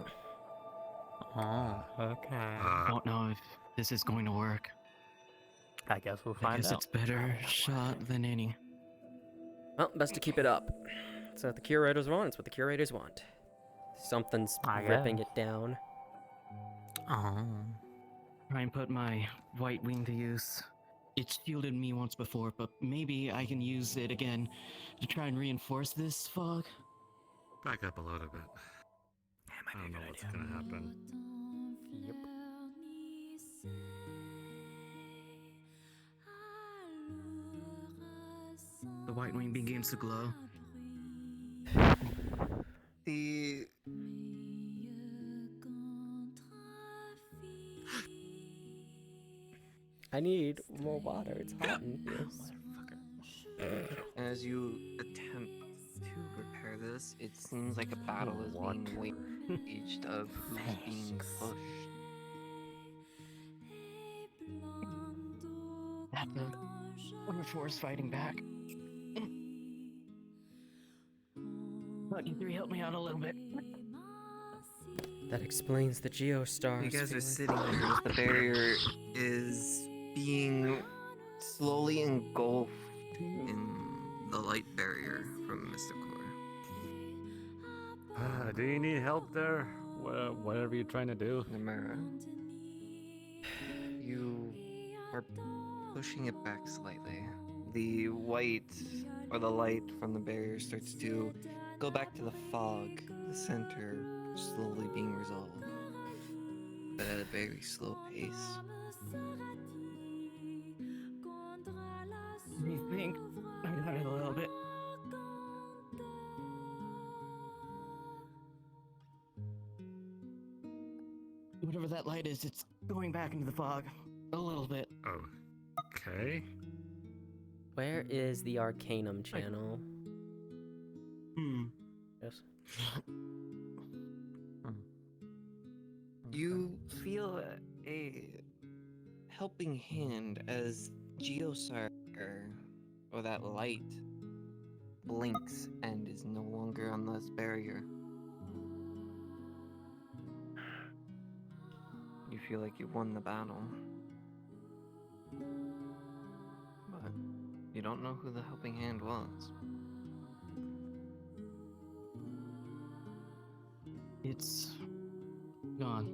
Speaker 3: Oh, okay.
Speaker 8: Don't know if this is going to work.
Speaker 3: I guess we'll
Speaker 8: I
Speaker 3: find
Speaker 8: guess
Speaker 3: out.
Speaker 8: it's better shot than any.
Speaker 1: Well, best to keep it up. It's what the curators want. It's what the curators want. Something's
Speaker 3: I
Speaker 1: ripping
Speaker 3: guess.
Speaker 1: it down.
Speaker 3: Oh.
Speaker 8: Try and put my white wing to use. It shielded me once before, but maybe I can use it again to try and reinforce this fog.
Speaker 7: Back up a little bit. I don't know what's gonna happen.
Speaker 1: Yep.
Speaker 8: The white wing begins to glow.
Speaker 10: The
Speaker 1: I need more water. It's hot in here.
Speaker 10: as you attempt to repair this, it seems like a battle is being waged of who's being pushed.
Speaker 8: We're force fighting back. But you three help me out a little bit.
Speaker 1: That explains the geostars.
Speaker 10: You guys are
Speaker 1: feeling.
Speaker 10: sitting here as the barrier is being slowly engulfed in the light barrier from Mysticor.
Speaker 7: Do you need help there? Whatever you're trying to do.
Speaker 10: Namara, you are pushing it back slightly. The white or the light from the barrier starts to go back to the fog, the center slowly being resolved, but at a very slow pace.
Speaker 8: You think I got it a little bit? Whatever that light is, it's going back into the fog. A little bit.
Speaker 7: Oh, okay.
Speaker 1: Where is the Arcanum channel? Yes.
Speaker 10: You feel a helping hand as Geosar, or that light, blinks and is no longer on this barrier. You feel like you've won the battle. But you don't know who the helping hand was.
Speaker 8: It's gone.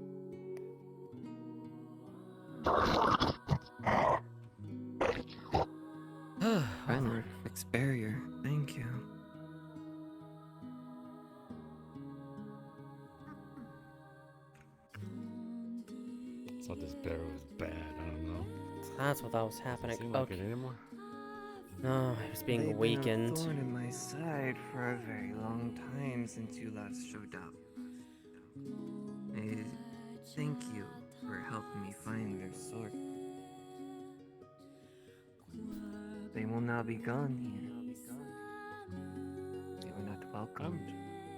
Speaker 10: Primarch, fixed barrier. Thank you.
Speaker 7: Thought this barrel was bad. I don't know.
Speaker 1: That's what was happening.
Speaker 7: Seem like
Speaker 1: Okay.
Speaker 7: it anymore?
Speaker 1: No, I was being
Speaker 10: They've been a
Speaker 1: awakened.
Speaker 10: thorn in my side for a very long time since you last showed up. I thank you for helping me find their sword. They will now be gone here. They were not welcomed.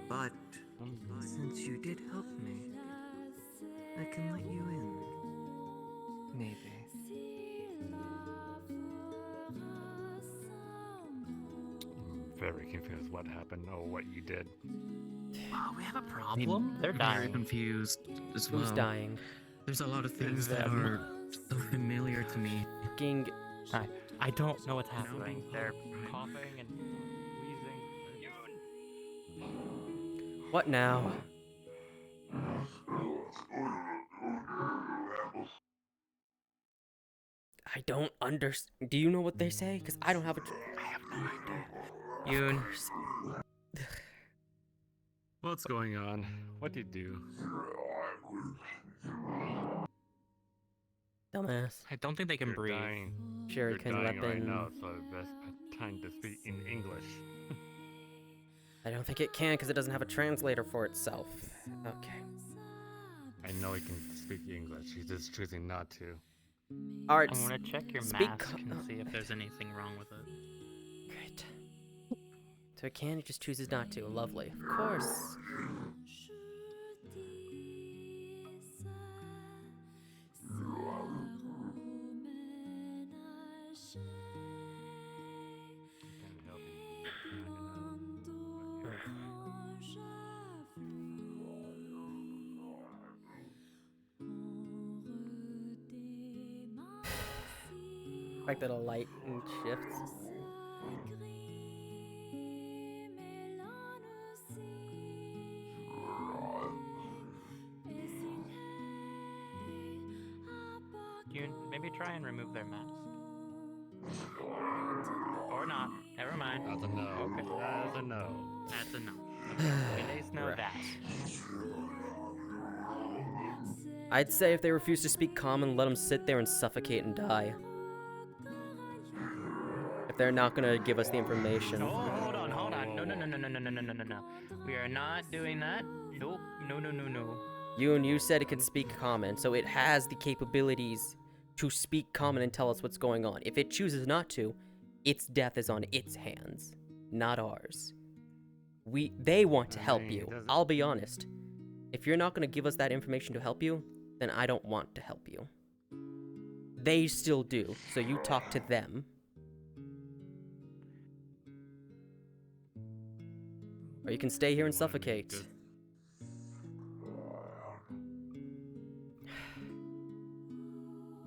Speaker 10: But since you did help me, I can let you in. Maybe.
Speaker 7: very confused what happened or what you did.
Speaker 3: Oh, we have a
Speaker 8: I'm
Speaker 3: problem? They're
Speaker 8: very
Speaker 3: dying.
Speaker 8: confused as well.
Speaker 1: Who's dying?
Speaker 8: There's a lot of things that
Speaker 3: Them.
Speaker 8: are so familiar to me.
Speaker 1: Fucking.
Speaker 3: I don't know what's happening. They're coughing and wheezing.
Speaker 1: What now? I don't understand. Do you know what they say? Because I don't have a.
Speaker 3: I have no idea.
Speaker 1: Of
Speaker 3: Yoon.
Speaker 1: course.
Speaker 7: What's going on? What did you do?
Speaker 1: Dumbass.
Speaker 3: I don't think they can
Speaker 7: You're
Speaker 3: breathe.
Speaker 7: dying.
Speaker 1: Sure,
Speaker 7: You're
Speaker 1: can
Speaker 7: dying right
Speaker 1: weapon.
Speaker 7: now, so best time to speak in English.
Speaker 1: I don't think it can because it doesn't have a translator for itself. Okay.
Speaker 7: I know he can speak English. He's just choosing not to.
Speaker 1: Alright.
Speaker 3: I'm gonna check your
Speaker 1: speak
Speaker 3: mask
Speaker 1: co-
Speaker 3: and see if there's anything wrong with it.
Speaker 1: Great. So it can, it just chooses not to. Lovely. Of course.
Speaker 7: Can't help you.
Speaker 1: The fact that a light shifts.
Speaker 3: Yoon, maybe try and remove their mask. Or not. Never mind.
Speaker 7: That's a no.
Speaker 3: Okay.
Speaker 7: That's a no.
Speaker 3: That's a no. Okay, we at least know
Speaker 1: Right.
Speaker 3: that.
Speaker 1: I'd say if they refuse to speak common, let them sit there and suffocate and die. If they're not gonna give us the information.
Speaker 3: Oh, hold on. No. We are not doing that. Nope. No.
Speaker 1: You said it can speak common, so it has the capabilities to speak common and tell us what's going on. If it chooses not to, its death is on its hands, not ours. They want to help you. I'll be honest. If you're not going to give us that information to help you, then I don't want to help you. They still do, so you talk to them. Or you can stay here and suffocate.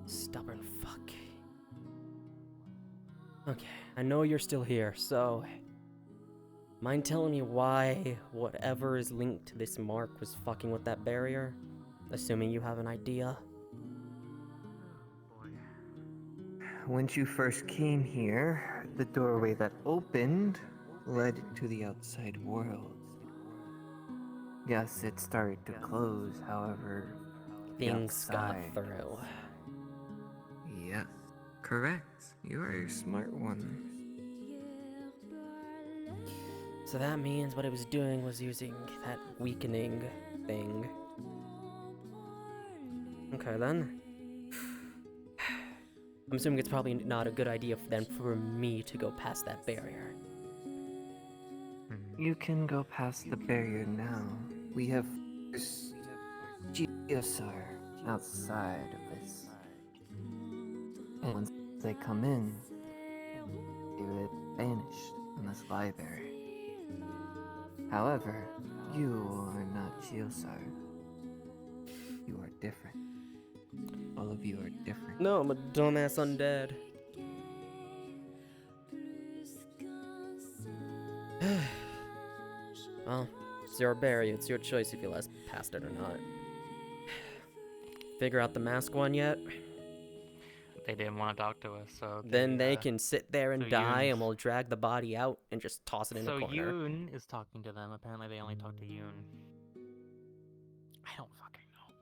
Speaker 1: Stubborn fuck. Okay, I know you're still here, so... mind telling me why whatever is linked to this mark was fucking with that barrier? Assuming you have an idea.
Speaker 10: When you first came here, the doorway that opened led to the outside world. Yes, it started to close, however, the
Speaker 1: Things got
Speaker 10: outside-
Speaker 1: through.
Speaker 10: Yes, correct. You are a smart one.
Speaker 1: So that means what it was doing was using that weakening thing. Okay then. I'm assuming it's probably not a good idea then for me to go past that barrier.
Speaker 10: You can go past the barrier now. We have Geosar outside of this. And once they come in, they would vanish in this library. However, you are not Geosar. You are different. All of you are different.
Speaker 1: No, I'm a dumbass undead. Well, it's your barrier. It's your choice if you last past it or not. Figure out the mask one yet?
Speaker 3: They didn't want to talk to us, so
Speaker 1: Then they can sit there and
Speaker 3: so
Speaker 1: die,
Speaker 3: Yoon's-
Speaker 1: and we'll drag the body out and just toss it in
Speaker 3: So
Speaker 1: a corner.
Speaker 3: Yoon is talking to them. Apparently, they only talk to Yoon. I don't fucking know.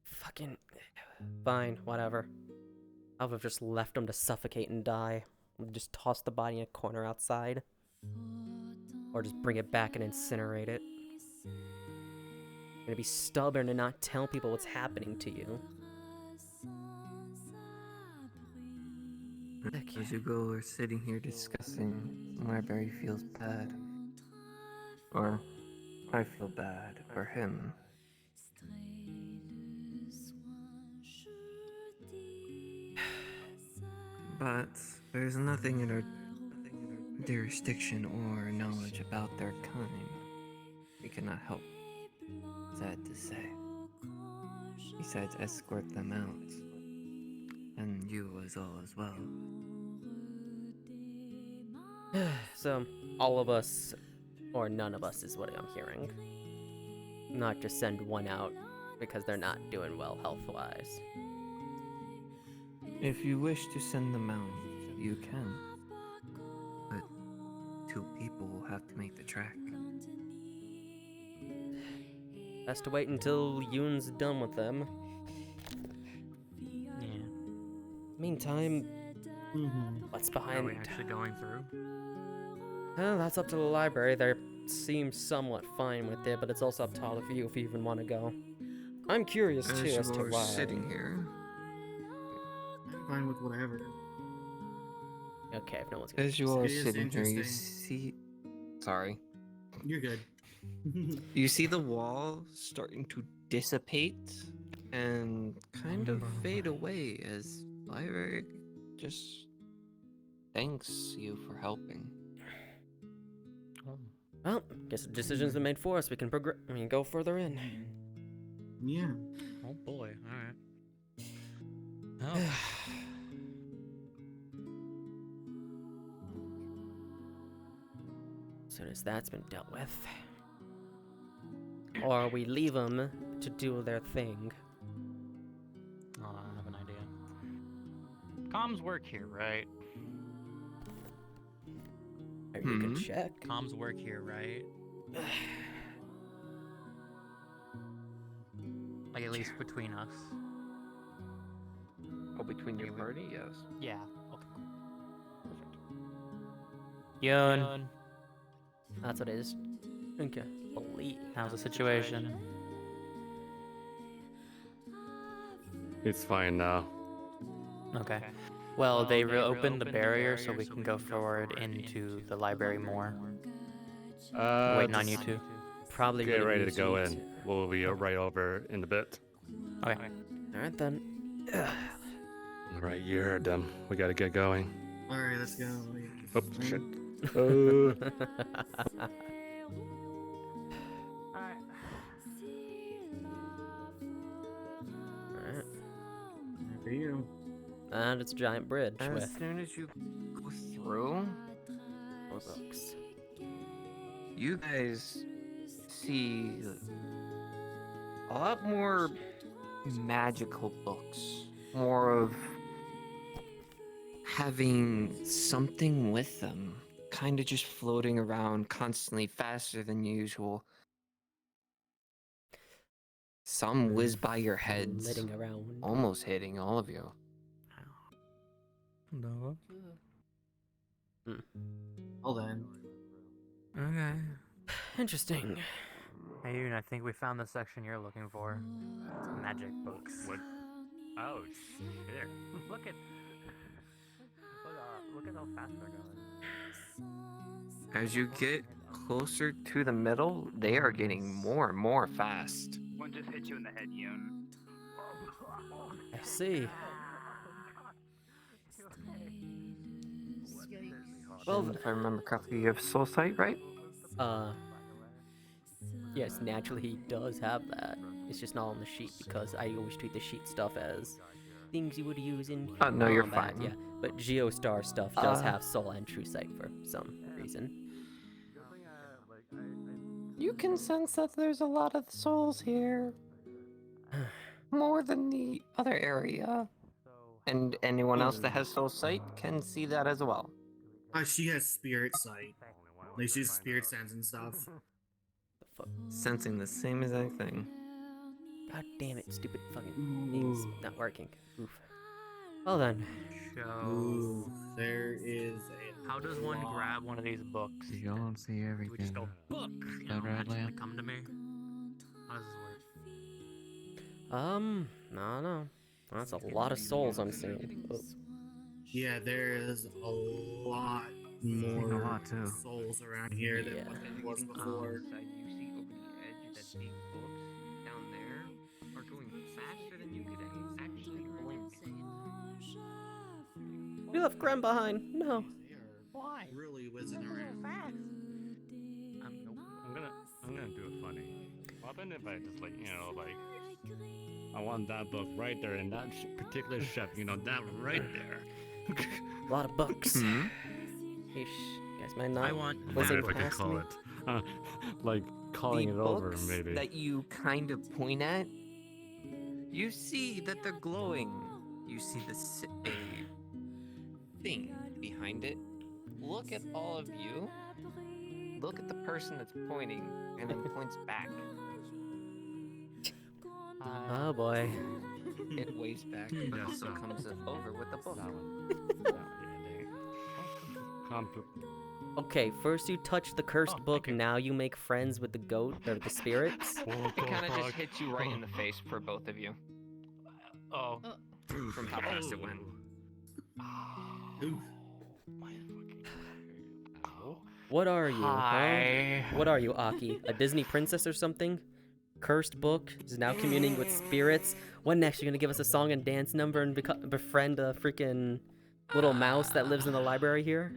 Speaker 1: Fucking... Fine, whatever. I would have just left them to suffocate and die. Just toss the body in a corner outside. Or just bring it back and incinerate it. You're gonna be stubborn and not tell people what's happening to you.
Speaker 10: As you go are sitting here discussing, Marbury feels bad. Or, I feel bad for him. But there's nothing in our jurisdiction or knowledge about their kind, we cannot help. Sad to say. Besides, escort them out. And you as well.
Speaker 1: So, all of us, or none of us, is what I'm hearing. Not just send one out because they're not doing well health-wise.
Speaker 10: If you wish to send them out, you can. But 2 people will have to make the trek.
Speaker 1: Best to wait until Yoon's done with them.
Speaker 3: Yeah.
Speaker 1: Meantime, what's
Speaker 3: Are
Speaker 1: behind?
Speaker 3: we actually going through?
Speaker 1: Well, that's up to the library. They seem somewhat fine with it, but it's also up to all of you if you even want to go. I'm curious too as to
Speaker 10: you're
Speaker 1: why.
Speaker 10: sitting here.
Speaker 8: I'm fine with whatever.
Speaker 1: Okay, if no one's gonna.
Speaker 10: As you are
Speaker 8: It is
Speaker 10: sitting here, you
Speaker 8: interesting.
Speaker 10: see. Sorry.
Speaker 8: You're good.
Speaker 10: You see the wall starting to dissipate and kind of fade away as Lyra just thanks you for helping.
Speaker 1: Well, guess the decision's been made for us. We can progress. I mean, go further in.
Speaker 8: Yeah.
Speaker 3: Oh boy, alright. Oh.
Speaker 1: As soon as that's been dealt with, or we leave them to do their thing.
Speaker 3: Oh, I have an idea. Comms work here, right?
Speaker 1: Maybe we can check.
Speaker 3: Comms work here, right? Like at least between us.
Speaker 10: Oh, between your party, yes.
Speaker 3: Yeah. Okay. Cool. Perfect. Yoon,
Speaker 1: That's what it is. Okay. Believe.
Speaker 3: how's the situation?
Speaker 7: It's fine now.
Speaker 3: Okay. Well, they reopened the barrier so we can go forward into the library more. Waiting on you
Speaker 7: Just
Speaker 3: two.
Speaker 1: Probably
Speaker 7: Get
Speaker 1: really
Speaker 7: ready to
Speaker 1: needs
Speaker 7: go
Speaker 1: you
Speaker 7: in.
Speaker 1: to-
Speaker 7: We'll be right over in a bit.
Speaker 3: Okay.
Speaker 1: All right then.
Speaker 7: All right, you heard them. We gotta get going.
Speaker 8: Alright, let's go.
Speaker 7: Oh, shit.
Speaker 1: Alright.
Speaker 8: For you.
Speaker 1: And it's a giant bridge
Speaker 10: As
Speaker 1: with
Speaker 10: soon as you go through,
Speaker 1: more books.
Speaker 10: you guys see a lot more magical books. More of having something with them. Kind of just floating around constantly faster than usual. Some whiz by your heads,
Speaker 1: Flitting around.
Speaker 10: almost hitting all of you.
Speaker 3: No.
Speaker 8: Well then.
Speaker 3: Okay.
Speaker 1: Interesting.
Speaker 3: Hey, Yoon, I think we found the section you're looking for. Magic books.
Speaker 7: What? Oh, shit.
Speaker 3: Look at how fast they're going.
Speaker 10: As you get closer to the middle, they are getting more and more fast.
Speaker 2: One just hit you in the head, Yoon.
Speaker 1: I see. Well,
Speaker 10: And if I remember correctly, you have soul sight, right?
Speaker 1: yes, naturally he does have that. It's just not on the sheet because I always treat the sheet stuff as things you would use in
Speaker 10: No, you're
Speaker 1: combat,
Speaker 10: fine.
Speaker 1: Yeah, but Geostar stuff does have soul and true sight for some reason.
Speaker 10: You can sense that there's a lot of souls here. More than the other area. And anyone else that has soul sight can see that as well.
Speaker 8: She has spirit sight. Like she's spirit sense and stuff.
Speaker 1: The fuck?
Speaker 10: Sensing the same exact thing.
Speaker 1: God damn it, stupid fucking thing's not working. Oof. Well then.
Speaker 8: Ooh, there is a.
Speaker 3: How does one grab one of these books?
Speaker 11: You don't see
Speaker 3: Do we
Speaker 11: everything.
Speaker 3: just go book? You
Speaker 11: That
Speaker 3: know,
Speaker 11: red
Speaker 3: magically
Speaker 11: lamp?
Speaker 3: come to me. How does this work?
Speaker 1: No. That's a lot of souls I'm seeing. Oh.
Speaker 8: Yeah, there is a lot
Speaker 11: Seen a
Speaker 8: more
Speaker 11: lot, too.
Speaker 8: souls around here than
Speaker 1: Yeah.
Speaker 8: what there was before.
Speaker 10: You see over the edge that big books down there are going faster than you could actually blink.
Speaker 1: We left Graham behind. No.
Speaker 3: Why?
Speaker 8: Really whizzing around.
Speaker 7: I'm gonna do it funny. What happened if I just I want that book right there in that particular shelf, that right there.
Speaker 1: A lot of books.
Speaker 10: Hmm?
Speaker 1: You guys might not
Speaker 3: I want
Speaker 1: listen
Speaker 7: If I could
Speaker 1: past
Speaker 7: call
Speaker 1: me.
Speaker 7: it. Like calling
Speaker 10: The
Speaker 7: it over,
Speaker 10: books
Speaker 7: maybe.
Speaker 10: that you kind of point at, you see that they're glowing. You see a thing behind it. Look at all of you. Look at the person that's pointing, and then points back.
Speaker 1: Oh boy.
Speaker 10: It waves back, but
Speaker 7: Yeah,
Speaker 10: also
Speaker 7: so-
Speaker 10: comes over with the book.
Speaker 7: That one. Compl-
Speaker 1: Okay, first you touch the cursed book, now you make friends with the goat or the spirits.
Speaker 10: It kind of just hits you right in the face for both of you.
Speaker 7: Oh.
Speaker 10: From how fast it went.
Speaker 1: What are you,
Speaker 9: Hi.
Speaker 1: huh? What are you, Aki? A Disney princess or something? Cursed book is now communing with spirits. When next? You're gonna give us a song and dance number and befriend a freaking little mouse that lives in the library here?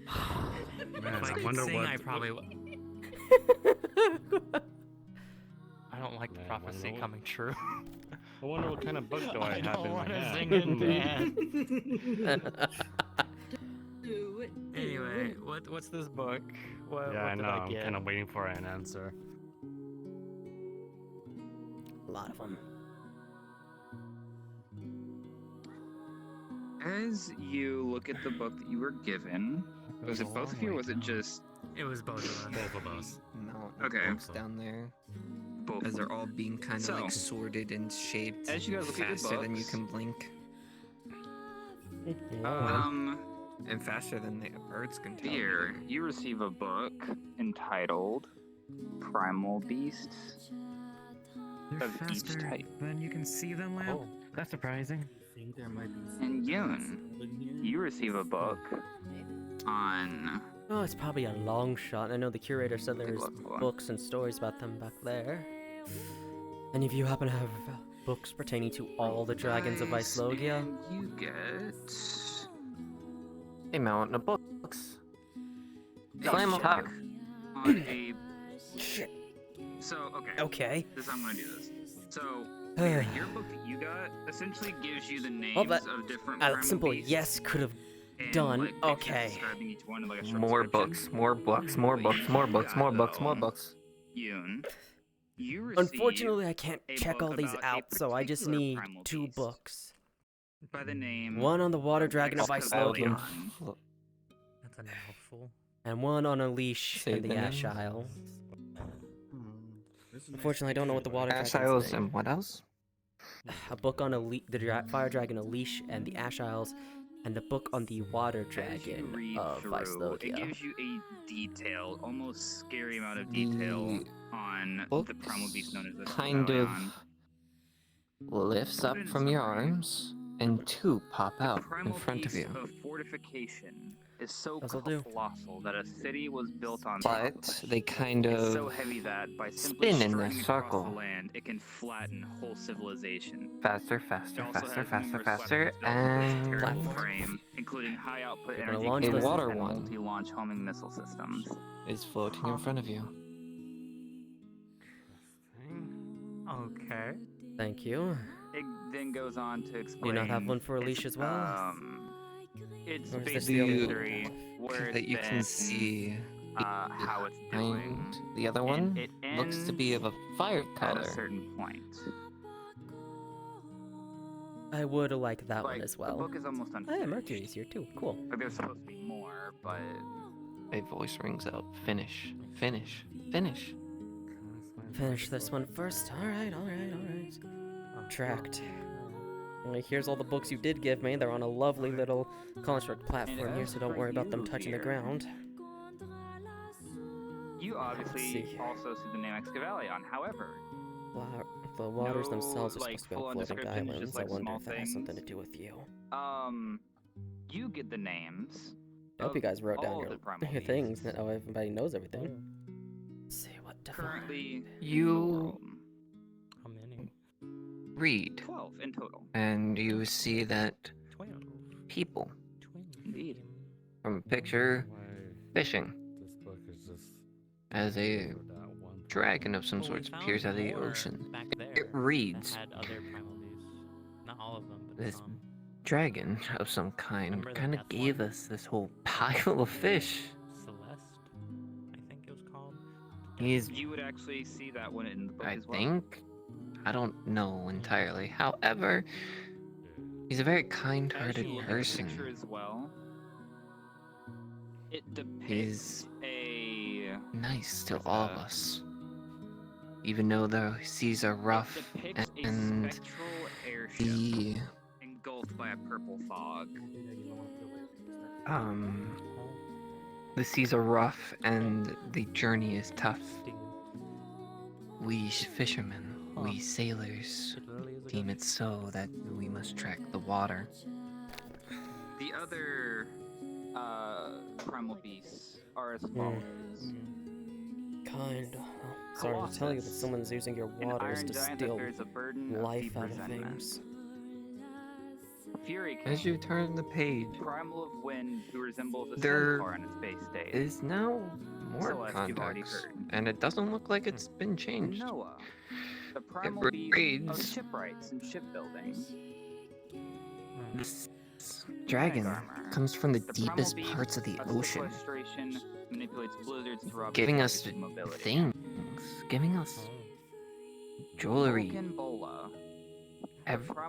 Speaker 7: Man,
Speaker 3: If I
Speaker 7: I
Speaker 3: could
Speaker 7: wonder
Speaker 3: sing,
Speaker 7: what.
Speaker 3: I probably would. I don't like the
Speaker 7: Man,
Speaker 3: prophecy
Speaker 7: wonder what-
Speaker 3: coming true.
Speaker 7: I wonder what kind of book do I
Speaker 3: I
Speaker 7: have
Speaker 3: don't
Speaker 7: in my
Speaker 3: want to
Speaker 7: hand.
Speaker 3: sing and dance.
Speaker 6: Do it.
Speaker 3: Anyway, what's this book? What,
Speaker 7: Yeah,
Speaker 3: what
Speaker 7: I
Speaker 3: did
Speaker 7: know.
Speaker 3: I
Speaker 7: I'm
Speaker 3: get?
Speaker 7: kind of waiting for an answer.
Speaker 1: A lot of them.
Speaker 2: As you look at the book that you were given, was it both of you or was it just
Speaker 3: It was both of us.
Speaker 7: Both of us.
Speaker 10: No,
Speaker 2: Okay.
Speaker 10: books down there.
Speaker 2: both?
Speaker 10: As they're all being kind of
Speaker 2: So,
Speaker 10: like sorted and shaped
Speaker 2: as you guys look at your
Speaker 10: faster than you
Speaker 2: books-
Speaker 10: can blink. And faster than the birds can tell.
Speaker 2: Here, you receive a book entitled Primal Beasts
Speaker 8: They're
Speaker 2: of each
Speaker 8: faster
Speaker 2: type.
Speaker 8: than you can see them, Lamp.
Speaker 3: Oh.
Speaker 8: That's surprising.
Speaker 2: And Yoon, you receive a book on
Speaker 1: Oh, it's probably a long shot. I know the curator said there's
Speaker 2: look.
Speaker 1: books and stories about them back there. Any of you happen to have books pertaining to all the dragons of
Speaker 2: Dice,
Speaker 1: Icelogia?
Speaker 2: and you get
Speaker 10: A mountain of books.
Speaker 2: a
Speaker 10: Climb up
Speaker 2: book
Speaker 10: higher.
Speaker 2: on a. So okay.
Speaker 1: Okay.
Speaker 2: This is how I'm gonna do this. So your book that you got essentially gives you the names
Speaker 1: Well, that-
Speaker 2: of different
Speaker 1: A
Speaker 2: primal
Speaker 1: simple
Speaker 2: beasts
Speaker 1: yes could have
Speaker 2: and,
Speaker 1: done.
Speaker 2: like, pictures
Speaker 1: Okay.
Speaker 2: describing each one, like, a short
Speaker 10: More
Speaker 2: description.
Speaker 10: books, more books, more books, more books, more books, more books.
Speaker 2: Yoon, you receive
Speaker 1: Unfortunately, I can't
Speaker 2: a
Speaker 1: check
Speaker 2: book
Speaker 1: all these
Speaker 2: about a
Speaker 1: out, so I just
Speaker 2: particular
Speaker 1: need
Speaker 2: primal
Speaker 1: 2
Speaker 2: beast
Speaker 1: books.
Speaker 2: by the name
Speaker 1: One on the water dragon of
Speaker 2: Excavalion.
Speaker 1: Icelogia,
Speaker 3: That's a mouthful.
Speaker 1: and one on a leash
Speaker 10: Say
Speaker 1: in the
Speaker 10: the
Speaker 1: Ash
Speaker 10: names.
Speaker 1: Isle. Unfortunately, I don't know what the water
Speaker 10: Ash
Speaker 1: dragon's
Speaker 10: Isles
Speaker 1: name.
Speaker 10: and what else?
Speaker 1: A book on fire dragon, a leash, and the Ash Isles, and a book on the water
Speaker 2: As you
Speaker 1: dragon
Speaker 2: read
Speaker 1: of
Speaker 2: through, it
Speaker 1: Icelogia.
Speaker 2: gives you a detailed, almost scary amount of detail on
Speaker 10: Books
Speaker 2: the primal beast known as the
Speaker 10: kind of
Speaker 2: Excavalion.
Speaker 10: lifts up
Speaker 2: Put in
Speaker 10: from your
Speaker 2: summary.
Speaker 10: arms, and 2 pop
Speaker 2: The
Speaker 10: out in
Speaker 2: primal
Speaker 10: front of
Speaker 2: beast
Speaker 10: you.
Speaker 2: of fortification is so
Speaker 1: This'll do.
Speaker 2: colossal that a city was built on top of
Speaker 10: But
Speaker 2: it.
Speaker 10: they kind
Speaker 2: It's
Speaker 10: of
Speaker 2: so heavy that by simply
Speaker 10: spin in a
Speaker 2: striding across
Speaker 10: circle.
Speaker 2: the land, it can flatten whole civilization.
Speaker 10: Faster,
Speaker 2: It
Speaker 10: faster,
Speaker 2: also
Speaker 10: faster,
Speaker 2: has
Speaker 10: faster,
Speaker 2: numerous
Speaker 10: faster,
Speaker 2: weapons built into its
Speaker 10: and
Speaker 2: terrible frame, including high output
Speaker 1: You're gonna
Speaker 2: energy
Speaker 1: launch
Speaker 10: A
Speaker 2: cannons
Speaker 10: water
Speaker 2: and
Speaker 10: one.
Speaker 2: multi-launch homing missile systems.
Speaker 10: is floating in front of you.
Speaker 3: Okay.
Speaker 1: Thank you.
Speaker 2: It then goes on to
Speaker 1: Do
Speaker 2: explain.
Speaker 1: you not have one for a
Speaker 2: its,
Speaker 1: leash as well?
Speaker 2: It's
Speaker 1: Or is this
Speaker 2: basically
Speaker 1: the
Speaker 2: a
Speaker 1: only
Speaker 2: history where
Speaker 10: That
Speaker 2: it's
Speaker 10: you can
Speaker 2: been,
Speaker 10: see
Speaker 2: how it's doing.
Speaker 10: behind the other
Speaker 2: And
Speaker 10: one
Speaker 2: it
Speaker 10: looks to be of a fire
Speaker 2: at a
Speaker 10: color.
Speaker 2: certain point.
Speaker 1: I would like that
Speaker 2: Like,
Speaker 1: one as
Speaker 2: the
Speaker 1: well.
Speaker 2: book is almost
Speaker 1: Oh,
Speaker 2: unfinished.
Speaker 1: yeah, Mercury's here too. Cool.
Speaker 2: Like, there's supposed to be more, but
Speaker 10: A voice rings out. Finish. Finish. Finish.
Speaker 1: Finish this one first. Alright. Tracked. Well, here's all the books you did give me. They're on a lovely little construct platform here, so don't worry about them touching the ground.
Speaker 2: you obviously
Speaker 1: see.
Speaker 2: also see the name Excavalion. However,
Speaker 1: The waters
Speaker 2: No,
Speaker 1: themselves are
Speaker 2: like,
Speaker 1: supposed to be on
Speaker 2: full-on
Speaker 1: floating
Speaker 2: description, it's
Speaker 1: islands.
Speaker 2: just,
Speaker 1: I
Speaker 2: like,
Speaker 1: wonder
Speaker 2: small
Speaker 1: if that has something to
Speaker 2: things.
Speaker 1: do with you.
Speaker 2: you get the names.
Speaker 1: I hope you guys wrote down
Speaker 2: all
Speaker 1: your,
Speaker 2: the primal
Speaker 1: your things.
Speaker 2: beasts.
Speaker 1: That everybody knows everything. Let's see what
Speaker 2: Currently,
Speaker 10: You
Speaker 3: How many?
Speaker 10: read,
Speaker 2: 12 in total.
Speaker 10: and you see that
Speaker 3: 12.
Speaker 10: people
Speaker 3: 12.
Speaker 2: Indeed.
Speaker 10: from a picture, fishing,
Speaker 7: This book is just
Speaker 10: as a
Speaker 7: for that one
Speaker 10: dragon of some
Speaker 3: Well, we
Speaker 10: sorts
Speaker 3: found
Speaker 10: appears out of the
Speaker 3: more
Speaker 10: ocean.
Speaker 3: back
Speaker 10: It
Speaker 3: there
Speaker 10: reads,
Speaker 3: that had other primal beasts. Not all of them, but
Speaker 10: this
Speaker 3: some.
Speaker 10: dragon of some kind
Speaker 3: Remember the
Speaker 10: kind of
Speaker 3: death
Speaker 10: gave
Speaker 3: one?
Speaker 10: us this whole pile of fish.
Speaker 3: Celeste, I think it was called.
Speaker 10: He's,
Speaker 2: You would actually see that one in the book
Speaker 10: I
Speaker 2: as well.
Speaker 10: think, I don't know entirely. However, he's a very
Speaker 2: As
Speaker 10: kind-hearted
Speaker 2: you look at the picture
Speaker 10: person.
Speaker 2: as well, it depicts
Speaker 10: He's
Speaker 2: a.
Speaker 10: nice to all of us. Even though the seas are rough
Speaker 2: It depicts a
Speaker 10: and
Speaker 2: spectral airship
Speaker 10: the
Speaker 2: engulfed by a purple fog.
Speaker 10: the seas are rough and the journey is tough. We fishermen, we sailors,
Speaker 3: It literally is a
Speaker 10: deem
Speaker 3: ghost.
Speaker 10: it so that we must track the water.
Speaker 2: The other primal beasts are as follows.
Speaker 1: Kind. Oh, sorry to tell you, but someone's using your
Speaker 2: An
Speaker 1: waters
Speaker 2: iron
Speaker 1: to
Speaker 2: giant that
Speaker 1: steal
Speaker 2: bears a burden of
Speaker 1: life
Speaker 2: deep
Speaker 1: out of
Speaker 2: resentment.
Speaker 1: things.
Speaker 2: Fury
Speaker 10: As
Speaker 2: King,
Speaker 10: you turn the page,
Speaker 2: primal of wind who resembles a
Speaker 10: There
Speaker 2: centaur in its base state.
Speaker 10: is now more
Speaker 2: Celeste, you've already
Speaker 10: context,
Speaker 2: heard.
Speaker 10: and it doesn't look like it's been changed.
Speaker 2: Noah, the primal beast of
Speaker 10: reads-
Speaker 2: shipwrights and shipbuilding.
Speaker 10: This dragon
Speaker 2: armor.
Speaker 10: comes from the
Speaker 2: The primal
Speaker 10: deepest
Speaker 2: beast
Speaker 10: parts of the
Speaker 2: of
Speaker 10: ocean,
Speaker 2: sequestration manipulates blizzards to rob
Speaker 10: giving
Speaker 2: your
Speaker 10: us
Speaker 2: target's mobility.
Speaker 10: things, giving us jewelry,
Speaker 2: Vulcan Bola,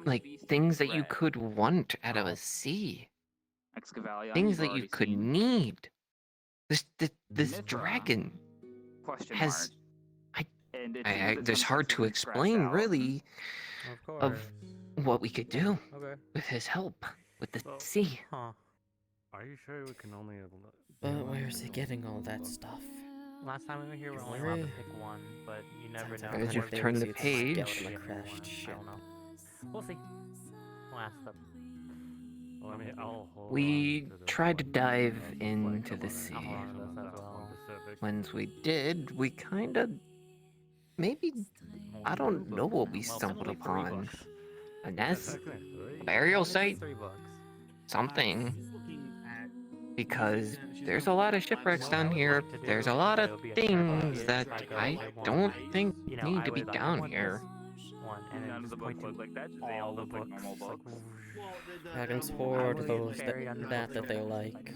Speaker 10: like things that you could want out of a sea,
Speaker 2: Excavalion,
Speaker 10: things
Speaker 2: you've
Speaker 10: that you
Speaker 2: already
Speaker 10: could
Speaker 2: seen.
Speaker 10: need. This
Speaker 2: Mithra,
Speaker 10: dragon
Speaker 2: question
Speaker 10: has.
Speaker 2: mark. And it seems
Speaker 10: I,
Speaker 2: that
Speaker 10: there's
Speaker 2: some
Speaker 10: hard
Speaker 2: things
Speaker 10: to
Speaker 2: have been scratched
Speaker 10: explain,
Speaker 2: out.
Speaker 10: really,
Speaker 3: Of course.
Speaker 10: of what we could do
Speaker 3: Okay.
Speaker 10: with his help with the
Speaker 7: Well,
Speaker 10: sea.
Speaker 3: Huh.
Speaker 7: Are you sure we can only?
Speaker 1: But where's he getting all that stuff?
Speaker 3: Last time we were here, we
Speaker 1: Is
Speaker 3: only
Speaker 1: there
Speaker 3: allowed to
Speaker 1: a-
Speaker 3: pick one, but you never
Speaker 1: Sounds
Speaker 3: know.
Speaker 1: like
Speaker 10: As
Speaker 1: kind
Speaker 10: you
Speaker 1: of
Speaker 10: turn the
Speaker 1: things you'd
Speaker 10: page-
Speaker 1: skeleton
Speaker 3: Get one.
Speaker 1: crashed ship.
Speaker 3: I don't know. We'll see. We'll ask them.
Speaker 7: Well, I mean, I'll hold
Speaker 10: We
Speaker 7: on to this
Speaker 10: tried to
Speaker 7: one.
Speaker 10: dive
Speaker 7: Like,
Speaker 10: into
Speaker 7: I
Speaker 10: the
Speaker 7: wanna
Speaker 10: sea.
Speaker 3: I'll hold on to this
Speaker 7: comment
Speaker 3: as
Speaker 7: that
Speaker 3: well.
Speaker 7: one specific.
Speaker 10: Once we did, we kind of maybe I don't know what we
Speaker 3: Well,
Speaker 10: stumbled
Speaker 3: only 3
Speaker 10: upon.
Speaker 3: books.
Speaker 10: A nest,
Speaker 7: Technically, three.
Speaker 10: a burial
Speaker 3: Only
Speaker 10: site,
Speaker 3: 3 books.
Speaker 10: something.
Speaker 5: Looking at
Speaker 10: Because there's a lot of shipwrecks down here. There's a lot of things that I don't think
Speaker 3: You know,
Speaker 10: need
Speaker 3: I
Speaker 10: to be
Speaker 3: would
Speaker 10: down
Speaker 3: want
Speaker 10: here.
Speaker 3: this one, and then
Speaker 2: None of
Speaker 3: just
Speaker 2: the
Speaker 3: point
Speaker 2: books
Speaker 3: to
Speaker 2: look like that, just they all
Speaker 3: all the
Speaker 2: look like
Speaker 3: books.
Speaker 2: normal
Speaker 3: like,
Speaker 2: books.
Speaker 1: Dragons
Speaker 3: I
Speaker 1: hoard
Speaker 3: would
Speaker 1: those
Speaker 3: carry on
Speaker 1: that
Speaker 3: the
Speaker 1: they
Speaker 3: books
Speaker 1: like.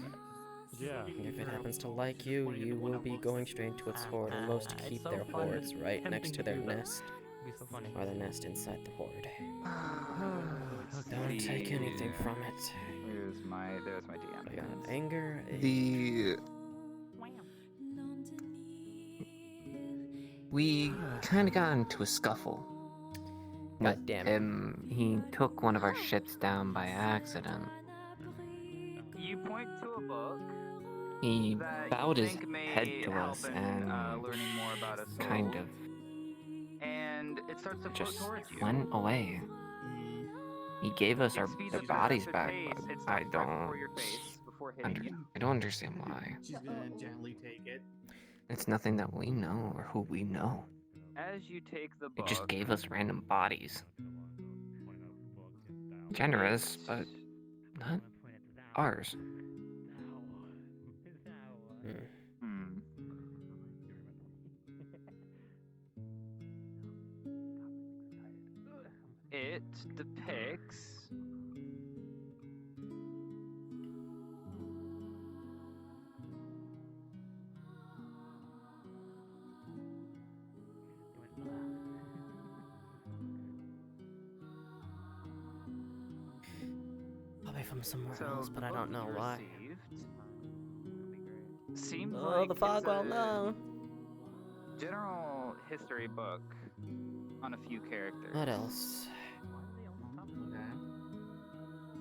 Speaker 7: Yeah.
Speaker 1: If it happens to like you, you will be going straight to its hoard, and most
Speaker 3: It's
Speaker 1: keep
Speaker 3: so
Speaker 1: their
Speaker 3: fun
Speaker 1: hoards right
Speaker 3: attempting
Speaker 1: next to
Speaker 3: to
Speaker 1: their
Speaker 3: do that.
Speaker 1: nest,
Speaker 3: It'd be so funny.
Speaker 1: or the nest inside the hoard.
Speaker 2: Let's
Speaker 1: Don't take
Speaker 2: see.
Speaker 1: anything from it.
Speaker 2: There's my
Speaker 1: I got
Speaker 2: DM.
Speaker 1: anger.
Speaker 10: The we kind of got into a scuffle.
Speaker 1: God
Speaker 10: with
Speaker 1: damn it.
Speaker 10: him. He took one of our ships down by accident.
Speaker 2: You point to a book
Speaker 10: He
Speaker 2: that
Speaker 10: bowed
Speaker 2: you
Speaker 10: his
Speaker 2: think may
Speaker 10: head to
Speaker 2: help
Speaker 10: us
Speaker 2: in,
Speaker 10: and
Speaker 2: learning more about us
Speaker 10: kind
Speaker 2: all.
Speaker 10: of
Speaker 2: And it starts to float
Speaker 10: just
Speaker 2: towards you.
Speaker 10: went away. He gave us
Speaker 2: It
Speaker 10: our
Speaker 2: speeds
Speaker 10: their
Speaker 2: up your
Speaker 10: bodies
Speaker 2: rapid
Speaker 10: back,
Speaker 2: pace.
Speaker 10: but
Speaker 2: It
Speaker 10: I
Speaker 2: stops right before your
Speaker 10: don't
Speaker 2: face, before hitting you.
Speaker 10: I don't understand why.
Speaker 5: She's gonna gently take it.
Speaker 10: It's nothing that we know or who we know.
Speaker 2: As you take the
Speaker 10: It
Speaker 2: book,
Speaker 10: just gave us random bodies. Generous, but not ours.
Speaker 2: Hmm. It depicts
Speaker 1: Probably from somewhere
Speaker 2: so
Speaker 1: else, but
Speaker 2: the
Speaker 1: I don't
Speaker 2: book
Speaker 1: know
Speaker 2: you
Speaker 1: why.
Speaker 2: received seems
Speaker 1: Oh,
Speaker 2: like
Speaker 1: the fog
Speaker 2: it's
Speaker 1: will
Speaker 2: a
Speaker 1: know.
Speaker 2: general history book on a few characters.
Speaker 1: What else?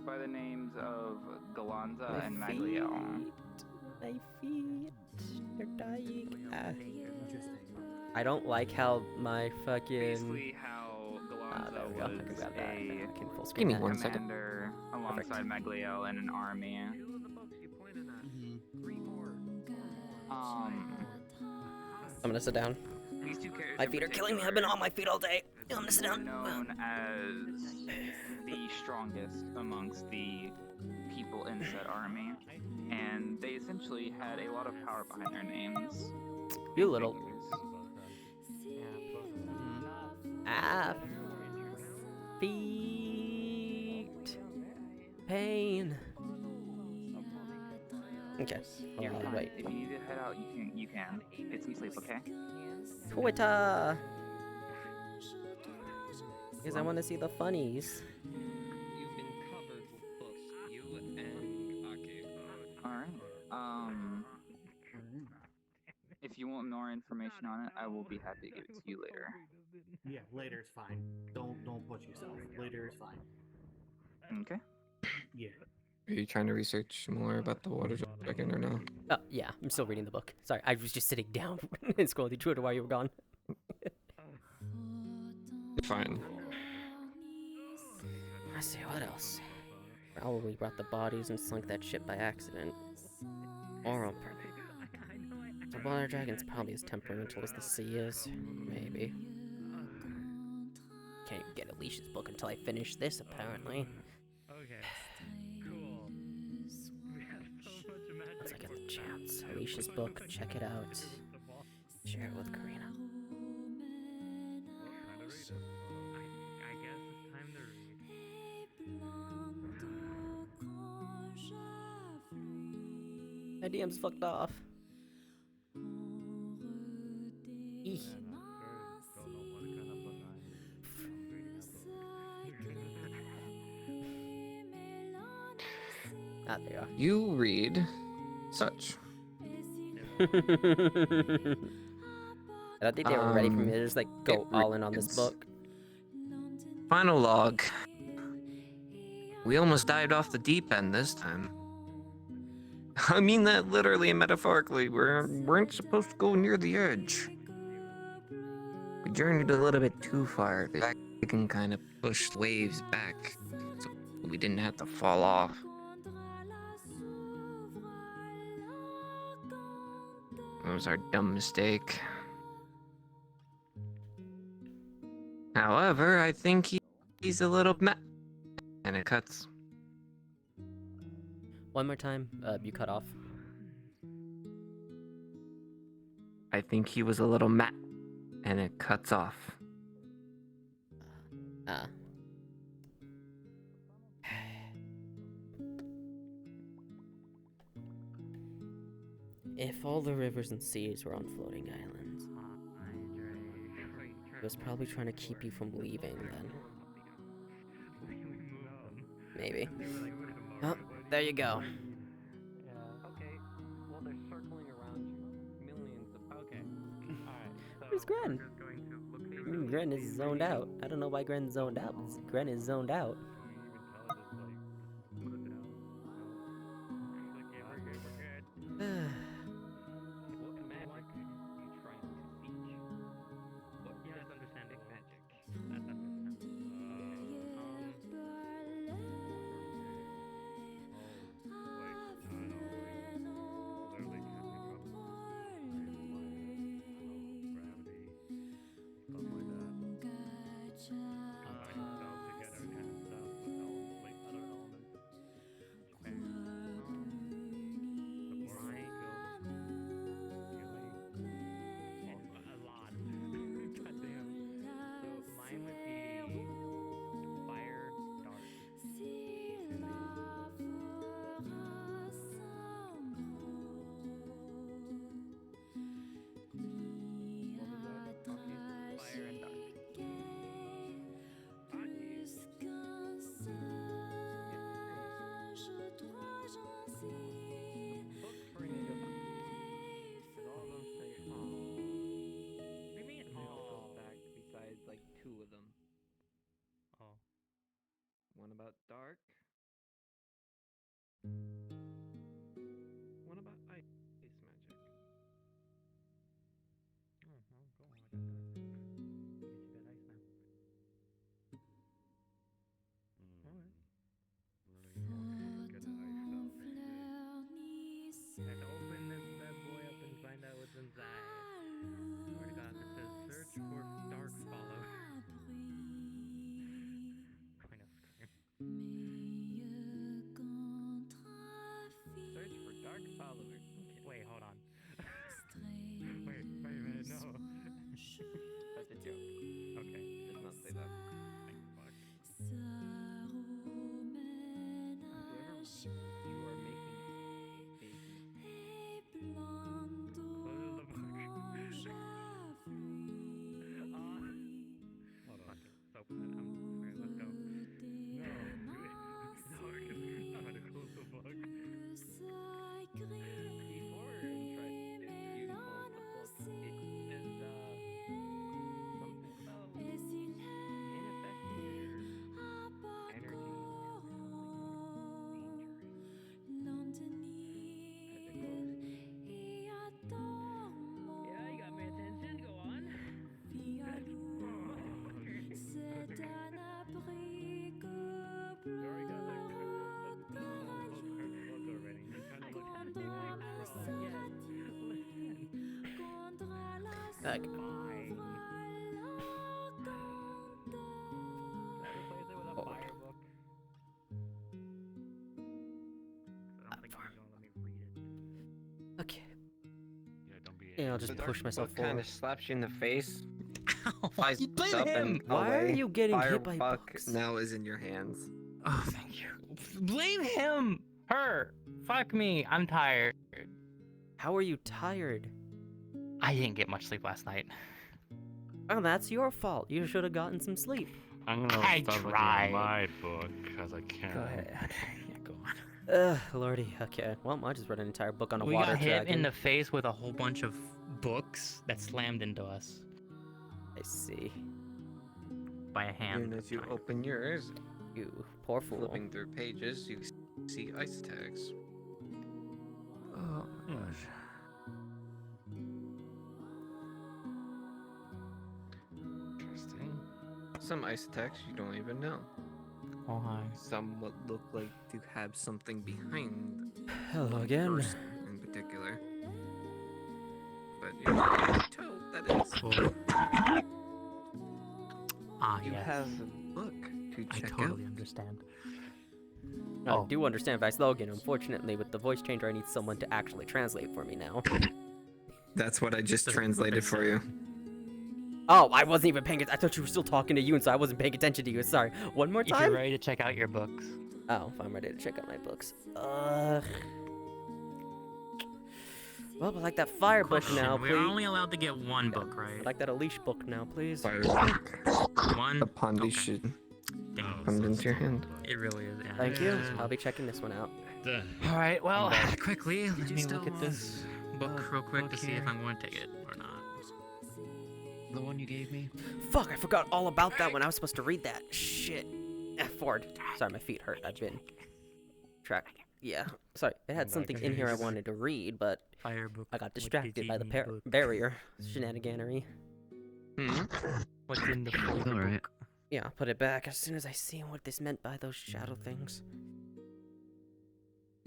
Speaker 2: By the names of Galanza
Speaker 1: My
Speaker 2: and
Speaker 1: feet.
Speaker 2: Magliel.
Speaker 1: My feet. They're dying. I don't like how my fucking.
Speaker 2: Basically, how Galanza
Speaker 1: there we go. I can
Speaker 2: was
Speaker 1: grab that.
Speaker 2: a
Speaker 1: I can full
Speaker 10: Give
Speaker 1: screen
Speaker 10: me
Speaker 1: that.
Speaker 10: one second.
Speaker 2: commander alongside Magliel in an army.
Speaker 1: I'm gonna sit down.
Speaker 2: These two characters
Speaker 1: My
Speaker 2: in
Speaker 1: feet are killing me. I've been on my feet all day. I'm gonna sit
Speaker 2: were
Speaker 1: down.
Speaker 2: known as the strongest amongst the people in said army, and they essentially had a lot of power behind their names.
Speaker 1: You
Speaker 2: and
Speaker 1: little
Speaker 2: figures.
Speaker 1: feet pain. Okay.
Speaker 2: Yeah,
Speaker 1: Hold on,
Speaker 2: fine.
Speaker 1: wait.
Speaker 2: If you need to head out, you can. Get some sleep, okay?
Speaker 1: Twitter. Because I want to see the funnies.
Speaker 10: You've been covered with books, you and Aki.
Speaker 2: Alright. If you want more information on it, I will be happy to give it to you later.
Speaker 8: Yeah, later is fine. Don't push yourself. Later is fine.
Speaker 2: Okay?
Speaker 8: Yeah.
Speaker 10: Are you trying to research more about the water dragon or no?
Speaker 1: Oh, yeah, I'm still reading the book. Sorry, I was just sitting down and scrolling through Twitter while you were gone.
Speaker 10: Fine.
Speaker 1: Let's see, what else? Probably brought the bodies and sunk that ship by accident. Or on purpose. The water dragon's probably as temperamental as the sea is. Maybe. Can't even get Alicia's book until I finish this, apparently.
Speaker 5: Okay. Cool. We have so much magic.
Speaker 1: Once I get the chance. Alicia's book, check it out. Share it with Karina.
Speaker 5: I guess it's time to read.
Speaker 1: My DM's fucked off. Eeh. Ah, there you are.
Speaker 10: You read such.
Speaker 1: I don't think they were ready for me to just like go all in on this
Speaker 10: reads-
Speaker 1: book.
Speaker 10: Final log. We almost dived off the deep end this time. I mean that literally and metaphorically. We weren't supposed to go near the edge. We journeyed a little bit too far. The can kind of push the waves back, so we didn't have to fall off. That was our dumb mistake. However, I think he's a little and it cuts.
Speaker 1: One more time, you cut off.
Speaker 10: I think he was a little and it cuts off.
Speaker 1: Ah. If all the rivers and seas were on floating islands, it was probably trying to keep you from leaving then. Maybe. Oh, there you go.
Speaker 3: Yeah, okay. Well, they're circling around you. Millions of. Okay. Alright, so.
Speaker 1: Where's Gren?
Speaker 3: We're just going to look through
Speaker 1: I mean, Gren is zoned out. I don't know why Gren's zoned out, but Gren is zoned out.
Speaker 10: One about dark. One about ice magic.
Speaker 3: Oh, well, go on with that. You get you that ice now. Alright. Time to open this bad boy up and find out what's inside. Swear to God, it says search for dark follow. Kind of scary.
Speaker 1: backpack.
Speaker 3: Fine. Can I replace it with a
Speaker 1: Forward.
Speaker 3: fire book? 'Cause I don't think he's gonna let me read it.
Speaker 1: Okay.
Speaker 7: Yeah, don't be.
Speaker 1: Yeah, I'll just push myself
Speaker 10: kind
Speaker 1: forward.
Speaker 10: of slaps you in the face.
Speaker 3: Why
Speaker 10: Flies
Speaker 3: you blame
Speaker 10: up
Speaker 3: him?
Speaker 10: and
Speaker 1: Why are
Speaker 10: away.
Speaker 1: you getting
Speaker 10: Fire
Speaker 1: hit by
Speaker 10: buck
Speaker 1: bugs?
Speaker 10: now is in your hands.
Speaker 3: Oh, thank you. Blame him. Her. Fuck me. I'm tired.
Speaker 1: How are you tired?
Speaker 3: I didn't get much sleep last night.
Speaker 1: Oh, that's your fault. You should have gotten some sleep.
Speaker 7: I'm gonna
Speaker 3: I
Speaker 7: start looking
Speaker 3: tried.
Speaker 7: at my book because I can't.
Speaker 3: Go ahead. Yeah, go on.
Speaker 1: Lordy. Okay. Well, I just read an entire book on a
Speaker 3: We
Speaker 1: water
Speaker 3: got hit
Speaker 1: dragon.
Speaker 3: in the face with a whole bunch of books that slammed into us
Speaker 1: I see.
Speaker 3: by a hand.
Speaker 10: And as you open yours,
Speaker 1: You poor fool.
Speaker 10: flipping through pages, you see ice tags.
Speaker 3: Oh my gosh.
Speaker 7: Interesting.
Speaker 10: Some ice attacks you don't even know.
Speaker 3: Oh hi.
Speaker 10: Some would look like to have something behind
Speaker 1: Hello
Speaker 10: one
Speaker 1: again.
Speaker 10: person in particular. But you can't tell that it's
Speaker 3: Ah
Speaker 10: you
Speaker 3: yes.
Speaker 10: have a book to
Speaker 3: I
Speaker 10: check
Speaker 3: totally
Speaker 10: out.
Speaker 3: understand.
Speaker 1: I do understand by slogan. Unfortunately, with the voice changer, I need someone to actually translate for me now.
Speaker 10: That's what I just
Speaker 3: Doesn't
Speaker 10: translated for you.
Speaker 1: Oh, I wasn't even paying attention. I thought you were still talking to you, and so I wasn't paying attention to you. Sorry. One more
Speaker 3: If you're
Speaker 1: time?
Speaker 3: ready to check out your books.
Speaker 1: Oh, if I'm ready to check out my books. Well, I like that fire book now,
Speaker 3: We're
Speaker 1: please.
Speaker 3: only allowed to get one book,
Speaker 1: I
Speaker 3: right?
Speaker 1: like that Unleash book now, please.
Speaker 3: One.
Speaker 10: Upon
Speaker 3: Okay.
Speaker 10: should
Speaker 3: Damn.
Speaker 10: comes into your hand.
Speaker 3: It really is. Yeah.
Speaker 1: Thank you.
Speaker 7: Yeah.
Speaker 1: I'll be checking this one out.
Speaker 7: The,
Speaker 3: All right. Well,
Speaker 7: I'm back.
Speaker 3: quickly, let
Speaker 10: you
Speaker 3: me
Speaker 10: still
Speaker 3: look at
Speaker 10: want,
Speaker 3: this book real quick
Speaker 8: book
Speaker 3: to see if
Speaker 8: here?
Speaker 3: I'm going to take it or not.
Speaker 8: The one you gave me?
Speaker 1: Fuck, I forgot all about that when I was supposed to read that. Shit. Ford. Sorry, my feet hurt. I've been Yeah. Sorry, it had
Speaker 7: Back
Speaker 1: something in here I
Speaker 7: again.
Speaker 1: wanted to read, but
Speaker 3: Fire book.
Speaker 1: I got
Speaker 3: What
Speaker 1: distracted by the
Speaker 3: is in book?
Speaker 1: barrier shenaniganery.
Speaker 3: What's in the
Speaker 8: It's
Speaker 3: folder
Speaker 8: alright.
Speaker 3: book?
Speaker 1: Yeah, I'll put it back as soon as I see what this meant by those shadow things.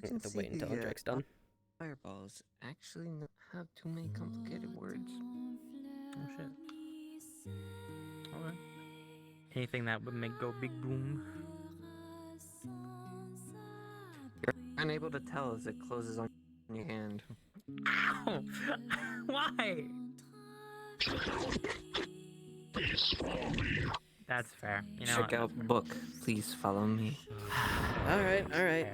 Speaker 10: You
Speaker 1: I have to wait until Drake's done.
Speaker 10: Fireballs actually have too many complicated words.
Speaker 3: Oh shit. Alright. Anything that would make go big boom.
Speaker 10: You're unable to tell as it closes on your hand.
Speaker 3: Ow! Why? That's fair. You know.
Speaker 10: Check out book. Please follow me.
Speaker 1: Alright, alright.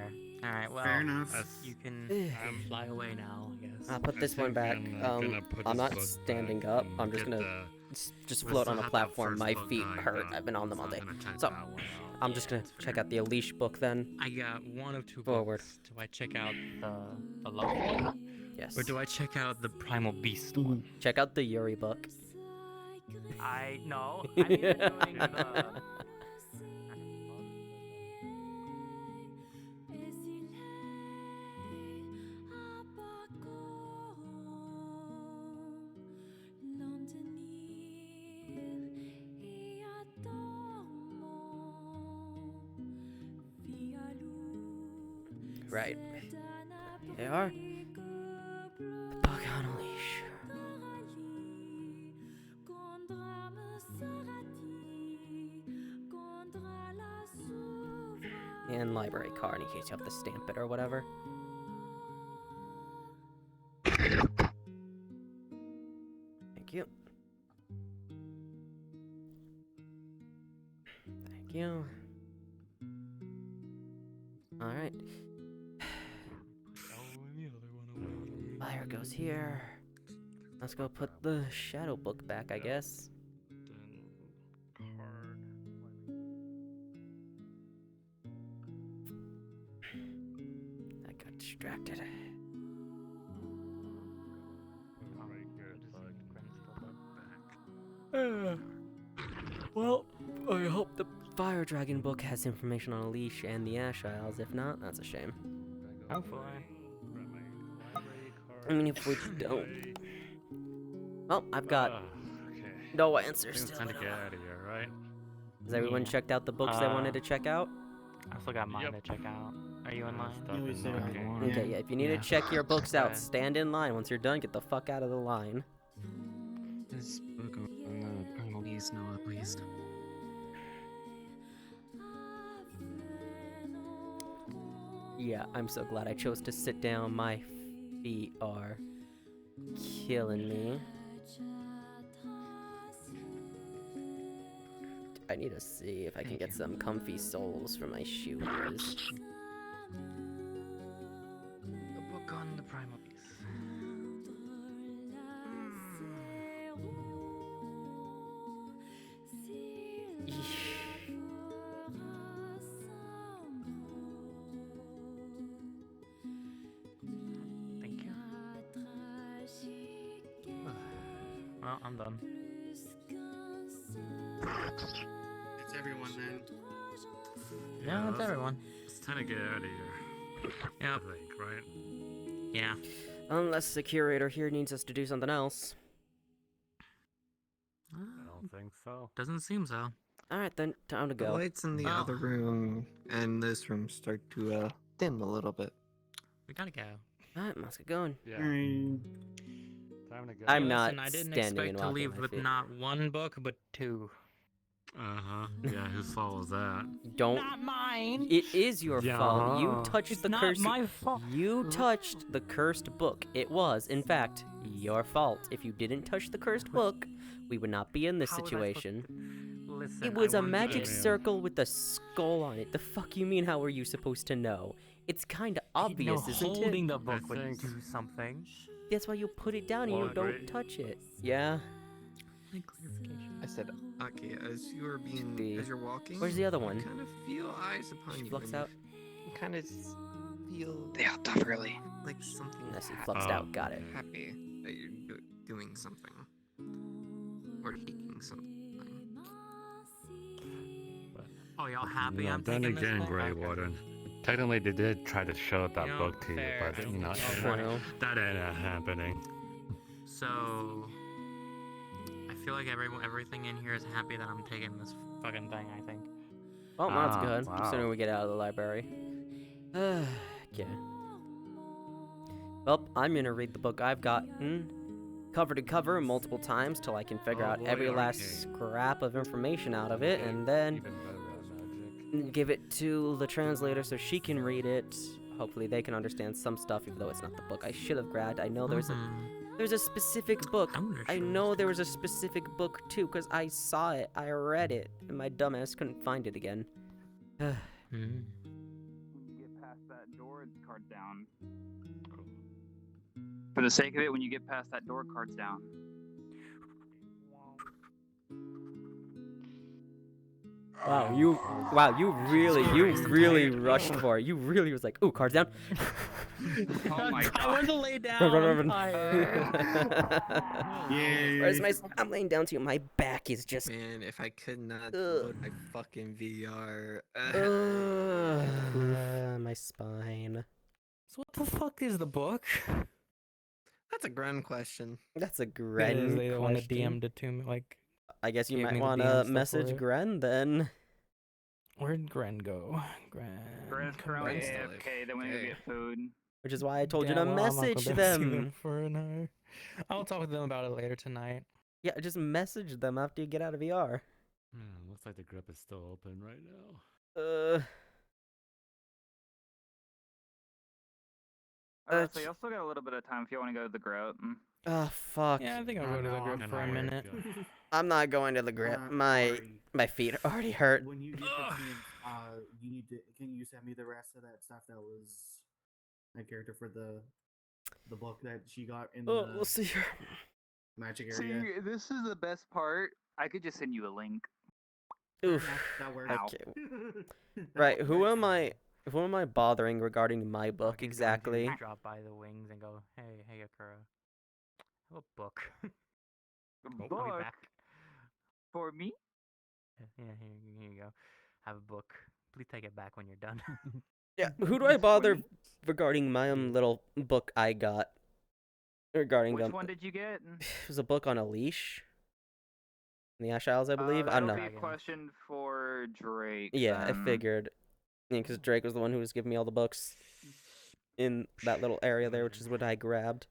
Speaker 3: Alright, well,
Speaker 9: Fair enough.
Speaker 3: you can
Speaker 1: Um,
Speaker 3: fly away now, I guess.
Speaker 1: I'll put
Speaker 7: I
Speaker 1: this one
Speaker 7: think
Speaker 1: back.
Speaker 7: gonna put
Speaker 1: I'm
Speaker 7: this
Speaker 1: not
Speaker 7: book
Speaker 1: standing
Speaker 7: back
Speaker 1: up.
Speaker 7: and
Speaker 1: I'm just
Speaker 7: get
Speaker 1: gonna
Speaker 7: the-
Speaker 1: just
Speaker 7: we
Speaker 1: float
Speaker 7: still
Speaker 1: on a
Speaker 7: have that
Speaker 1: platform.
Speaker 7: first
Speaker 1: My
Speaker 7: book
Speaker 1: feet
Speaker 7: I
Speaker 1: hurt.
Speaker 7: got,
Speaker 1: I've been on them all
Speaker 7: so
Speaker 1: day.
Speaker 7: I'm gonna check
Speaker 1: So,
Speaker 7: that one out.
Speaker 1: I'm just gonna check out the Unleash book then.
Speaker 3: I got one of two
Speaker 1: Forward.
Speaker 3: books. Do I check out the low one?
Speaker 1: Yes.
Speaker 3: Or do I check out the Primal Beast one?
Speaker 1: Check out the Yuri book.
Speaker 3: I no. I'm either doing the.
Speaker 1: Right. They are. The book on a leash. And library card in case you have to stamp it or whatever. Thank you. Thank you. Alright. Fire goes here. Let's go put the shadow book back, I guess. I got distracted. Well, I hope the Fire Dragon book has information on a leash and the Ash Isles. If not, that's a shame.
Speaker 3: Hopefully.
Speaker 1: I mean, if we don't. Well, I've got
Speaker 7: Okay.
Speaker 1: no
Speaker 7: I
Speaker 1: answers
Speaker 7: think it's
Speaker 1: still.
Speaker 7: time to get out of here, right?
Speaker 1: Has everyone
Speaker 3: Yeah.
Speaker 1: checked out the books they wanted to check out?
Speaker 3: I still got mine
Speaker 7: Yep.
Speaker 3: to check out. Are you in line?
Speaker 7: Stuff in
Speaker 8: was
Speaker 7: there.
Speaker 8: there.
Speaker 7: Okay.
Speaker 1: Okay, yeah, if you need
Speaker 3: Yeah.
Speaker 1: to check your books out,
Speaker 3: Okay.
Speaker 1: stand in line. Once you're done, get the fuck out of the line.
Speaker 8: this book on the Primal Beast, Noah, please?
Speaker 1: Yeah, I'm so glad I chose to sit down. My feet are killing me. I need to see if I can get some comfy soles for my shoes.
Speaker 8: A book on the Primal Beast.
Speaker 3: Thank you. Well, I'm done.
Speaker 9: It's everyone then.
Speaker 3: Yeah, it's everyone.
Speaker 7: It's time to get out of here.
Speaker 3: Yeah.
Speaker 7: I think, right?
Speaker 3: Yeah.
Speaker 1: Unless the curator here needs us to do something else.
Speaker 7: I don't think so.
Speaker 3: Doesn't seem so.
Speaker 1: Alright then, time to
Speaker 10: The
Speaker 1: go.
Speaker 10: lights in the
Speaker 3: Oh.
Speaker 10: other room and this room start to dim a little bit.
Speaker 3: We gotta go.
Speaker 1: Alright, let's get going.
Speaker 7: Yeah. Time to go.
Speaker 1: I'm
Speaker 3: Hey,
Speaker 1: not
Speaker 3: listen, I didn't
Speaker 1: standing
Speaker 3: expect
Speaker 1: and
Speaker 3: to
Speaker 1: walking
Speaker 3: leave
Speaker 1: my
Speaker 3: with
Speaker 1: feet.
Speaker 3: not one book, but two.
Speaker 7: Uh-huh. Yeah, whose fault was that?
Speaker 1: Don't.
Speaker 3: Not mine.
Speaker 1: It is your fault. You
Speaker 7: Yeah.
Speaker 1: touched
Speaker 3: It's
Speaker 1: the
Speaker 3: not
Speaker 1: cursed.
Speaker 3: my fault.
Speaker 1: You touched the cursed book. It was, in fact, your fault. If you didn't touch the cursed book, we would not be in this
Speaker 3: How was I supposed
Speaker 1: situation.
Speaker 3: Listen,
Speaker 1: It was
Speaker 3: I
Speaker 1: a
Speaker 3: wanted
Speaker 1: magic
Speaker 3: to-
Speaker 7: Yeah.
Speaker 1: circle with a skull on it. The fuck you mean? How are you supposed to know? It's kind of obvious,
Speaker 3: no,
Speaker 1: isn't
Speaker 3: holding
Speaker 1: it?
Speaker 3: the book would
Speaker 7: think-
Speaker 3: do something.
Speaker 1: That's why you put it down and you
Speaker 7: Well,
Speaker 1: don't
Speaker 7: great.
Speaker 1: touch it. Yeah.
Speaker 10: I said, okay, as you're
Speaker 1: The-
Speaker 10: as you're walking.
Speaker 1: Where's the other one?
Speaker 10: You kind of feel eyes upon
Speaker 1: She
Speaker 10: you.
Speaker 1: flux
Speaker 10: and
Speaker 1: out.
Speaker 10: You kind of feel
Speaker 2: They hopped off early.
Speaker 10: like something
Speaker 1: Yes, he
Speaker 10: happy,
Speaker 1: fluxed out. Got it.
Speaker 10: happy that you're doing something or taking something.
Speaker 3: Oh, y'all happy?
Speaker 7: No,
Speaker 3: I'm
Speaker 7: then
Speaker 3: taking this
Speaker 7: again,
Speaker 3: book?
Speaker 7: Greywarden. Technically, they did try to show that
Speaker 3: You know,
Speaker 7: book to
Speaker 3: fair.
Speaker 7: you, but you know,
Speaker 1: True.
Speaker 7: that ain't happening.
Speaker 3: So, I feel like everything in here is happy that I'm taking this fucking thing. I think.
Speaker 1: Oh, that's
Speaker 7: Ah,
Speaker 1: good. The
Speaker 7: wow.
Speaker 1: sooner we get out of the library. Okay. Well, I'm gonna read the book I've gotten cover to cover multiple times till I can figure
Speaker 7: Oh
Speaker 1: out
Speaker 7: boy,
Speaker 1: every last
Speaker 7: okay.
Speaker 1: scrap of information out of it, and then
Speaker 7: Even better at magic.
Speaker 1: give it to the translator so she can read it. Hopefully they can understand some stuff, even though it's not the book I should have grabbed. I know there's a specific book. I know there was a specific book too, because I saw it, I read it, and my dumbass couldn't find it again.
Speaker 2: When you get past that door, the card's down. For the sake of it, when you get past that door, card's down.
Speaker 1: Wow, you really rushed for it. You really was like, ooh, cards down.
Speaker 2: Oh my
Speaker 3: I
Speaker 2: god.
Speaker 3: want to lay down.
Speaker 1: Run, run, run,
Speaker 3: I'm
Speaker 1: run.
Speaker 3: tired.
Speaker 1: Where's my? I'm laying down to you. My back is just.
Speaker 10: Man, if I could not
Speaker 1: Ugh.
Speaker 10: load my fucking VR.
Speaker 1: My spine.
Speaker 3: So what the fuck is the book?
Speaker 10: That's a grand question.
Speaker 1: That's a
Speaker 3: They
Speaker 1: Gren
Speaker 3: want to
Speaker 1: question.
Speaker 3: DM it to me. Like,
Speaker 1: I guess you
Speaker 3: gave
Speaker 1: might
Speaker 3: me the
Speaker 1: want
Speaker 3: DM
Speaker 1: to
Speaker 3: stuff for
Speaker 1: message
Speaker 3: it.
Speaker 1: Gren then.
Speaker 3: where'd Gren go?
Speaker 2: Gren's currently
Speaker 10: Gren's still
Speaker 2: AFK, then we go
Speaker 10: AFK.
Speaker 2: get food.
Speaker 1: Which is why I told you
Speaker 3: Yeah,
Speaker 1: to
Speaker 3: well, I'm not
Speaker 1: message
Speaker 3: gonna be able to see
Speaker 1: them.
Speaker 3: for an hour. I'll talk with them about it later tonight.
Speaker 1: Yeah, just message them after you get out of VR.
Speaker 7: Looks like the grip is still open right now.
Speaker 2: So y'all still got a little bit of time if you want to go to the grout.
Speaker 1: Oh fuck.
Speaker 3: Yeah, I think I'll go to the group
Speaker 7: I'm
Speaker 3: for a
Speaker 7: not worried.
Speaker 3: minute.
Speaker 1: I'm not going to the grip. My feet already hurt.
Speaker 11: When you get the chance, you need to. Can you send me the rest of that stuff that was a character for the book that she got in
Speaker 1: Oh,
Speaker 11: the
Speaker 1: we'll see here.
Speaker 11: magic
Speaker 2: See,
Speaker 11: area?
Speaker 2: this is the best part. I could just send you a link.
Speaker 1: Oof.
Speaker 11: That works.
Speaker 1: Okay.
Speaker 11: That
Speaker 1: Right, who
Speaker 11: works.
Speaker 1: am I? Who am I bothering regarding my book
Speaker 3: Fucking
Speaker 1: exactly?
Speaker 3: Gren drop by the wings and go, hey, Akura. I have a book.
Speaker 2: A
Speaker 3: I'll be
Speaker 2: book
Speaker 3: back.
Speaker 2: for me?
Speaker 3: Yeah, here you go. Have a book. Please take it back when you're done.
Speaker 1: Yeah, who do I bother regarding my little book I got? Regarding
Speaker 2: Which
Speaker 1: them,
Speaker 2: one did you get?
Speaker 1: it was a book on a leash. In the Ash Isles, I believe. I
Speaker 2: That'll
Speaker 1: don't
Speaker 2: be
Speaker 1: know.
Speaker 2: a question for Drake.
Speaker 1: Yeah, I
Speaker 2: then.
Speaker 1: figured. Yeah, because Drake was the one who was giving me all the books in that little area there, which is what I grabbed.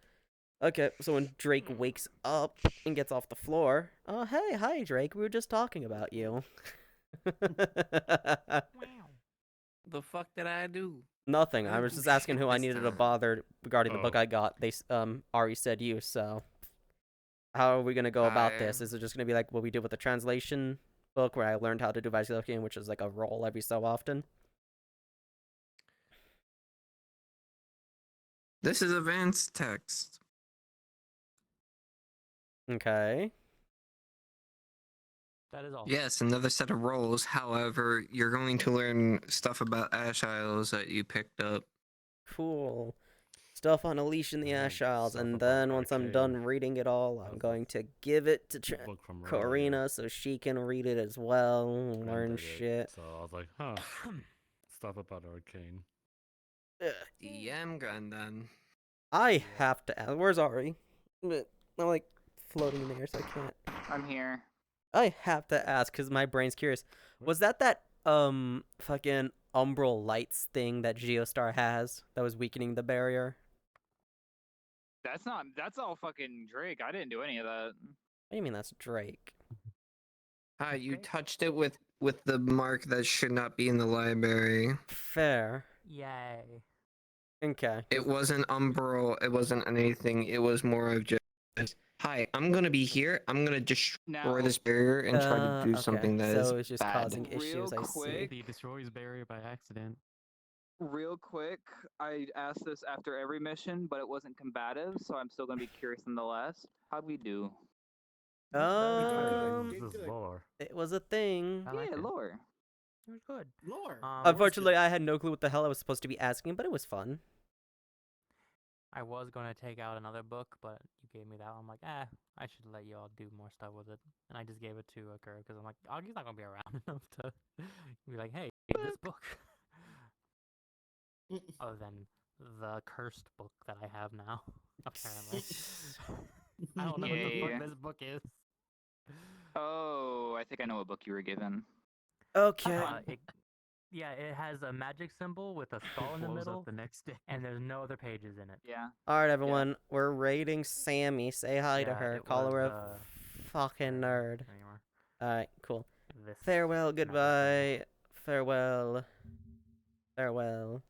Speaker 1: Okay, so when Drake wakes up and gets off the floor, oh hey, hi Drake, we were just talking about you.
Speaker 10: Wow. The fuck did I do?
Speaker 1: Nothing. I was just asking who I
Speaker 10: This
Speaker 1: needed to
Speaker 10: time.
Speaker 1: bother regarding the book
Speaker 7: Oh.
Speaker 1: I got. Ari said you, so how are we gonna go about this? Is it just gonna be like what we did with the translation book where I learned how to do VRCRP, which is like a roll every so often?
Speaker 10: This is advanced text.
Speaker 1: Okay.
Speaker 3: That is all.
Speaker 10: Yes, another set of roles. However, you're going to learn stuff about Ash Isles that you picked up.
Speaker 1: Cool. Stuff on Unleash in the
Speaker 7: And
Speaker 1: Ash Isles,
Speaker 7: stuff
Speaker 1: and
Speaker 7: about
Speaker 1: then once I'm done
Speaker 7: Arcane.
Speaker 1: reading it all, I'm
Speaker 7: That's
Speaker 1: going to give it to
Speaker 7: book from
Speaker 1: Karina
Speaker 7: earlier.
Speaker 1: so she can read it as well and learn
Speaker 7: Granted it,
Speaker 1: shit.
Speaker 7: So I was like, huh. Stuff about Arcane.
Speaker 1: Ugh.
Speaker 10: DM Grandan.
Speaker 1: I have to ask. Where's Ari? But I'm like floating in the air, so I can't.
Speaker 2: I'm here.
Speaker 1: I have to ask because my brain's curious. Was that fucking umbral lights thing that Geostar has that was weakening the barrier?
Speaker 2: That's all fucking Drake. I didn't do any of that.
Speaker 1: What do you mean that's Drake?
Speaker 10: Hi, you touched it with the mark that should not be in the library.
Speaker 1: Fair.
Speaker 3: Yay.
Speaker 1: Okay.
Speaker 10: It wasn't umbral. It wasn't anything. It was more of just. Hi, I'm gonna be here. I'm gonna destroy
Speaker 2: Now,
Speaker 10: this barrier and try to do
Speaker 1: Okay.
Speaker 10: something that is
Speaker 1: So it's just
Speaker 10: bad.
Speaker 1: causing issues.
Speaker 2: Real
Speaker 1: I
Speaker 2: quick.
Speaker 1: see.
Speaker 8: He destroys barrier by accident.
Speaker 2: real quick, I asked this after every mission, but it wasn't combative, so I'm still gonna be curious nonetheless. How'd we do?
Speaker 8: Good.
Speaker 7: This is lore.
Speaker 1: It was a thing.
Speaker 3: I like
Speaker 2: Yeah,
Speaker 3: it.
Speaker 2: lore.
Speaker 3: It was good.
Speaker 11: Lore.
Speaker 1: Unfortunately, I had no clue what the hell I was supposed to be asking, but it was fun.
Speaker 3: I was gonna take out another book, but you gave me that one. I'm like, I should let you all do more stuff with it. And I just gave it to Kerr because I'm like, Augie's not gonna be around enough to be like, hey, read this book. Other than the cursed book that I have now, apparently. I don't know what the
Speaker 2: Yeah.
Speaker 3: fuck this book is.
Speaker 2: Oh, I think I know what book you were given.
Speaker 1: Okay.
Speaker 3: It has a magic symbol with a skull in the
Speaker 8: Blows
Speaker 3: middle,
Speaker 8: up the next day.
Speaker 3: and there's no other pages in it.
Speaker 2: Yeah.
Speaker 1: All right, everyone. We're raiding Sammy. Say hi to
Speaker 3: Yeah,
Speaker 1: her.
Speaker 3: it
Speaker 1: Call
Speaker 3: was,
Speaker 1: her a fucking nerd.
Speaker 3: Anymore.
Speaker 1: All right, cool.
Speaker 3: This
Speaker 1: Farewell.
Speaker 3: magic symbol.
Speaker 1: Goodbye. Farewell. Farewell.